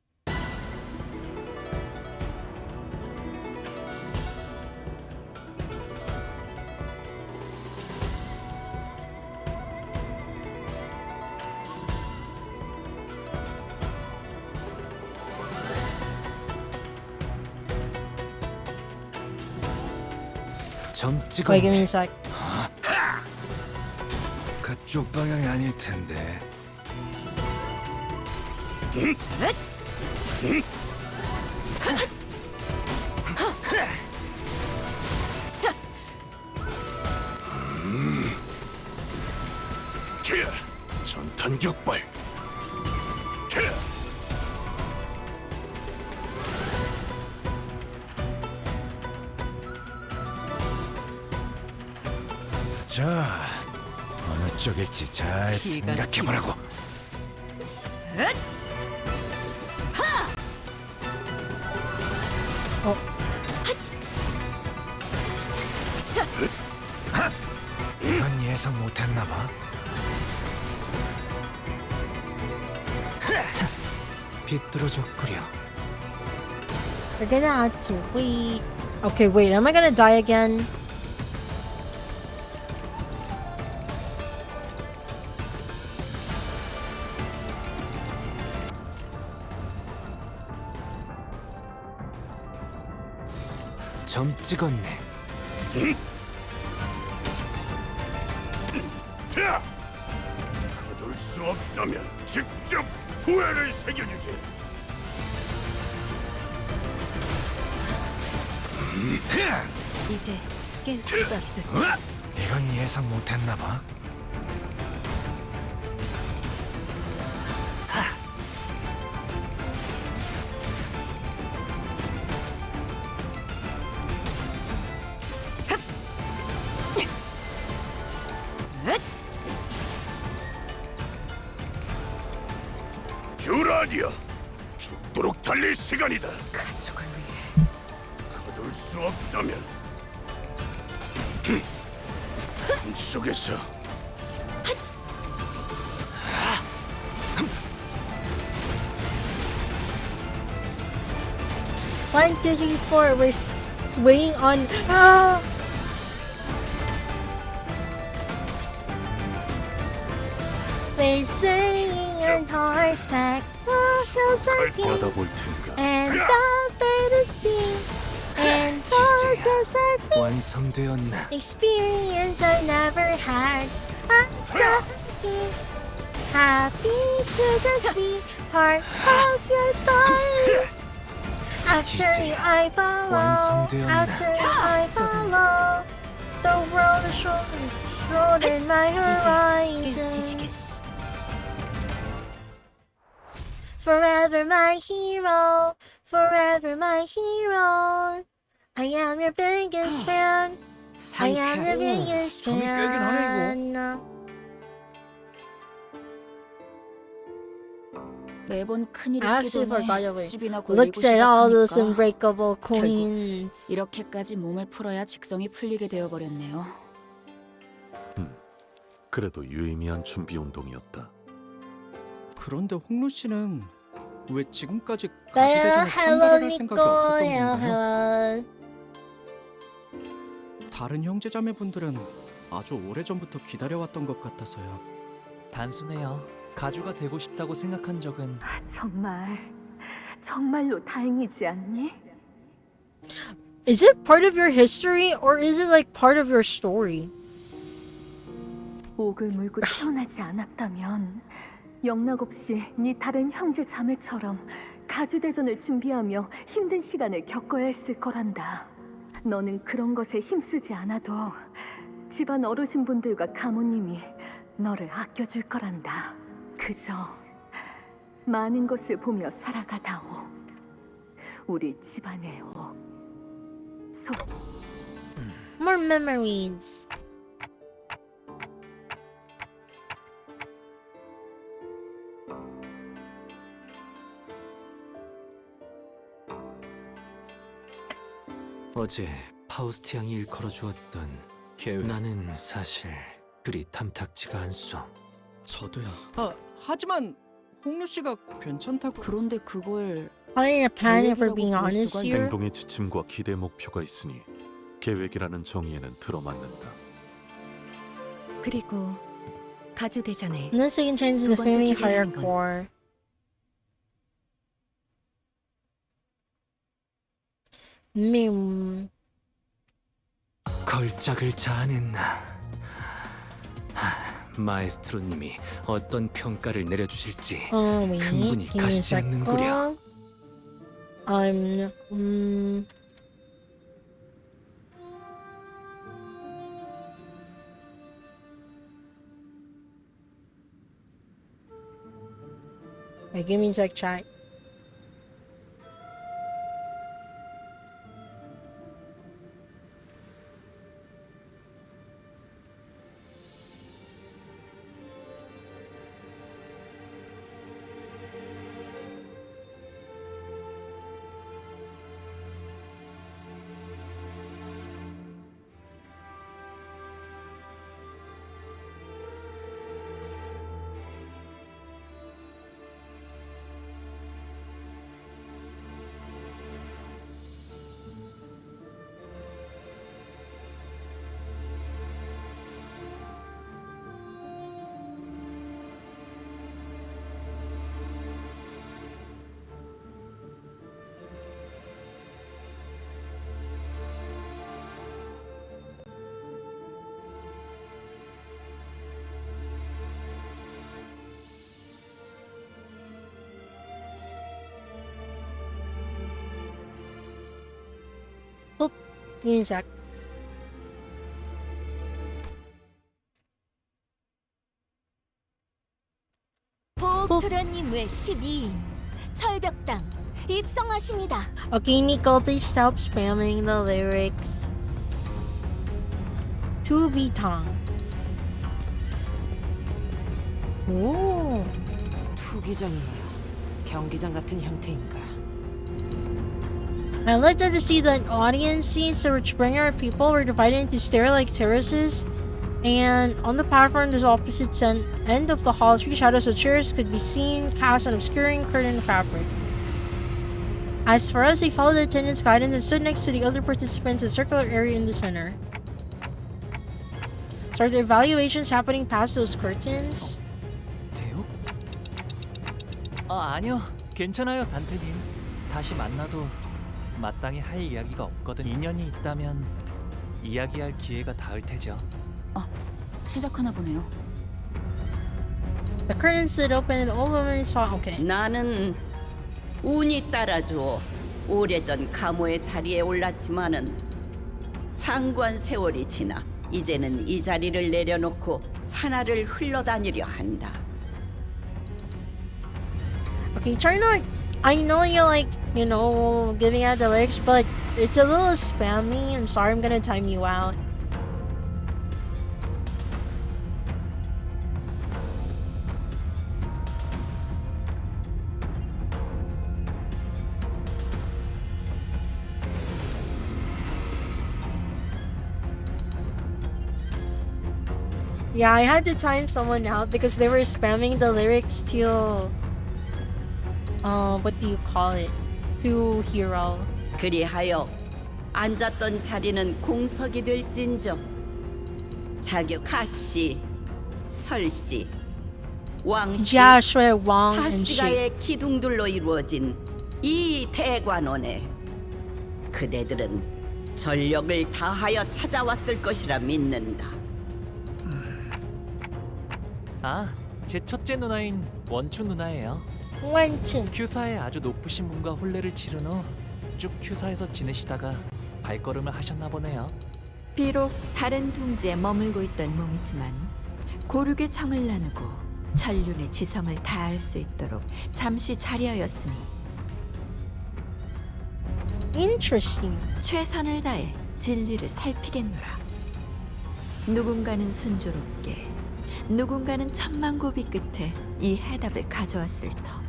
D: 점
L: Wait, give me
D: 찍었네.
L: a sec.
F: 그 이쪽 방향이 아닐 텐데.
J: 전탄 격발.
F: 자, 어느 쪽일지 잘 생각해보라고. 이건 예상 못했나봐.
D: 비뚤어졌구려.
L: We're gonna have to wait. Okay, wait, am I gonna die again?
D: 점 찍었네.
J: 거둘 수 없다면 직접 후회를 새겨주지.
C: 이제 깰 기적이듯.
F: 이건 예상 못했나봐.
J: 듀라니아, 죽도록 달릴 시간이다.
M: 가족을 위해
J: 거둘 수 없다면 속에서
L: One, two, three, four. We're swaying on. Ah! We're swaying on horseback. Feels like
J: 받아볼 테니까.
L: and out there to see. And voices are being
D: 완성되었나?
L: experience I never had. I'm so happy to just be part of your story. After
D: 이제
L: I follow,
D: 완성되었나?
L: after I follow, the world is short in my horizons. Forever my hero, forever my hero. I am your biggest fan. I am your biggest
F: 점이 꿰긴 하네,
L: fan.
M: 매번 큰일이
L: I
M: 있기
L: actually forgot
M: 전에
L: of it.
M: 시비나 걸리고
L: Looks at all those
M: 시작하니까
L: unbreakable coins.
M: 이렇게까지 몸을 풀어야 직성이 풀리게 되어버렸네요.
J: 그래도 유의미한 준비 운동이었다.
E: 그런데 홍루 씨는 왜 지금까지
L: Hello,
E: 가지대전에
L: hello,
E: 참가를 할 생각이
L: Nico.
E: 없었던
L: Hello,
E: 건가요?
L: hello.
E: 다른 형제자매분들은 아주 오래전부터 기다려왔던 것 같아서요.
G: 단순해요. 가주가 되고 싶다고 생각한 적은
A: 정말로 다행이지 않니?
L: Is it part of your history or is it like part of your story?
A: 옥을 물고 태어나지 않았다면 영락없이 네 다른 형제 자매처럼 가주대전을 준비하며 힘든 시간을 겪어야 했을 거란다. 너는 그런 것에 힘쓰지 않아도 집안 어르신분들과 가모님이 너를 아껴줄 거란다. 그저 많은 것을 보며 살아가다오. 우리 집안의 옥.
L: More memories.
D: 어제 파우스트 양이 일컬어 주었던 계획. 나는 사실 그리 탐탁지가 않소.
E: 저도요. 하지만 홍루 씨가 괜찮다고.
M: 그런데 그걸
L: Calling a panic for
M: 계획이라고
L: being
M: 볼
L: honest
M: 수가
L: here.
J: 행동의 지침과 기대 목표가 있으니 계획이라는 정의에는 들어맞는다.
C: 그리고 가주대전에
L: No second chance in the
C: 두 번째
L: family
C: 기대하는 건
L: hardcore.
D: 걸작을 자아냈나. 마에스트로님이 어떤 평가를 내려주실지
L: wait.
D: 충분히
L: Give me a
D: 가시지 않는구려.
L: second. Wait, give me a sec, chat. Oop, give me a sec.
A: 보크라님 외 12인 철벽당 입성하십니다.
L: Okay, Nico, please stop spamming the lyrics. To be tongue. 오.
K: 투기장인가요? 경기장 같은 형태인가?
L: I like to see the audience scenes to which bring our people were divided into stair-like terraces, and on the platform there's opposite end of the hall, 3 shadows of chairs could be seen cast on obscuring curtain fabric. As for us, they followed the attendant's guidance and stood next to the other participants in a circular area in the center. So are the evaluations happening past those curtains?
G: 대우? 아니요. 괜찮아요, 단테님. 다시 만나도 마땅히 할 이야기가 없거든. 인연이 있다면 이야기할 기회가 닿을 테죠.
M: 시작하나 보네요.
L: The curtains slid open and the old woman saw. Okay.
H: 나는 운이 따라주어 오래전 가모의 자리에 올랐지만은 장관 세월이 지나 이제는 이 자리를 내려놓고 산하를 흘러다니려 한다.
L: Okay, try not. I know you're like, you know, giving out the lyrics, but it's a little spammy. I'm sorry, I'm gonna time you out. Yeah, I had to time someone out because they were spamming the lyrics to what do you call it? To Hero.
H: 그리하여 앉았던 자리는 공석이 될진저 자격 가씨, 설씨, 왕씨,
L: Joshua, Wang, and Shi.
H: 사씨가의 기둥들로 이루어진 이 대관원에 그대들은 전력을 다하여 찾아왔을 것이라 믿는다.
G: 제 첫째 누나인 원춘 누나예요.
L: 원춘.
G: 큐사에 아주 높으신 분과 혼례를 치른 후 쭉 큐사에서 지내시다가 발걸음을 하셨나 보네요.
N: 비록 다른 둥지에 머물고 있던 몸이지만 고륙의 청을 나누고 천륜의 지성을 다할 수 있도록 잠시 자리하였으니
L: Interesting.
N: 최선을 다해 진리를 살피겠노라. 누군가는 순조롭게, 누군가는 천만고비 끝에 이 해답을 가져왔을 터.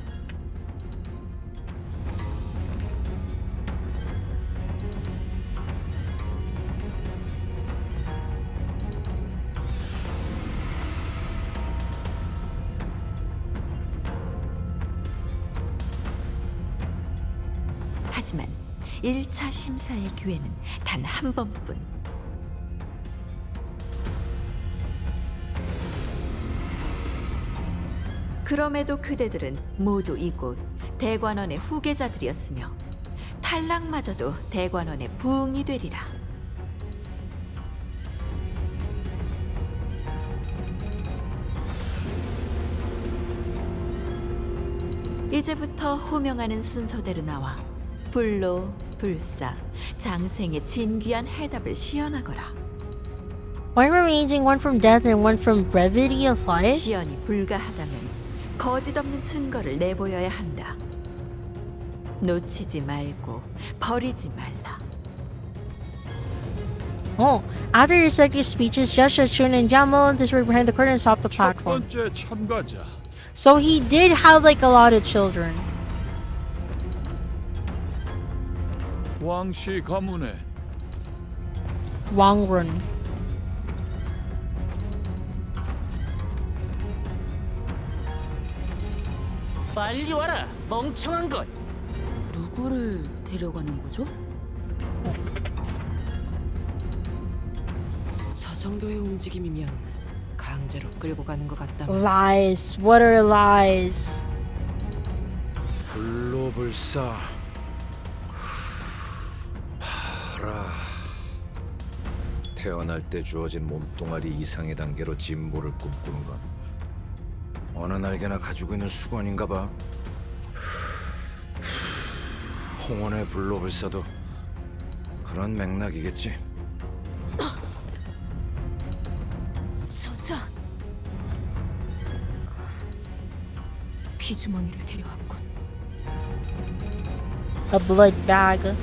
N: 하지만 1차 심사의 기회는 단 한 번뿐. 그럼에도 그대들은 모두 이곳 대관원의 후계자들이었으며 탈락마저도 대관원의 부흥이 되리라. 이제부터 호명하는 순서대로 나와 불로, 불사, 장생의 진귀한 해답을 시연하거라.
L: Why am I aging one from death and one from brevity of life?
N: 시연이 불가하다면 거짓 없는 증거를 내보여야 한다. 놓치지 말고 버리지 말라.
L: Oh, after your second speeches, just as Shun and Jamo disappeared behind the curtain and stopped the platform.
J: 번째 참가자
L: So he did have like a lot of children.
J: 왕씨 가문의
L: Wangrun.
I: 빨리 와라, 멍청한 것.
M: 누구를 데려가는 거죠?
K: 저 정도의 움직임이면 강제로 끌고 가는 것 같다.
L: Lies. What are lies?
F: 불로불사 파라. 태어날 때 주어진 몸뚱아리 이상의 단계로 진보를 꿈꾸는 건 어느 날개나 가지고 있는 수건인가 봐. 홍원의 불로불사도 그런 맥락이겠지.
M: 저자 피주머니를 데려왔군.
L: A blood bag.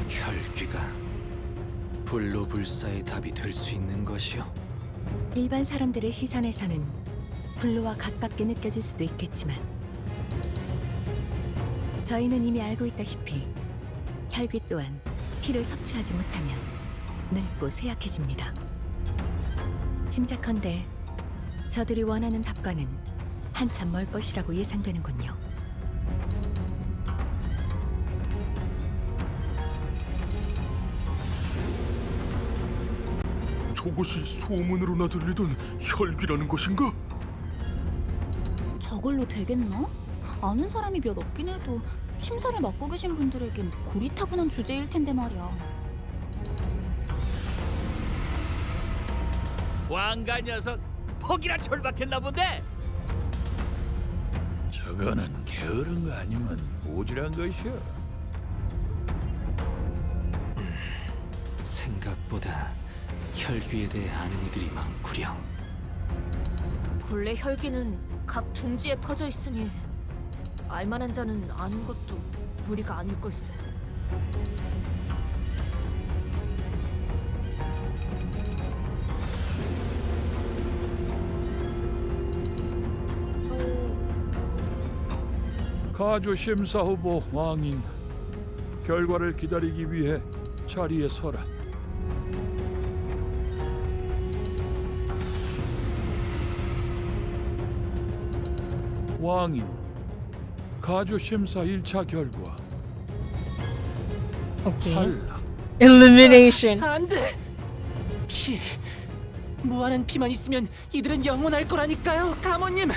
D: 혈귀가 불로불사의 답이 될 수 있는 것이요.
C: 일반 사람들의 시선에서는 불로와 가깝게 느껴질 수도 있겠지만 저희는 이미 알고 있다시피 혈귀 또한 피를 섭취하지 못하면 늙고 쇠약해집니다. 짐작컨대 저들이 원하는 답과는 한참 멀 것이라고 예상되는군요.
J: 저것이 소문으로나 들리던 혈귀라는 것인가?
M: 저걸로 되겠나? 아는 사람이 몇 없긴 해도 심사를 맡고 계신 분들에겐 고리타분한 주제일 텐데 말이야.
I: 왕가 녀석 퍽이나 절박했나 본데.
J: 저거는 게으른 거 아니면 오지랖 것이야.
D: 생각보다 혈귀에 대해 아는 이들이 많구려.
M: 본래 혈기는 각 둥지에 퍼져 있으니 알만한 자는 아는 것도 무리가 아닐 걸세.
J: 가주 심사 후보 왕인, 결과를 기다리기 위해 자리에 서라. 왕인, 가주 심사 1차 결과
L: Okay.
J: 탈락.
L: Elimination.
I: 안 돼. 피. 무한한 피만 있으면 이들은 영원할 거라니까요, 가모님.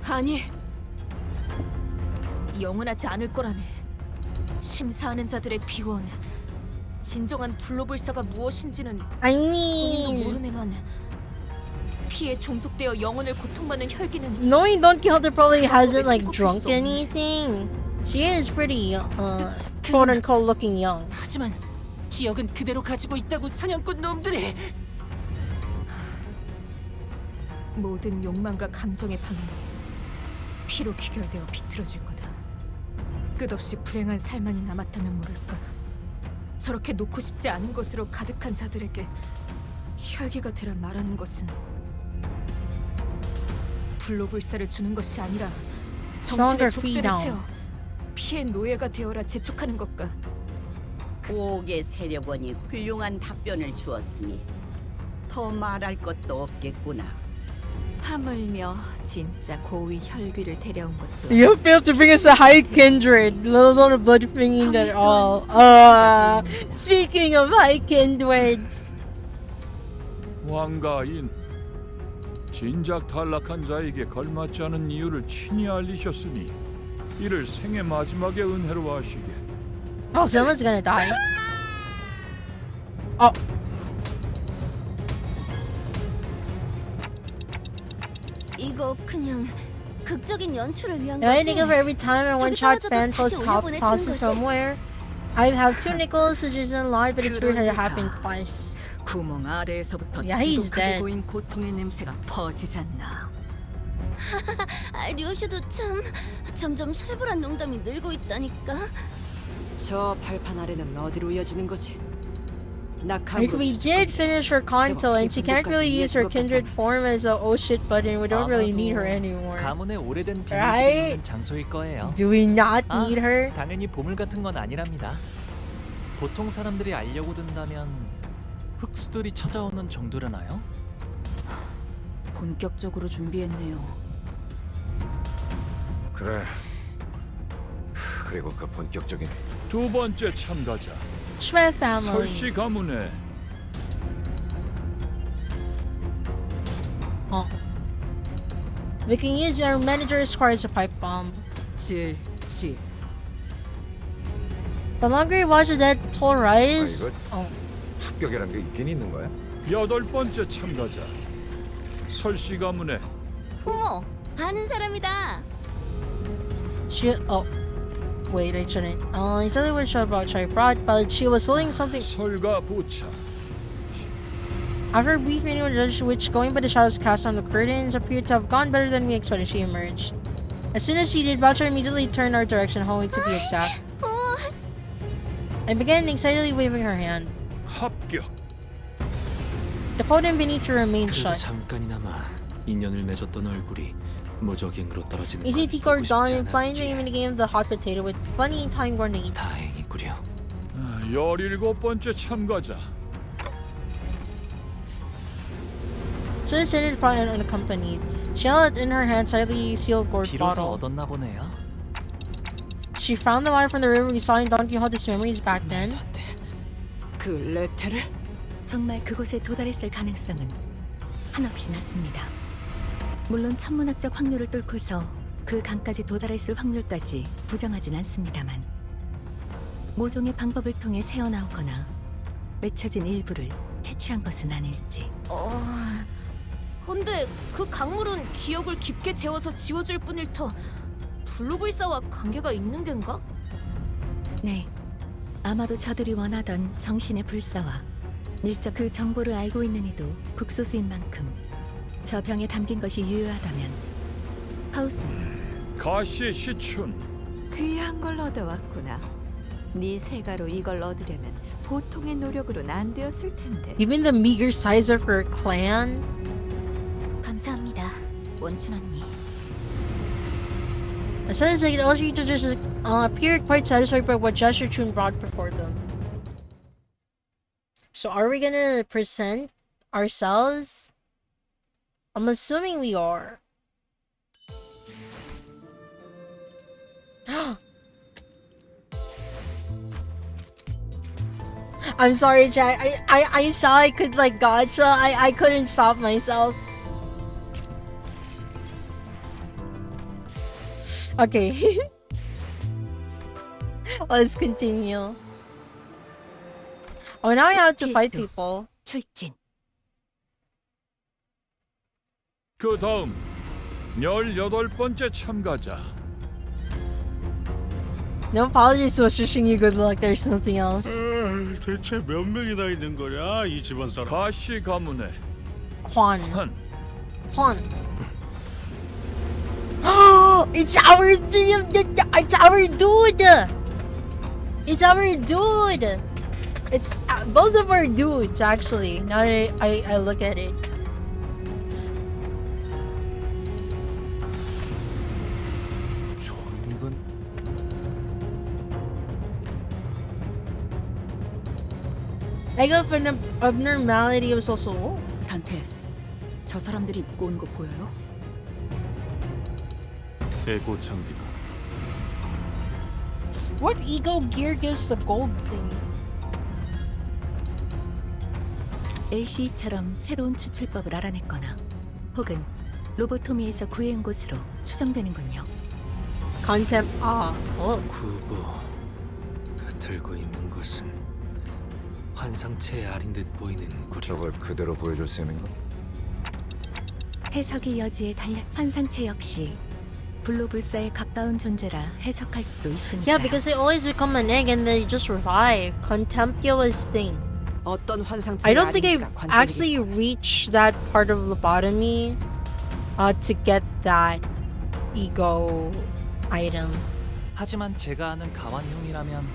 M: 아니, 영원하지 않을 거라네. 심사하는 자들의 비원, 진정한 불로불사가 무엇인지는
L: I
M: 본인도
L: mean,
M: 모르네만 피에 종속되어 영혼을 고통받는 혈기는
L: knowing Don Quixote probably hasn't like drunk anything. She is pretty, quote unquote, looking young.
I: 하지만 기억은 그대로 가지고 있다고 사냥꾼 놈들이.
M: 모든 욕망과 감정의 방향이 피로 귀결되어 비틀어질 거다. 끝없이 불행한 살만이 남았다면 모를까. 저렇게 놓고 싶지 않은 것으로 가득한 자들에게 혈기가 되라 말하는 것은 불로불사를 주는 것이 아니라 정신의 족쇄를 채워 피의 노예가 되어라 재촉하는 것과.
H: 부옥의 세력원이 훌륭한 답변을 주었으니 더 말할 것도 없겠구나.
N: 하물며 진짜 고위 혈귀를 데려온 것도
L: You failed to bring us a high kindred, let alone a blood fiend at all. Speaking of high kindreds.
J: 왕가인, 진작 탈락한 자에게 걸맞지 않은 이유를 친히 알리셨으니
O: 이를 생애 마지막의 은혜로 하시게.
L: Oh, someone's gonna die. Oh.
A: 이거 그냥 극적인 연출을 위한
L: Am I
A: 거지.
L: thinking for every time I one shot
A: 저기
L: fan
A: 떨어져도
L: post
A: 다시
L: pop
A: 올려보내주는
L: tosses
A: 거지?
L: somewhere? I have 2 nickels to just in live, but it's weird how it happened twice.
P: 구멍 아래에서부터
L: Yeah, he's
P: 지독하게
L: dead.
P: 고인 고통의 냄새가 퍼지잖나.
A: 류슈도 참 점점 살벌한 농담이 늘고 있다니까.
K: 저 발판 아래는 어디로 이어지는 거지?
L: Like we did finish her kanto and she can't really use her kindred form as a oh shit button. We don't really need her anymore.
G: 가문의 오래된 비밀이
L: Right?
G: 있는 장소일 거예요.
L: Do we not need her?
G: 당연히 보물 같은 건 아니랍니다. 보통 사람들이 알려고 든다면 흑수들이 찾아오는 정도려나요?
P: 본격적으로 준비했네요.
F: 그래. 그리고 그 본격적인
O: 두 번째 참가자.
L: Shred family.
O: 설씨 가문의
L: Oh. We can use our manager's cards to pipe bomb.
P: 지.
L: The longer you watch that toll rise.
F: 이거 합격이란 게 있긴 있는 거야?
O: 여덟 번째 참가자. 설씨 가문의
A: 어머, 아는 사람이다.
L: Wait, I shouldn't. He said they were sure about Chai brought, but she was holding something.
O: 설가 보차.
L: After a brief meeting with Judge Witch, going by the shadows cast on the curtains appeared to have gone better than we expected. She emerged. As soon as she did, Boucher immediately turned our direction, only to be exact, and began excitedly waving her hand.
O: 합격.
L: The podium beneath her remained
D: 그래도
L: shut.
D: 잠깐이나마 인연을 맺었던 얼굴이 무적행으로 떨어지는
L: Easy
D: 건
L: T
D: 보고
L: Cord
D: 싶지
L: Dawn and finally
D: 않았기에
L: minigamed the hot potato with funny time grenades.
D: 다행이구려.
O: 17번째 참가자.
L: So descended upon and unaccompanied. She held in her hand slightly sealed gourd
G: 비로소
L: bottle.
G: 얻었나 보네요.
L: She found the water from the river we saw in Don Quixote's memories back then.
K: 그 레테를?
C: 정말 그곳에 도달했을 가능성은 한없이 낮습니다. 물론 천문학적 확률을 뚫고서 그 강까지 도달했을 확률까지 부정하진 않습니다만 모종의 방법을 통해 새어나오거나 맺혀진 일부를 채취한 것은 아닐지.
M: 근데 그 강물은 기억을 깊게 재워서 지워줄 뿐일 터 블루불사와 관계가 있는 겐가?
C: 네, 아마도 저들이 원하던 정신의 불사와 밀접 그 정보를 알고 있는 이도 극소수인 만큼 저 병에 담긴 것이 유효하다면 파우스트
O: 가시 시춘.
N: 귀한 걸 얻어왔구나. 네 세가로 이걸 얻으려면 보통의 노력으로는 안 되었을 텐데.
L: Given the meager size of her clan.
A: 감사합니다, 원춘 언니.
L: As soon as I could illustrate to just appeared quite satisfied by what gesture Chun brought before them. So are we gonna present ourselves? I'm assuming we are. I'm sorry, Jack. I saw I could like gotcha. I couldn't stop myself. Okay. Let's continue. Oh, now I have to fight people.
C: 출진.
O: 그 다음 18번째 참가자.
L: No apologies to wishing you good luck. There's nothing else.
J: 대체 몇 명이나 있는 거야 이 집안 사람?
O: 가시 가문의
L: Juan.
O: Juan.
L: It's our it's our dude. It's our dude. It's both of our dudes actually. Now that I look at it. I got an abnormality was also.
P: 단테, 저 사람들이 입고 온 거 보여요?
J: 에고 장비다.
L: What ego gear gives the gold thing?
C: LCE처럼 새로운 추출법을 알아냈거나 혹은 로보토미에서 구해온 곳으로 추정되는군요.
L: Contempt.
D: 구보. 들고 있는 것은 환상체에 아린 듯 보이는 구리.
F: 저걸 그대로 보여줄 셈인가?
C: 해석의 여지에 달려 환상체 역시 블로불사에 가까운 존재라 해석할 수도 있으니까.
L: Yeah, because they always become an egg and they just revive. Contemptuous thing.
K: 어떤 환상체
L: I don't think I actually reached that part of lobotomy to get that ego item.
G: 하지만 제가 아는 가완형이라면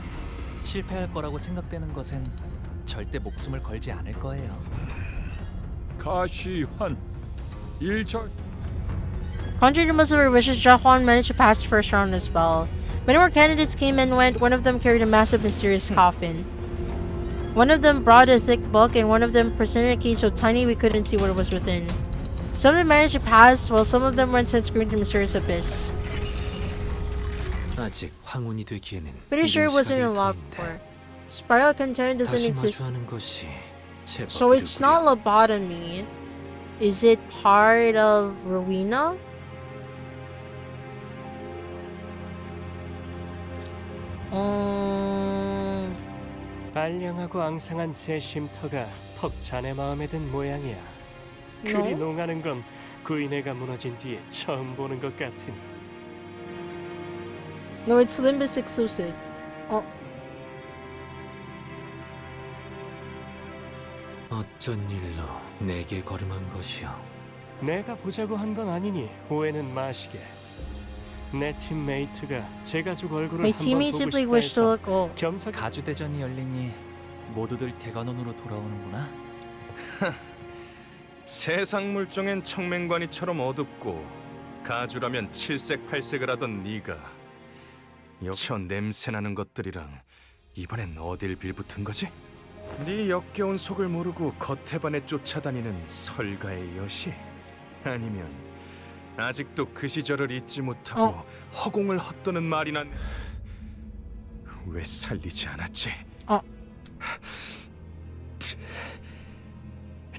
G: 실패할 거라고 생각되는 것엔 절대 목숨을 걸지 않을 거예요.
O: 가시환 1절
L: Contrary to most of our wishes, Jahuan managed to pass the first round as well. Many more candidates came and went. One of them carried a massive mysterious coffin. One of them brought a thick book, and one of them presented a key so tiny we couldn't see what was within. Some of them managed to pass, while some of them went sent screaming to mysterious abyss.
D: 아직 황혼이 되기에는
L: Pretty sure it wasn't
D: 이른
L: unlocked
D: 시간일
L: for. Spiral content doesn't
D: 다시
L: exist.
D: 마주하는 것이 제법
L: So it's not lobotomy. Is it part of Rowena?
Q: 발령하고 앙상한 새 쉼터가 퍽 자네 마음에 든 모양이야. 그리
L: No?
Q: 농하는 건 구인회가 무너진 뒤에 처음 보는 것 같으니.
L: No, it's Limbus exclusive.
D: 어쩐 일로 내게 걸음한 것이오?
Q: 내가 보자고 한 건 아니니 오해는 마시게. 내 팀메이트가 제 가족 얼굴을
L: My
Q: 한번
L: teammates
Q: 보고
L: simply
Q: 싶다
L: wish to
Q: 해서
L: look old.
Q: 겸사
G: 가주 대전이 열리니 모두들 대관원으로 돌아오는구나.
R: 세상 물정엔 청맹관이처럼 어둡고 가주라면 칠색팔색을 하던 네가 역시 냄새나는 것들이랑 이번엔 어딜 빌붙은 거지? 네 역겨운 속을 모르고 겉에 반해 쫓아다니는 설가의 여시? 아니면 아직도 그 시절을 잊지 못하고 허공을 헛도는 말이나 왜 살리지 않았지?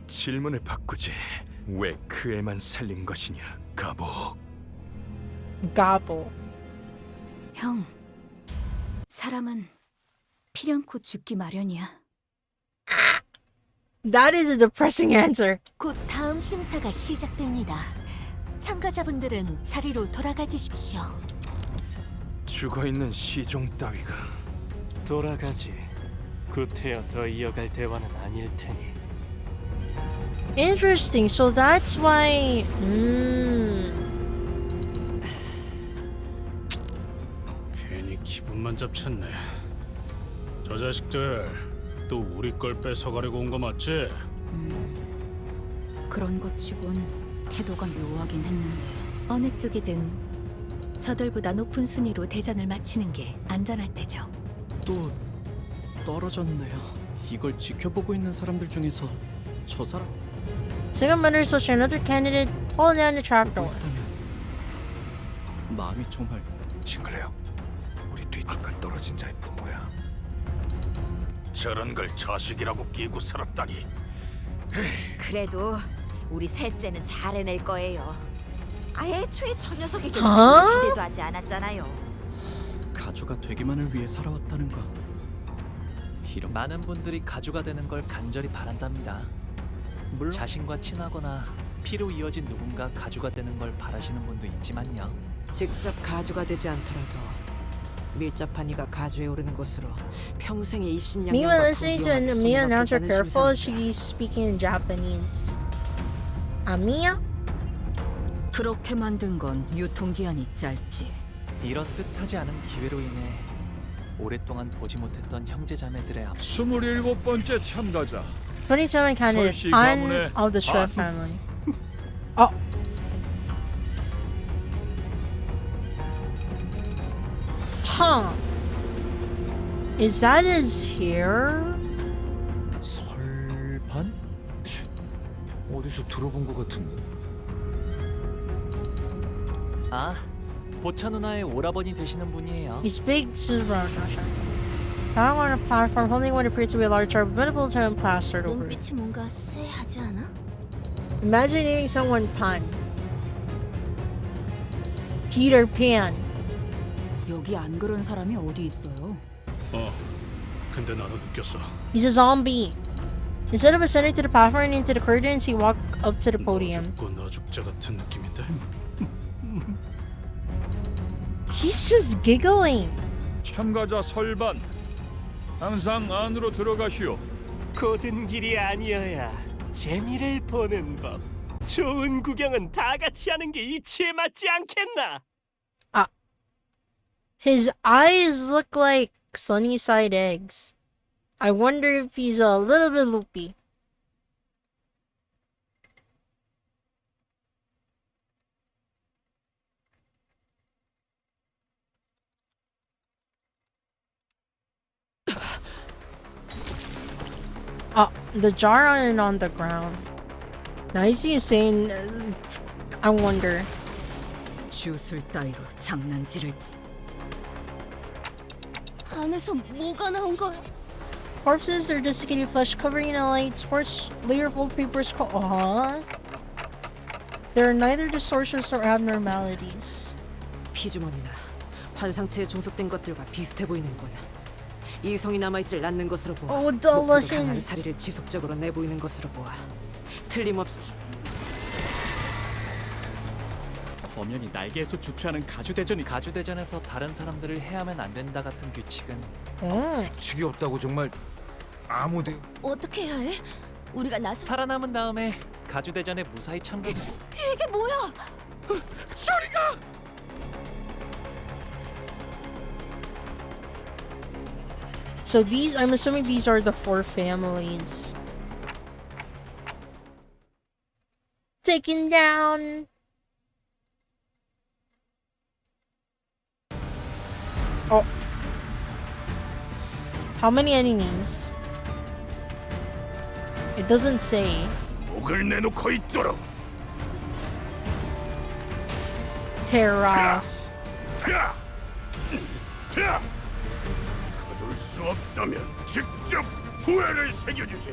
R: 질문을 바꾸지. 왜 그 애만 살린 것이냐, 가보.
L: Gobble.
P: 형, 사람은 필연코 죽기 마련이야.
L: That is a depressing answer.
S: 곧 다음 심사가 시작됩니다. 참가자분들은 자리로 돌아가 주십시오.
R: 죽어있는 시종 따위가
Q: 돌아가지. 구태여 더 이어갈 대화는 아닐 테니.
L: Interesting. So that's why.
J: 괜히 기분만 잡쳤네. 저 자식들 또 우리 걸 뺏어가려고 온 거 맞지?
P: 그런 것 치곤 태도가 묘하긴 했는데.
C: 어느 쪽이든 저들보다 높은 순위로 대전을 마치는 게 안전할 테죠.
E: 또 떨어졌네요. 이걸 지켜보고 있는 사람들 중에서 저 사람
L: Second members will share another candidate falling down the trapdoor.
E: 마음이 정말
F: 싱클레어, 우리 뒤쪽간 떨어진 자의 부모야.
R: 저런 걸 자식이라고 끼고 살았다니.
T: 그래도 우리 셋째는 잘 해낼 거예요. 애초에 저 녀석에게
L: 어?
T: 기대도 하지 않았잖아요.
E: 가주가 되기만을 위해 살아왔다는 거. 이런
G: 많은 분들이 가주가 되는 걸 간절히 바란답니다. 물론 자신과 친하거나 피로 이어진 누군가 가주가 되는 걸 바라시는 분도 있지만요.
K: 직접 가주가 되지 않더라도 밀접한 이가 가주에 오르는 곳으로 평생의
L: Meanwhile,
K: 입신양양과
L: listening to
K: 부귀영화를
L: Amiya announce her
K: 소문났겠다는
L: careful,
K: 심상이다.
L: she's speaking in Japanese. Amiya?
P: 그렇게 만든 건 유통기한이 짧지.
G: 이런 뜻하지 않은 기회로 인해 오랫동안 보지 못했던 형제자매들의 앞
O: 27번째 참가자
L: 27 candidate
O: 설씨
L: on
O: 가문의
L: of the Shred family. Oh. Huh. Is that his hair?
F: 설반? 어디서 들어본 것 같은데.
G: 아, 보차 누나의 오라버니 되시는 분이에요.
L: He's big, super Power on a platform holding what appeared to be a large jar, multiple time plastered over it.
S: 눈빛이 뭔가 쎄하지 않아?
L: Imagine eating someone pan. Peter Pan.
P: 여기 안 그런 사람이 어디 있어요?
J: 근데 나도 느꼈어.
L: He's a zombie. Instead of ascending to the platform and into the curtains, he walked up to the podium.
J: 죽고 나 죽자 같은 느낌인데.
L: He's just giggling.
O: 참가자 설반. 항상 안으로 들어가시오.
Q: 곧은 길이 아니어야 재미를 보는 법. 좋은 구경은 다 같이 하는 게 이치에 맞지 않겠나?
L: His eyes look like sunny side eggs. I wonder if he's a little bit loopy. The jar on the ground. Now he seems saying, I wonder.
P: 주술 따위로 장난질을지.
S: 안에서 뭐가 나온 거야?
L: Corpses, their desiccated flesh covering in a light sports layer of old papers called. There are neither distortions nor abnormalities.
K: 피주머니나 환상체에 종속된 것들과 비슷해 보이는군. 이성이 남아있질 않는 것으로 보아. 목표가 강한 사리를 지속적으로 내보이는 것으로 보아. 틀림없이.
G: 엄연히 날개에서 주최하는 가주대전에서 다른 사람들을 해하면 안 된다 같은 규칙은
F: 규칙이 없다고 정말 아무데.
S: 어떻게 해야 해? 우리가
G: 살아남은 다음에 가주대전에 무사히 참가.
S: 이게 뭐야?
O: 저리가!
L: So these, I'm assuming these are the 4 families. Taken down. Oh. How many enemies? It doesn't say.
R: 목을 내놓고 있도록.
L: Tear off.
R: 거둘 수 없다면 직접 후회를 새겨주지.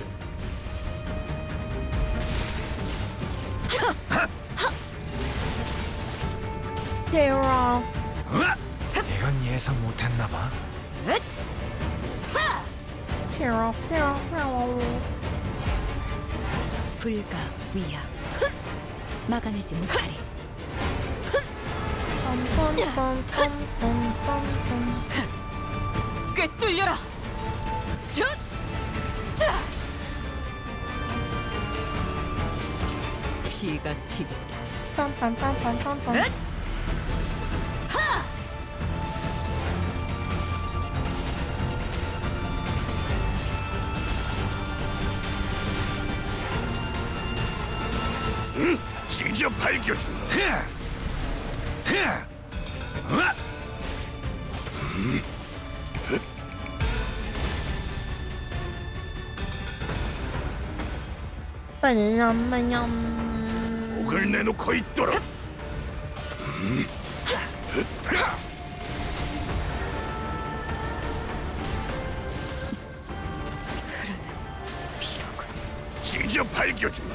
L: Tear off.
F: 이건 예상 못했나 봐.
L: Tear off, tear off, tear off.
C: 불가 위야. 막아내지 못하리.
K: 꿰뚫려라.
C: 피가 튀게.
R: 직접 밝혀준다. 목을 내놓고 있도록. 직접 밝혀주마.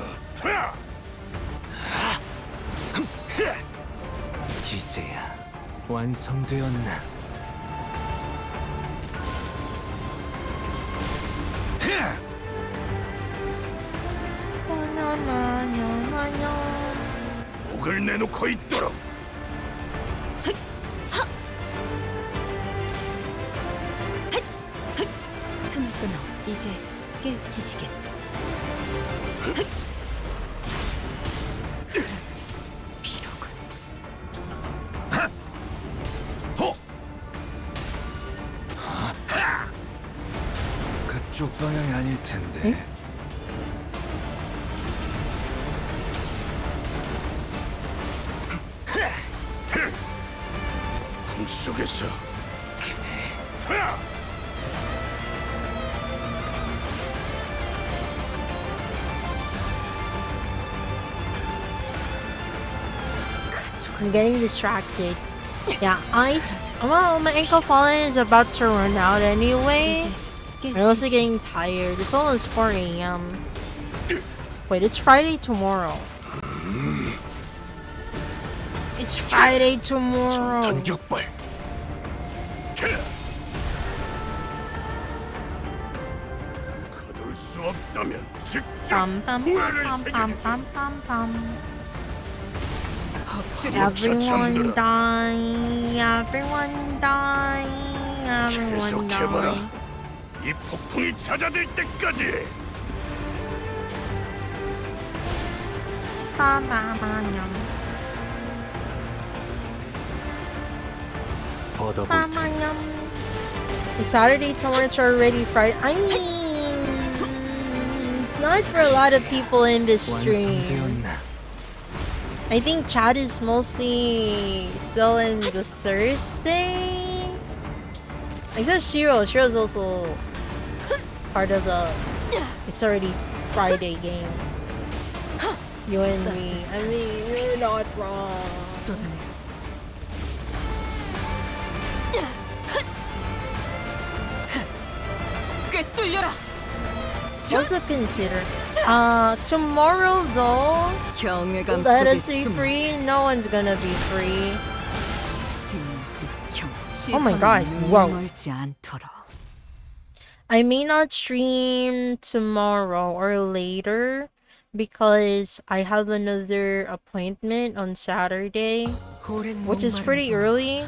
D: 이제야 완성되었나?
R: 목을 내놓고 있도록.
C: 틈을 끊어 이제 깨우치시게.
F: 그쪽 방향이 아닐 텐데.
R: 속에서
L: I'm getting distracted. Yeah, well, my ankle falling is about to run out anyway. I'm also getting tired. It's almost 4 a.m. Wait, it's Friday tomorrow. It's Friday tomorrow.
O: 거둘 수 없다면 직접
L: Pam pam pam pam pam pam pam. Everyone die. Everyone die. Everyone
O: 계속해봐라.
L: die.
O: 이 폭풍이 잦아들 때까지.
L: Pam pam pam pam. Pam pam pam. It's Saturday, tomorrow it's already Friday. I mean, it's not for a lot of people in this stream. I think chat is mostly still in the Thursday. Except Shiro. Shiro's also part of the it's already Friday game. You and me. I mean, you're not wrong. Also consider. Tomorrow though, let us be free. No one's gonna be free. Oh my god, wow. I may not stream tomorrow or later because I have another appointment on Saturday, which is pretty early.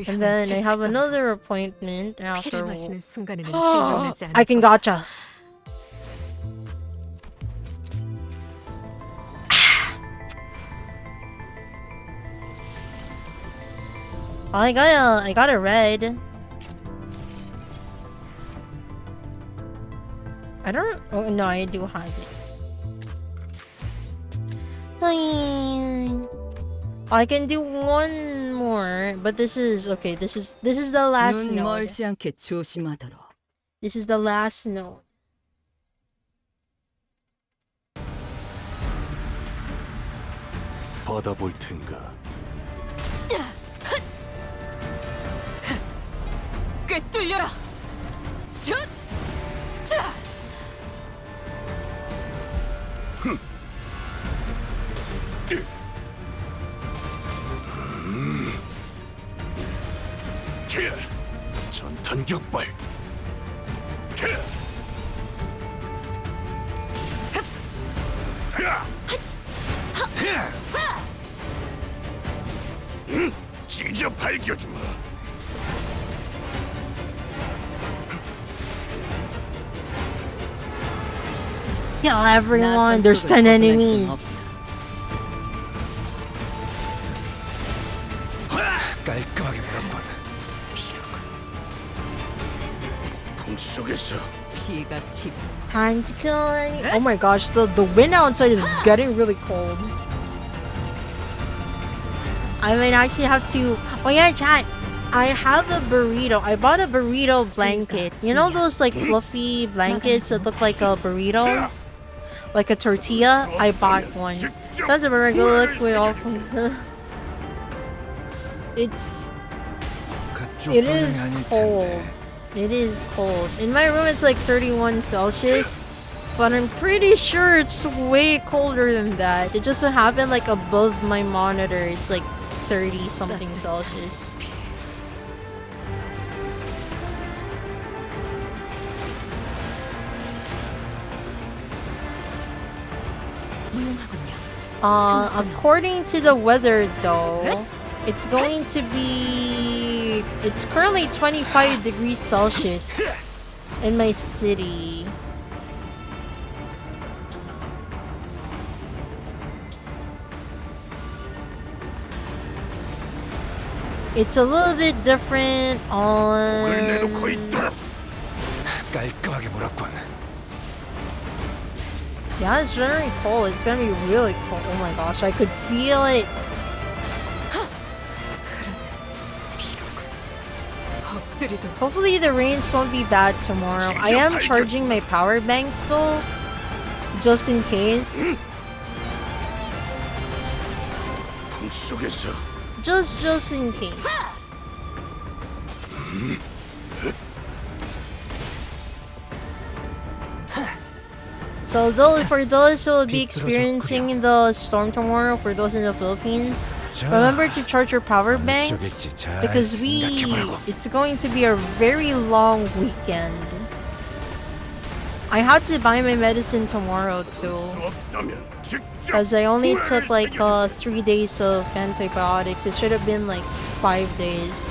L: And then I have another appointment after. I can gotcha. I got a red. I don't. Oh no, I do have it. I can do one more, but this is okay. This is the last note. This is the last note.
R: 받아볼 텐가.
K: 꿰뚫려라. 슛! 자!
O: 전탄 격발. 찢어 발겨주마.
L: Kill everyone. There's 10 enemies.
O: 깔끔하게 물었군. 풍 속에서
K: 피가 튀고.
L: Time to kill. Oh my gosh, the wind outside is getting really cold. I might actually have to. Oh yeah, chat. I have a burrito. I bought a burrito blanket. You know those like fluffy blankets that look like burritos? Like a tortilla? I bought one. Sounds a regular liquid off. It is cold. It is cold. In my room it's like 31 Celsius, but I'm pretty sure it's way colder than that. It just so happened like above my monitor it's like 30 something Celsius. According to the weather though, it's going to be... It's currently 25 degrees Celsius in my city. It's a little bit different on... Yeah, it's generally cold. It's gonna be really cold. Oh my gosh, I could feel it. Hopefully the rains won't be bad tomorrow. I am charging my power banks though, just in case. Just in case. So for those who will be experiencing the storm tomorrow, for those in the Philippines, remember to charge your power banks because it's going to be a very long weekend. I had to buy my medicine tomorrow too, because I only took like 3 days of antibiotics. It should have been like 5 days.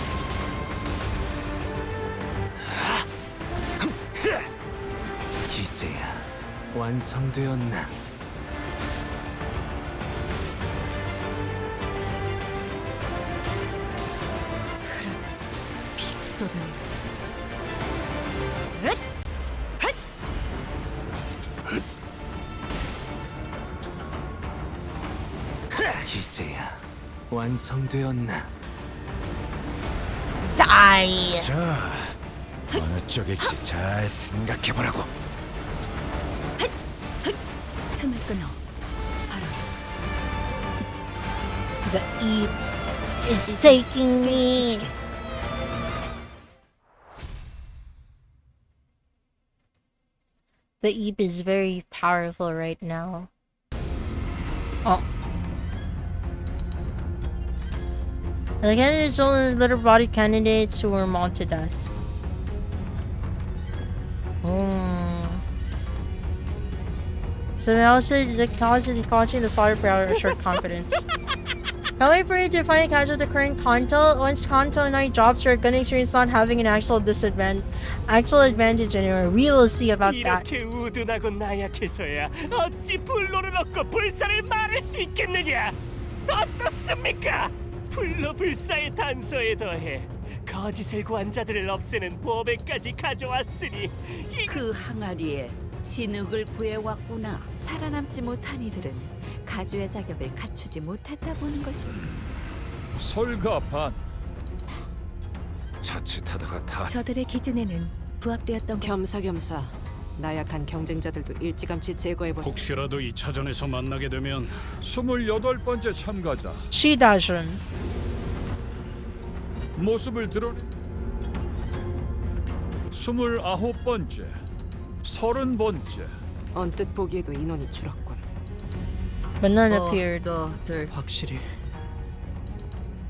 D: 이제야 완성되었나? 이제야 완성되었나?
L: Die.
F: 자, 어느 쪽일지 잘 생각해보라고.
C: 틈을 끊어.
L: The Eep is taking me. The Eep is very powerful right now. Oh. The candidates only litter body candidates who were mauled to death. So also the cause of watching the slaughter proud or short confidence. Can't wait for you to finally catch up the current content. Once content night drops, you're gonna experience not having an actual advantage anymore. We will see about that.
Q: 이렇게 우둔하고 나약해서야 어찌 불로를 얻고 불사를 말할 수 있겠느냐? 어떻습니까? 불로 불사의 단서에 더해 거짓을 구한 자들을 없애는 보배까지 가져왔으니
H: 그 항아리에 진흙을 구해왔구나.
N: 살아남지 못한 이들은 가주의 자격을 갖추지 못했다 보는 것입니다.
R: 설가판.
F: 자칫하다가 다
C: 저들의 기준에는 부합되었던
K: 겸사겸사 나약한 경쟁자들도 일찌감치 제거해버려.
J: 혹시라도 2차전에서 만나게 되면
R: 28번째 참가자
L: 시다준
R: 모습을 드러내 29번째 30번째
K: 언뜻 보기에도 인원이 줄었군.
L: But none appeared.
P: 너들
E: 확실히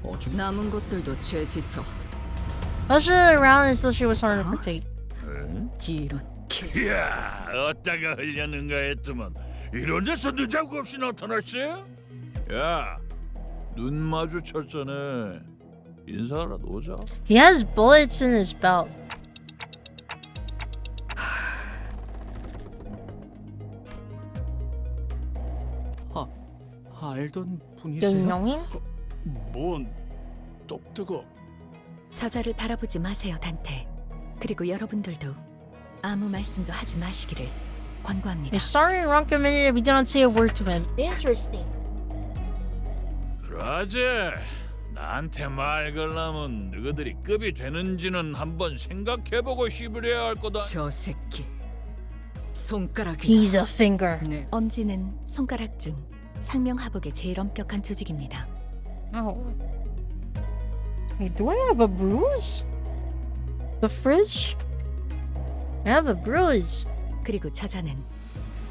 E: 어중
P: 남은 것들도 죄 지쳐.
L: Usher around until she was starting to partake.
P: 이런
O: 이야, 어디다가 흘렸는가 했더만 이런 데서 늦자고 없이 나타났지? 야, 눈 마주쳤잖아. 인사라도 오자.
L: He has bullets in his belt.
E: 알던 분이세요?
L: 영영이?
J: 뭔 떡뜨거.
C: 저자를 바라보지 마세요, 단테. 그리고 여러분들도 아무 말씀도 하지 마시기를 권고합니다.
L: He's starting wrong committed. We did not say a word to him. Interesting.
O: 그러지. 나한테 말 걸라면 너희들이 급이 되는지는 한번 생각해보고 씹으려야 할 거다.
P: 저 새끼 손가락이.
L: He's a finger.
P: 네.
C: 엄지는 손가락 중 상명하복의 제일 엄격한 조직입니다.
L: Ow. Wait, do I have a bruise? The fridge? I have a bruise.
C: 그리고 저자는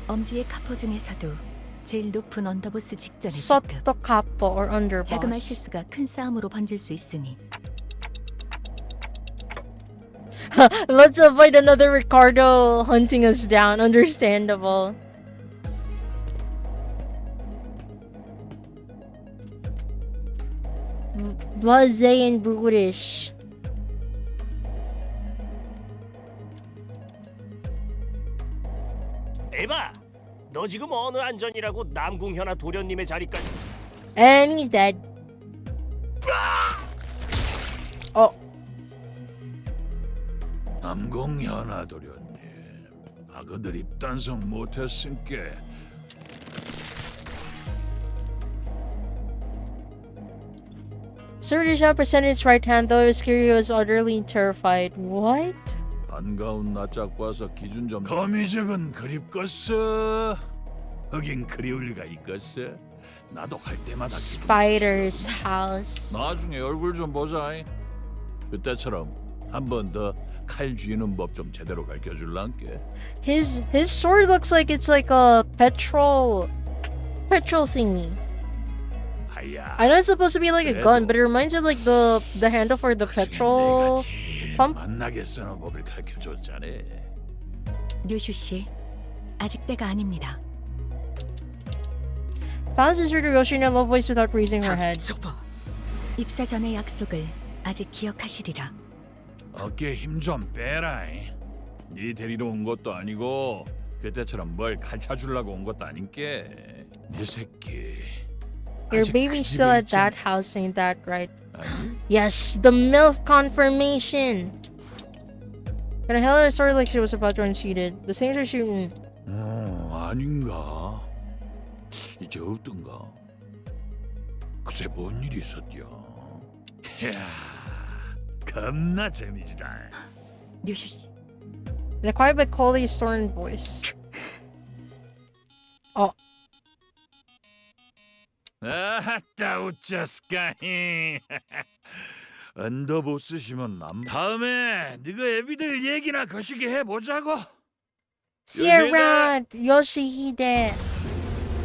C: 엄지의 카포 중에서도 제일 높은 언더보스 직전의
L: Sotto capo or underboss.
C: 자그마한 실수가 큰 싸움으로 번질 수 있으니
L: Let's avoid another Ricardo hunting us down. Understandable. Blasé and brutish.
Q: 에바, 너 지금 어느 안전이라고 남궁현아 도련님의 자리까지?
L: And he's dead. Oh.
O: 남궁현아 도련님, 아그들 입단속 못했으니까
L: 30% his right hand, though his Kiryu was utterly terrified. What?
O: 반가운 낯짝 봐서 기준 좀. 거미적은 그립겠어. 하긴 그리울 리가 있겠어. 나도 갈 때마다.
L: Spider's house.
O: 나중에 얼굴 좀 보자. 그때처럼 한 번 더 칼 쥐는 법 좀 제대로 가르쳐 줄란게.
L: His sword looks like it's like a petrol thingy.
O: 하야.
L: I know it's supposed to be like a gun, but it reminds me of like the handle for the petrol pump.
O: 만나게 쓰는 법을 가르쳐 줬잖아.
C: 류슈 씨, 아직 때가 아닙니다.
L: Fans is reading Yoshi in a low voice without raising her head.
C: 입사 전의 약속을 아직 기억하시리라.
O: 어깨 힘 좀 빼라. 네 데리러 온 것도 아니고 그때처럼 뭘 가르쳐 주려고 온 것도 아닌게. 네 새끼.
L: Your baby's still at that house, ain't that right? Yes, the MILF confirmation. And I held her story like she was about to unseated. The Saints are shooting.
O: 아닌가? 이제 어떤가? 글쎄 뭔 일이 있었디야? 이야, 겁나 재미지다.
C: 류슈 씨.
L: In a quiet but coldly stern voice. Oh.
O: 아따 웃자스까. 언더보스시면 다음에 네가 애비들 얘기나 거시기 해보자고.
L: Sierra Yoshihide.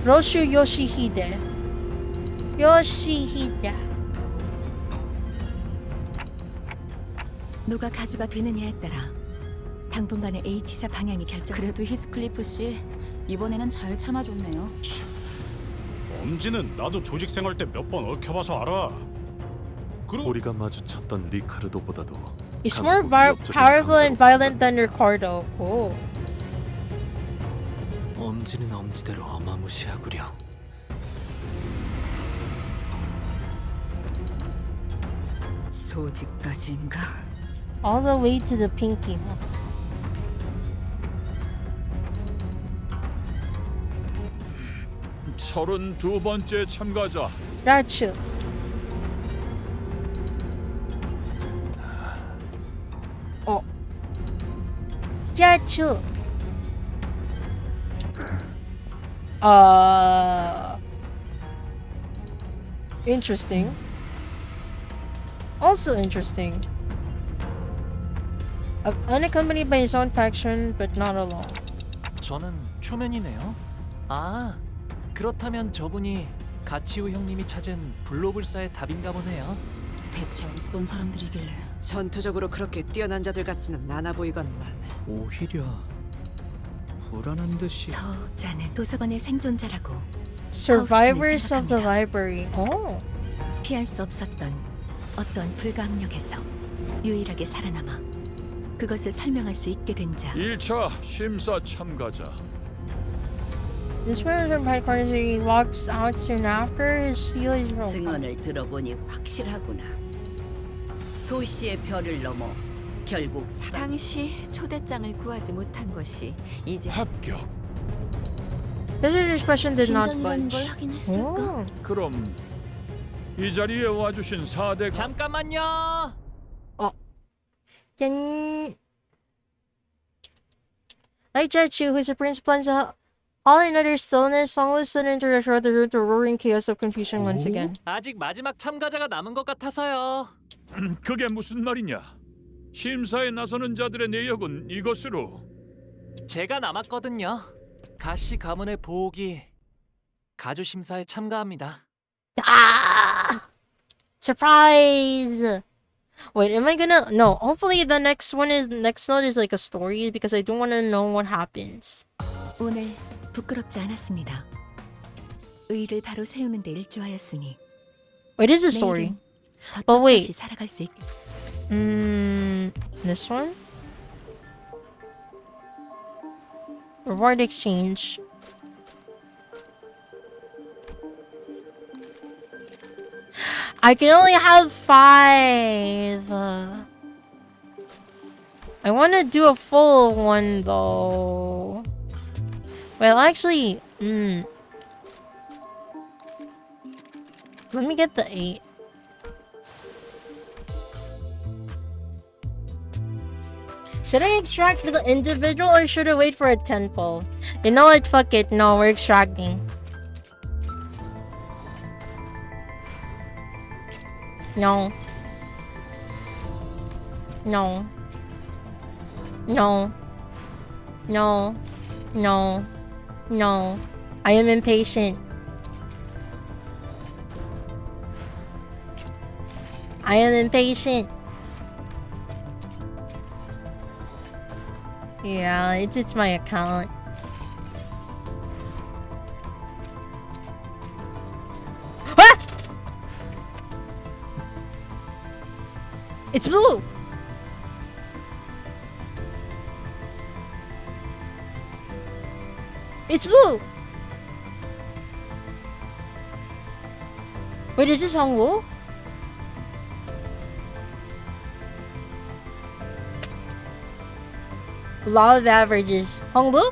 L: Roshu Yoshihide. Yoshihide.
C: 누가 가주가 되느냐에 따라 당분간의 H사 방향이 결정.
U: 그래도 히스클리프 씨 이번에는 잘 참아줬네요.
J: 엄지는 나도 조직 생활 때 몇 번 얽혀봐서 알아.
V: 우리가 마주쳤던 리카르도보다도
L: He's more powerful and violent than Ricardo. Oh.
D: 엄지는 엄지대로 어마무시하구려.
U: 소직까지인가?
L: All the way to the pinky.
O: 32번째 참가자.
L: Rachu. Oh. Rachu. Interesting. Also interesting. Unaccompanied by his own faction, but not alone.
G: 저는 초면이네요. 아, 그렇다면 저분이 가치우 형님이 찾은 블로불사의 답인가 보네요.
U: 대체 어떤 사람들이길래?
K: 전투적으로 그렇게 뛰어난 자들 같지는 않아 보이건만.
E: 오히려 불안한 듯이.
C: 저 자는 도서관의 생존자라고.
L: Survivors of the library. Oh.
C: 피할 수 없었던 어떤 불가항력에서 유일하게 살아남아 그것을 설명할 수 있게 된 자.
O: 1차 심사 참가자.
L: This man from headquarters, he walks out soon after his seal is broken.
H: 증언을 들어보니 확실하구나. 도시의 별을 넘어 결국
N: 당시 초대장을 구하지 못한 것이 이제
O: 합격.
L: His expression did not
S: 긴장이라는
L: budge.
S: 걸 하긴 했을까?
O: 그럼 이 자리에 와주신 4대
G: 잠깐만요.
L: Then, like Jechu, who's the principal, all in utter stillness, songless sudden to restore the room to roaring chaos of confusion once again.
G: 아직 마지막 참가자가 남은 것 같아서요.
O: 그게 무슨 말이냐? 심사에 나서는 자들의 내역은 이것으로.
G: 제가 남았거든요. 가시 가문의 보호기 가주 심사에 참가합니다.
L: Ah! Surprise! Wait, am I gonna? No. Hopefully, the next note is like a story because I don't want to know what happens.
C: 오늘 부끄럽지 않았습니다. 의를 바로 세우는 데 일조하였으니.
L: Wait, is a story?
C: 더
L: But wait.
C: 떳떳이 살아갈 수 있게.
L: This one? Reward exchange. I can only have 5. I want to do a full one though. Well, actually, let me get the 8. Should I extract for the individual or should I wait for a 10-pull? You know what? Fuck it. No, we're extracting. No. No. No. No. No. No. I am impatient. I am impatient. Yeah, it's my account. Ah! It's blue. It's blue. Wait, is this Hongwoo? Law of averages. Hongwoo?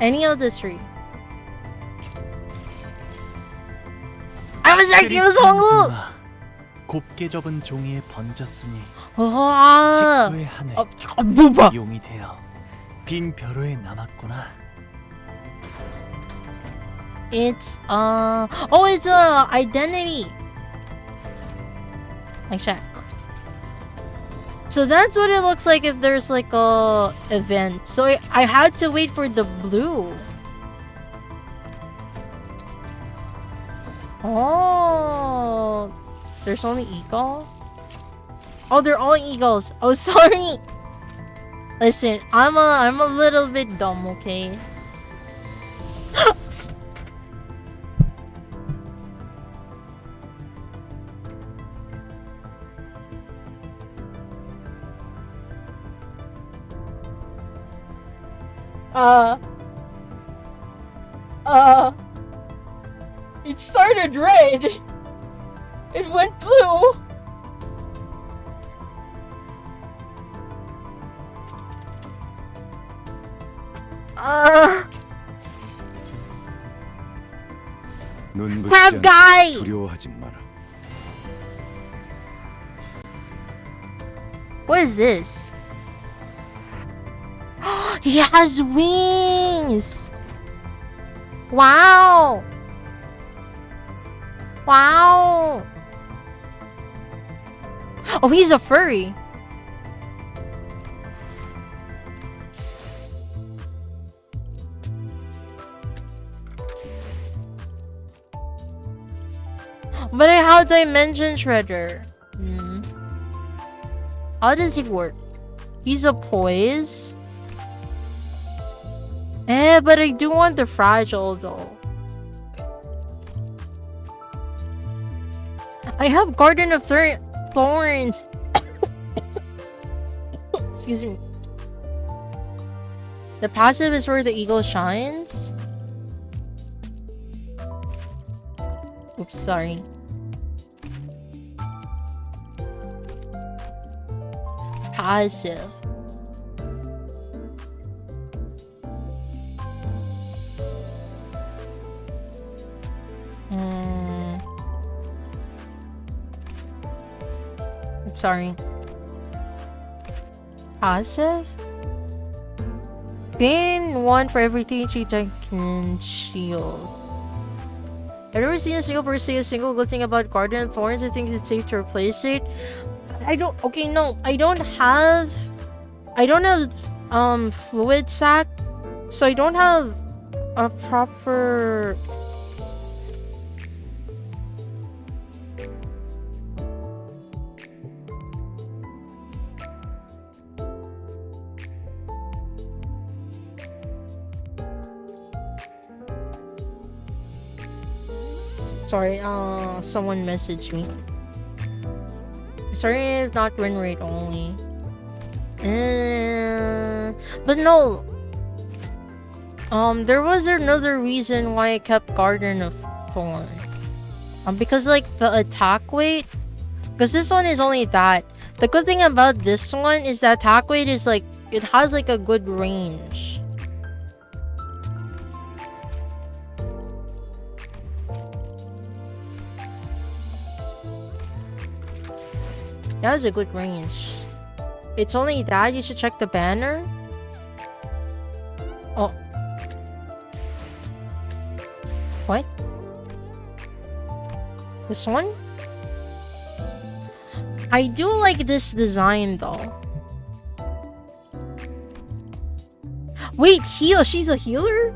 L: Any of the three. I was right, it was Hongwoo!
G: 곱게 접은 종이에 번졌으니
L: 아,
G: 식구의 한해
L: 뭐봐?
G: 용이 되어 빈 벼로에 남았구나.
L: It's it's identity. Like Shaq. So that's what it looks like if there's like a event. So I had to wait for the blue. Oh, there's only eagle. Oh, they're all eagles. Oh, sorry. Listen, I'm a little bit dumb, okay? It started red. It went blue. Crab guy.
F: 두려워하지 마라.
L: What is this? He has wings. Wow. Wow. Oh, he's a furry. But I have Dimension Shredder. How does he work? He's a poise. But I do want the fragile though. I have Garden of Thorns. Excuse me. The passive is where the eagle shines. Oops, sorry. Passive. Sorry. Passive? Gain 1 for every teaching can shield. I've never seen a single person say a single good thing about Garden of Thorns. I think it's safe to replace it. I don't have fluid sac, so I don't have a proper Sorry, someone messaged me. Sorry if not win rate only. But no. There was another reason why I kept Garden of Thorns. Because like the attack weight, because this one is only that. The good thing about this one is that attack weight is like, it has like a good range. It has a good range. It's only that. You should check the banner. Oh. What? This one? I do like this design though. Wait, heal. She's a healer?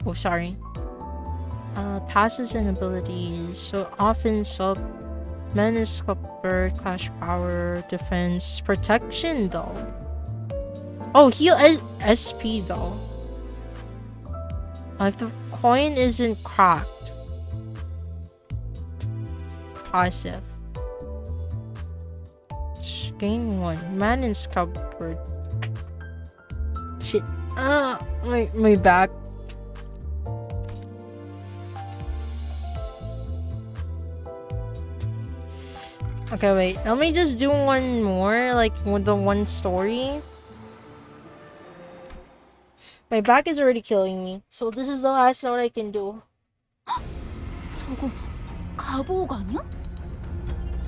L: Oh, sorry. Passes and abilities. So offense up, menace, copper, clash power, defense, protection though. Oh, heal SP though. If the coin isn't cracked. Passive. Gain 1. Man and cupboard. Shit. My back. Okay, wait. Let me just do one more, like with the one story. My back is already killing me, so this is the last note I can do.
U: 저거 가보옥 아니야?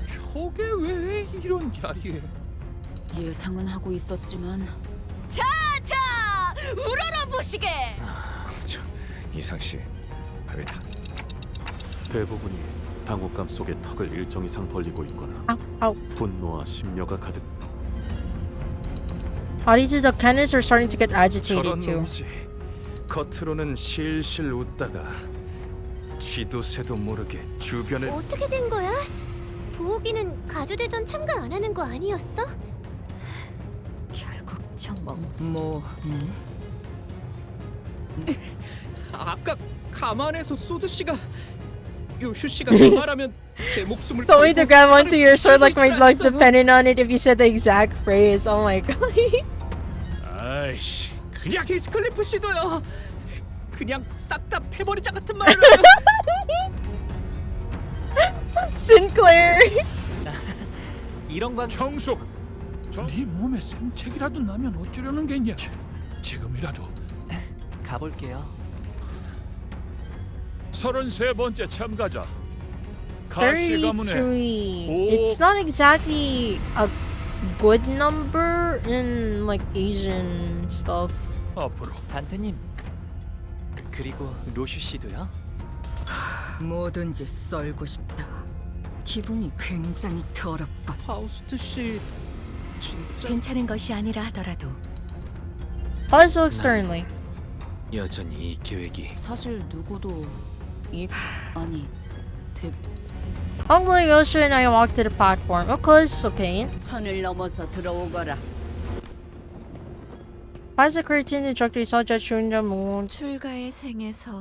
O: 저게 왜 이런 자리에?
U: 예상은 하고 있었지만
S: 자자, 우러러 보시게.
F: 이상 씨, 왜다?
V: 대부분이 당혹감 속에 턱을 일정 이상 벌리고 있거나 분노와 심려가 가득.
L: Bodies of cannons are starting to get agitated
R: 저런
L: too.
R: 놈이지. 겉으로는 실실 웃다가 쥐도 새도 모르게 주변을
S: 어떻게 된 거야? 보옥이는 가주대전 참가 안 하는 거 아니었어?
N: 결국 저 멍청.
E: 뭐? 아까 가만에서 소드 씨가 요슈 씨가 그 말하면 제 목숨을
L: Told me to grab onto your sword like my life
E: 불쌍했어.
L: depended on it if you said the exact phrase. Oh my god.
J: 아이씨, 그냥
E: 히스클리프 씨도요. 그냥 싹 다 패버리자 같은 말로.
L: Sinclair.
G: 이런 건
O: 정숙, 네 몸에 생책이라도 나면 어쩌려는 겠냐? 지금이라도
G: 가볼게요.
O: 33번째 참가자 가시 가문의
L: 33. It's not exactly a good number in like Asian stuff.
O: 앞으로
G: 단테님 그리고 로슈 씨도요?
P: 뭐든지 썰고 싶다. 기분이 굉장히 더럽다.
E: 파우스트 씨 진짜
C: 괜찮은 것이 아니라 하더라도
L: Also externally.
D: 여전히 이 계획이
U: 사실 누구도 아니
L: Hungry Yoshu and I walked to the platform. Of course, so pain.
H: 선을 넘어서 들어오거라.
L: As the curtain instructor saw Judge Shunja Moon.
N: 출가의 생에서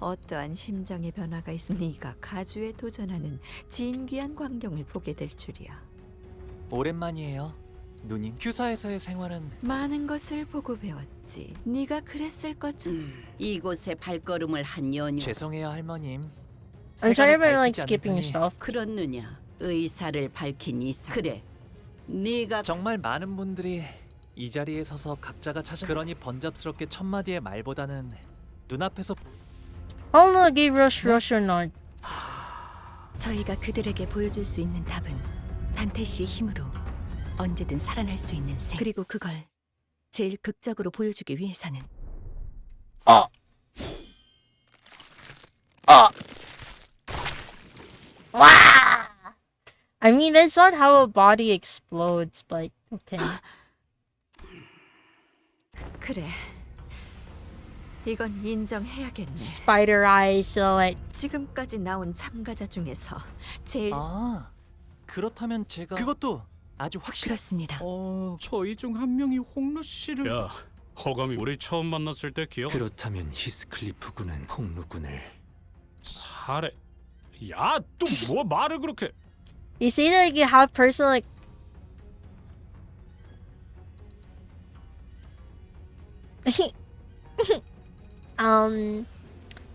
N: 어떠한 심정의 변화가 있으니가 가주에 도전하는 진귀한 광경을 보게 될 줄이야.
G: 오랜만이에요. 누님 큐사에서의 생활은
N: 많은 것을 보고 배웠지. 네가 그랬을 것쯤.
H: 이곳에 발걸음을 한 연유.
G: 죄송해요 할머님.
L: I'm sorry if I'm like
G: 밝히지 않은
L: skipping
G: 편이
L: stuff.
H: 그렇느냐? 의사를 밝힌 이상. 그래. 네가
G: 정말 많은 분들이 이 자리에 서서 각자가 찾은 그러니 번잡스럽게 첫 마디의 말보다는 눈앞에서
L: Honor gave Yoshu a nod.
C: 저희가 그들에게 보여줄 수 있는 답은 단테 씨의 힘으로 언제든 살아날 수 있는 셈. 그리고 그걸 제일 극적으로 보여주기 위해서는
L: I mean, that's not how a body explodes, but okay.
N: 그래. 이건 인정해야겠네.
L: Spider eye silhouette.
N: 지금까지 나온 참가자 중에서 제일
G: 그렇다면 제가 그것도 아주
C: 그렇습니다.
E: 저희 중 한 명이 홍루 씨를.
J: 야, 허감이 우리 처음 만났을 때 기억?
D: 그렇다면 히스클리프 군은 홍루군을
J: 살해. 야, 또 뭐 말을 그렇게?
L: You see that like, you have personal like.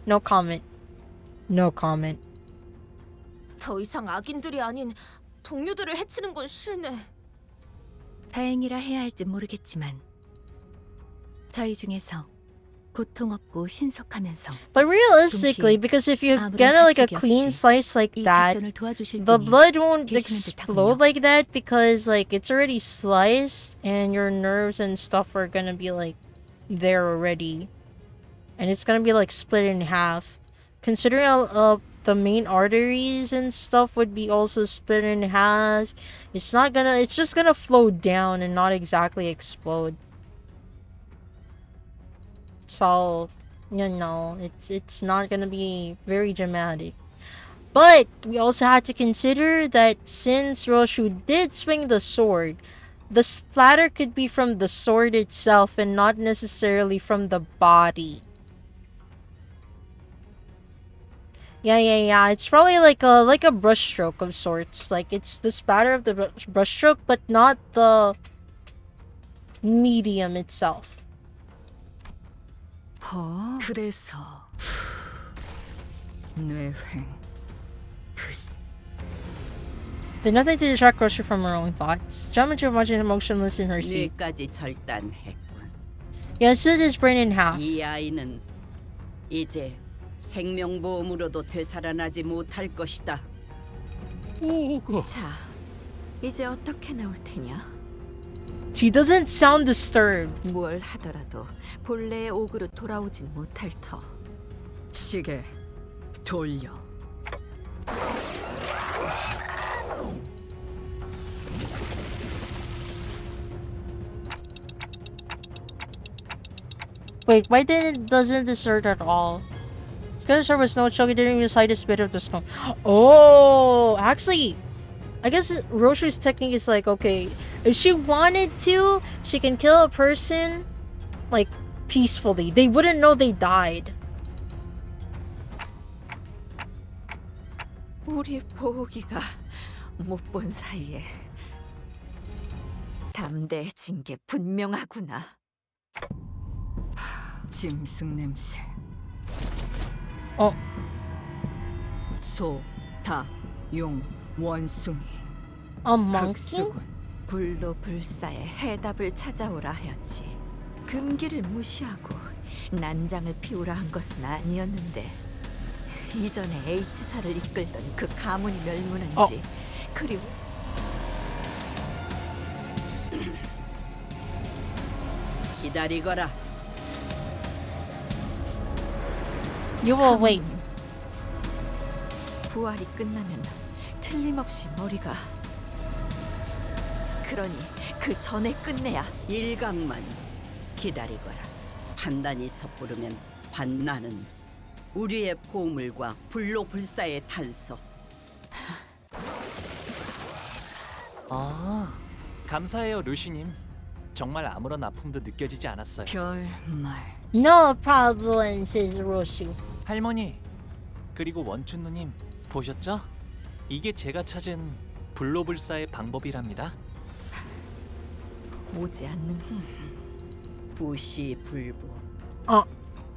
L: No comment. No comment.
S: 더 이상 악인들이 아닌 동료들을 해치는 건 싫네.
C: 다행이라 해야 할지 모르겠지만 저희 중에서 고통 없고 신속하면서
L: But realistically, because if you get like a clean slice like that, the blood won't explode like that because like it's already sliced and your nerves and stuff are gonna be like there already, and it's gonna be like split in half. Considering the main arteries and stuff would be also split in half, it's just gonna flow down and not exactly explode. So you know, it's not gonna be very dramatic. But we also had to consider that since Roshu did swing the sword, the splatter could be from the sword itself and not necessarily from the body. Yeah. It's probably like a brush stroke of sorts. Like it's the spatter of the brush stroke, but not the medium itself.
P: 그래서 뇌횡.
L: Did nothing to distract Roshu from her own thoughts. Geometry watching her motionless in her seat.
H: 뇌까지 절단했군.
L: Yeah, split his brain in half.
H: 이 아이는 이제 생명보험으로도 되살아나지 못할 것이다.
N: 자, 이제 어떻게 나올 테냐?
L: She doesn't sound disturbed.
N: 뭘 하더라도 본래의 옥으로 돌아오진 못할 터.
P: 시계 돌려.
L: Wait, why doesn't this hurt at all? It's gonna start with snow choking during the slightest bit of the snow. Oh, actually, I guess Roshu's technique is like, okay, if she wanted to, she can kill a person, like, peacefully. They wouldn't know they died.
N: 우리 보기가 못 본 사이에 담대해진 게 분명하구나.
P: 짐승 냄새. 소, 닭, 용, 원숭이.
L: A monkey?
N: 흑수군 불로 불사의 해답을 찾아오라 하였지. 금기를 무시하고 난장을 피우라 한 것은 아니었는데 이전에 H사를 이끌던 그 가문이 멸문한지 그리고
H: 기다리거라.
L: You will wait.
N: 부활이 끝나면 틀림없이 머리가 그러니 그 전에 끝내야
H: 일각만 기다리거라. 판단이 섣부르면 반나는 우리의 보물과 불로 불사의 단서.
G: 감사해요, 루시님. 정말 아무런 아픔도 느껴지지 않았어요.
P: 별말.
L: No problem, says Roshu.
G: 할머니, 그리고 원춘 누님 보셨죠? 이게 제가 찾은 불로불사의 방법이랍니다.
N: 오지 않는
H: 부시불보.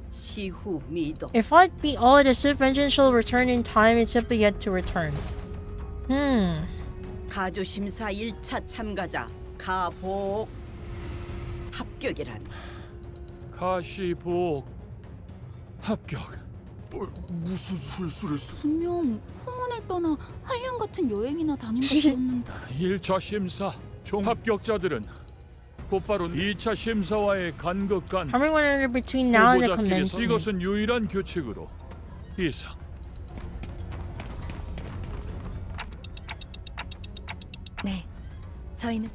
H: 시후 미도.
L: If light be all, it is if vengeance shall return in time, it's simply yet to return.
H: 가주 심사 1차 참가자 가복 합격이란.
O: 가시복 합격. 무슨 술수를
U: 분명 홍원을 떠나 한량 같은 여행이나 다닌 것 같았는데.
O: 1차 심사 종합격자들은 곧바로 2차 심사와의 간극 간
L: How many were between now and the commencement?
O: 이것은 유일한 규칙으로 이상.
C: 네, 저희는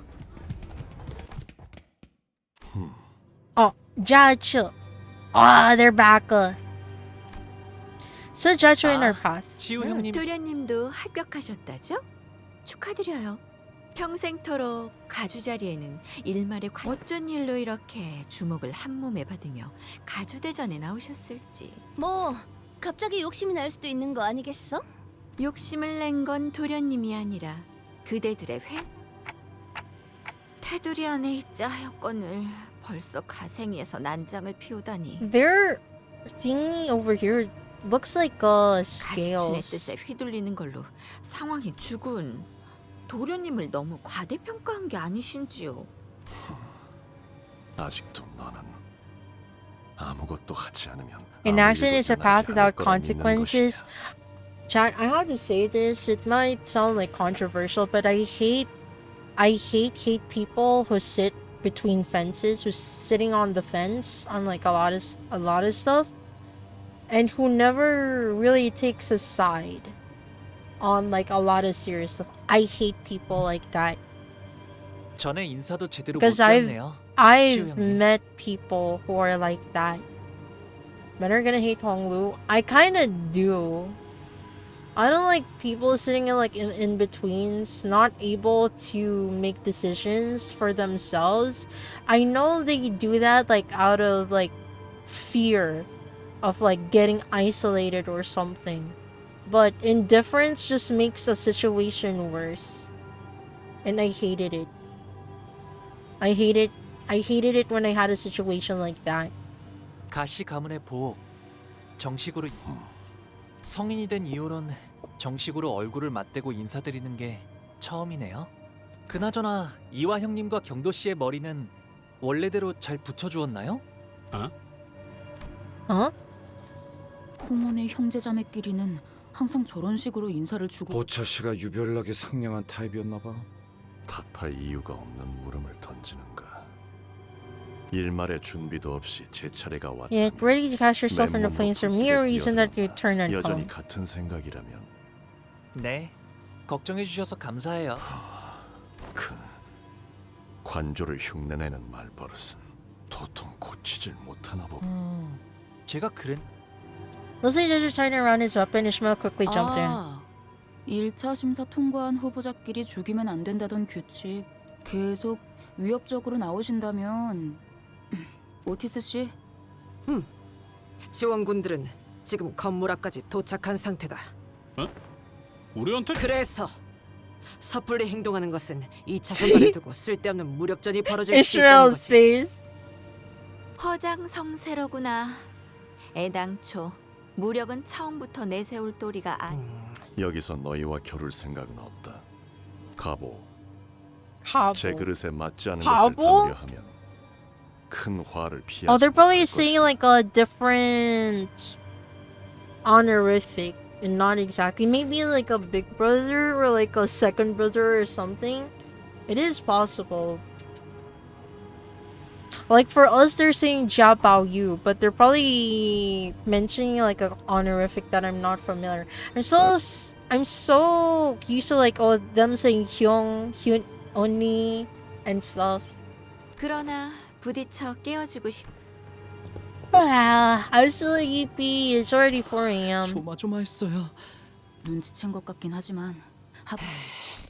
L: Jachu. They're back. So Jachu in our path.
G: 지우 형님.
N: 도련님도 합격하셨다죠? 축하드려요. 평생토록 가주 자리에는 일말의 어쩐 일로 이렇게 주목을 한 몸에 받으며 가주 대전에 나오셨을지.
U: 뭐 갑자기 욕심이 날 수도 있는 거 아니겠어?
N: 욕심을 낸 건 도련님이 아니라 그대들의 회사. 테두리 안에 있자 하였건을 벌써 가생이에서 난장을 피우다니.
L: Their thingy over here looks like
N: 가시춘의
L: scales.
N: 뜻에 휘둘리는 걸로 상황이 죽은 도련님을 너무 과대평가한 게 아니신지요.
V: 아직도 너는 아무것도 하지 않으면
L: Inaction is a path without consequences. Chat, I have to say this. It might sound like controversial, but I hate people who sit between fences, who's sitting on the fence on like a lot of stuff, and who never really takes a side on like a lot of serious stuff. I hate people like that.
G: 전에 인사도 제대로 못
L: Because
G: 드렸네요.
L: I've met people who are like that. Men are gonna hate Honglu. I kind of do. I don't like people sitting in like in betweens, not able to make decisions for themselves. I know they do that like out of like fear of like getting isolated or something, but indifference just makes a situation worse, and I hated it. I hated it when I had a situation like that.
G: 가시 가문의 보호. 정식으로 성인이 된 이후론 정식으로 얼굴을 맞대고 인사드리는 게 처음이네요. 그나저나 이화 형님과 경도 씨의 머리는 원래대로 잘 붙여주었나요?
U: 홍원의 형제자매끼리는 항상 저런 식으로 인사를 주고.
F: 보차 씨가 유별나게 상냥한 타입이었나 봐.
V: 탓할 이유가 없는 물음을 던지는가. 일말의 준비도 없이 제 차례가 왔다.
L: Yeah, ready to cast yourself in the flames for mere reason that you turn and
V: 여전히
L: come.
V: 같은 생각이라면
G: 네, 걱정해 주셔서 감사해요.
V: 관조를 흉내내는 말버릇은 도통 고치질 못하나 보고.
G: 제가 그랬.
L: Leslie did turn around his weapon. Ishmael quickly jumped in.
U: 1차 심사 통과한 후보자끼리 죽이면 안 된다던 규칙 계속 위협적으로 나오신다면 오티스 씨?
K: 지원군들은 지금 건물 앞까지 도착한 상태다.
J: 우리한테?
K: 그래서 섣불리 행동하는 것은 2차 선발을 두고 쓸데없는 무력전이 벌어질 수 있다는 거지.
L: face.
N: 허장성세로구나. 애당초 무력은 처음부터 내세울 도리가
V: 여기서 너희와 겨룰 생각은 없다. 가보. 제 그릇에 맞지 않은 것을
L: 가보?
V: 담으려 하면 큰 화를 피하지.
L: Oh, they're probably saying like a different honorific and not exactly. Maybe like a big brother or like a second brother or something. It is possible. Like for us, they're saying Jia Bao Yu, but they're probably mentioning like an honorific that I'm not familiar. I'm so used to like them saying Hyung, Oni, and stuff.
N: 그러나 부딪혀 깨워주고 싶.
L: I'm so sleepy. It's already 4 a.m.
E: 조마조마했어요.
U: 눈치챈 것 같긴 하지만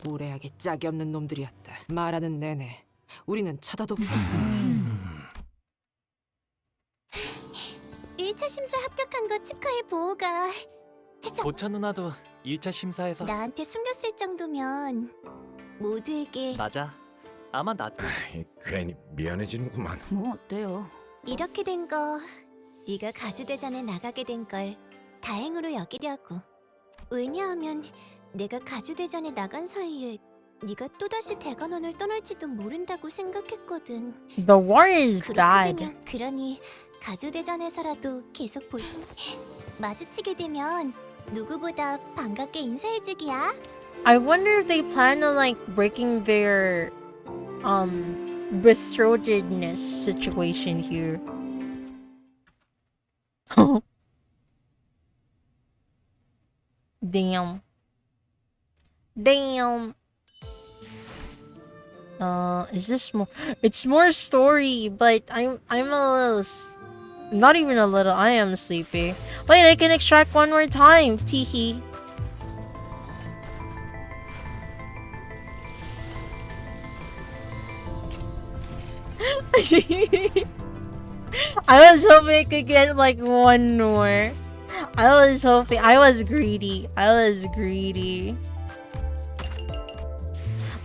K: 무례하게 짝이 없는 놈들이었다. 말하는 내내 우리는 쳐다도 보고.
S: 1차 심사 합격한 거 축하해 보호가.
G: 보차 누나도 1차 심사에서
S: 나한테 숨겼을 정도면 모두에게.
G: 맞아. 아마 나
F: 괜히 미안해지는구만.
U: 뭐 어때요?
S: 이렇게 된 거 네가 가주대전에 나가게 된 걸 다행으로 여기려고. 왜냐하면 내가 가주대전에 나간 사이에 네가 또다시 대관원을 떠날지도 모른다고 생각했거든.
L: The war is
S: 그렇게
L: bad.
S: 되면 그러니 가주대전에서라도 계속 마주치게 되면 누구보다 반갑게 인사해주기야.
L: I wonder if they plan on like breaking their betrotedness situation here. Damn. Is this more? It's more story, but I'm a little. Not even a little. I am sleepy. Wait, I can extract one more time. Teehee. I was hoping I could get like one more. I was hoping. I was greedy. I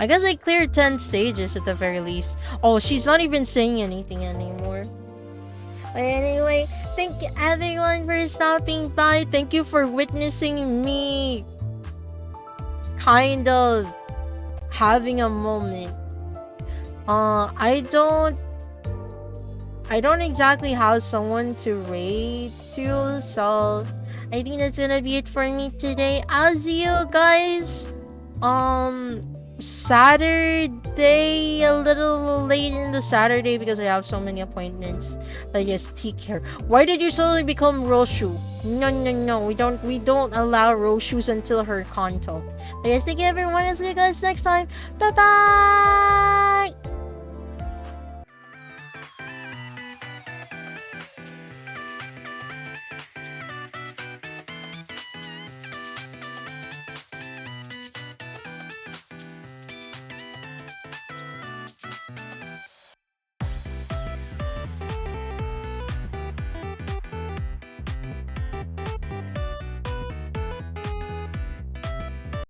L: guess I cleared 10 stages at the very least. Oh, she's not even saying anything anymore. But anyway, thank you everyone for stopping by. Thank you for witnessing me kind of having a moment. I don't exactly have someone to raid to, so I think that's gonna be it for me today. I'll see you guys Saturday, a little late in the Saturday because I have so many appointments. But yes, take care. Why did you suddenly become Roshu? No, we don't allow Roshus until her kanto. But yes, thank you everyone. I'll see you guys next time. Bye bye.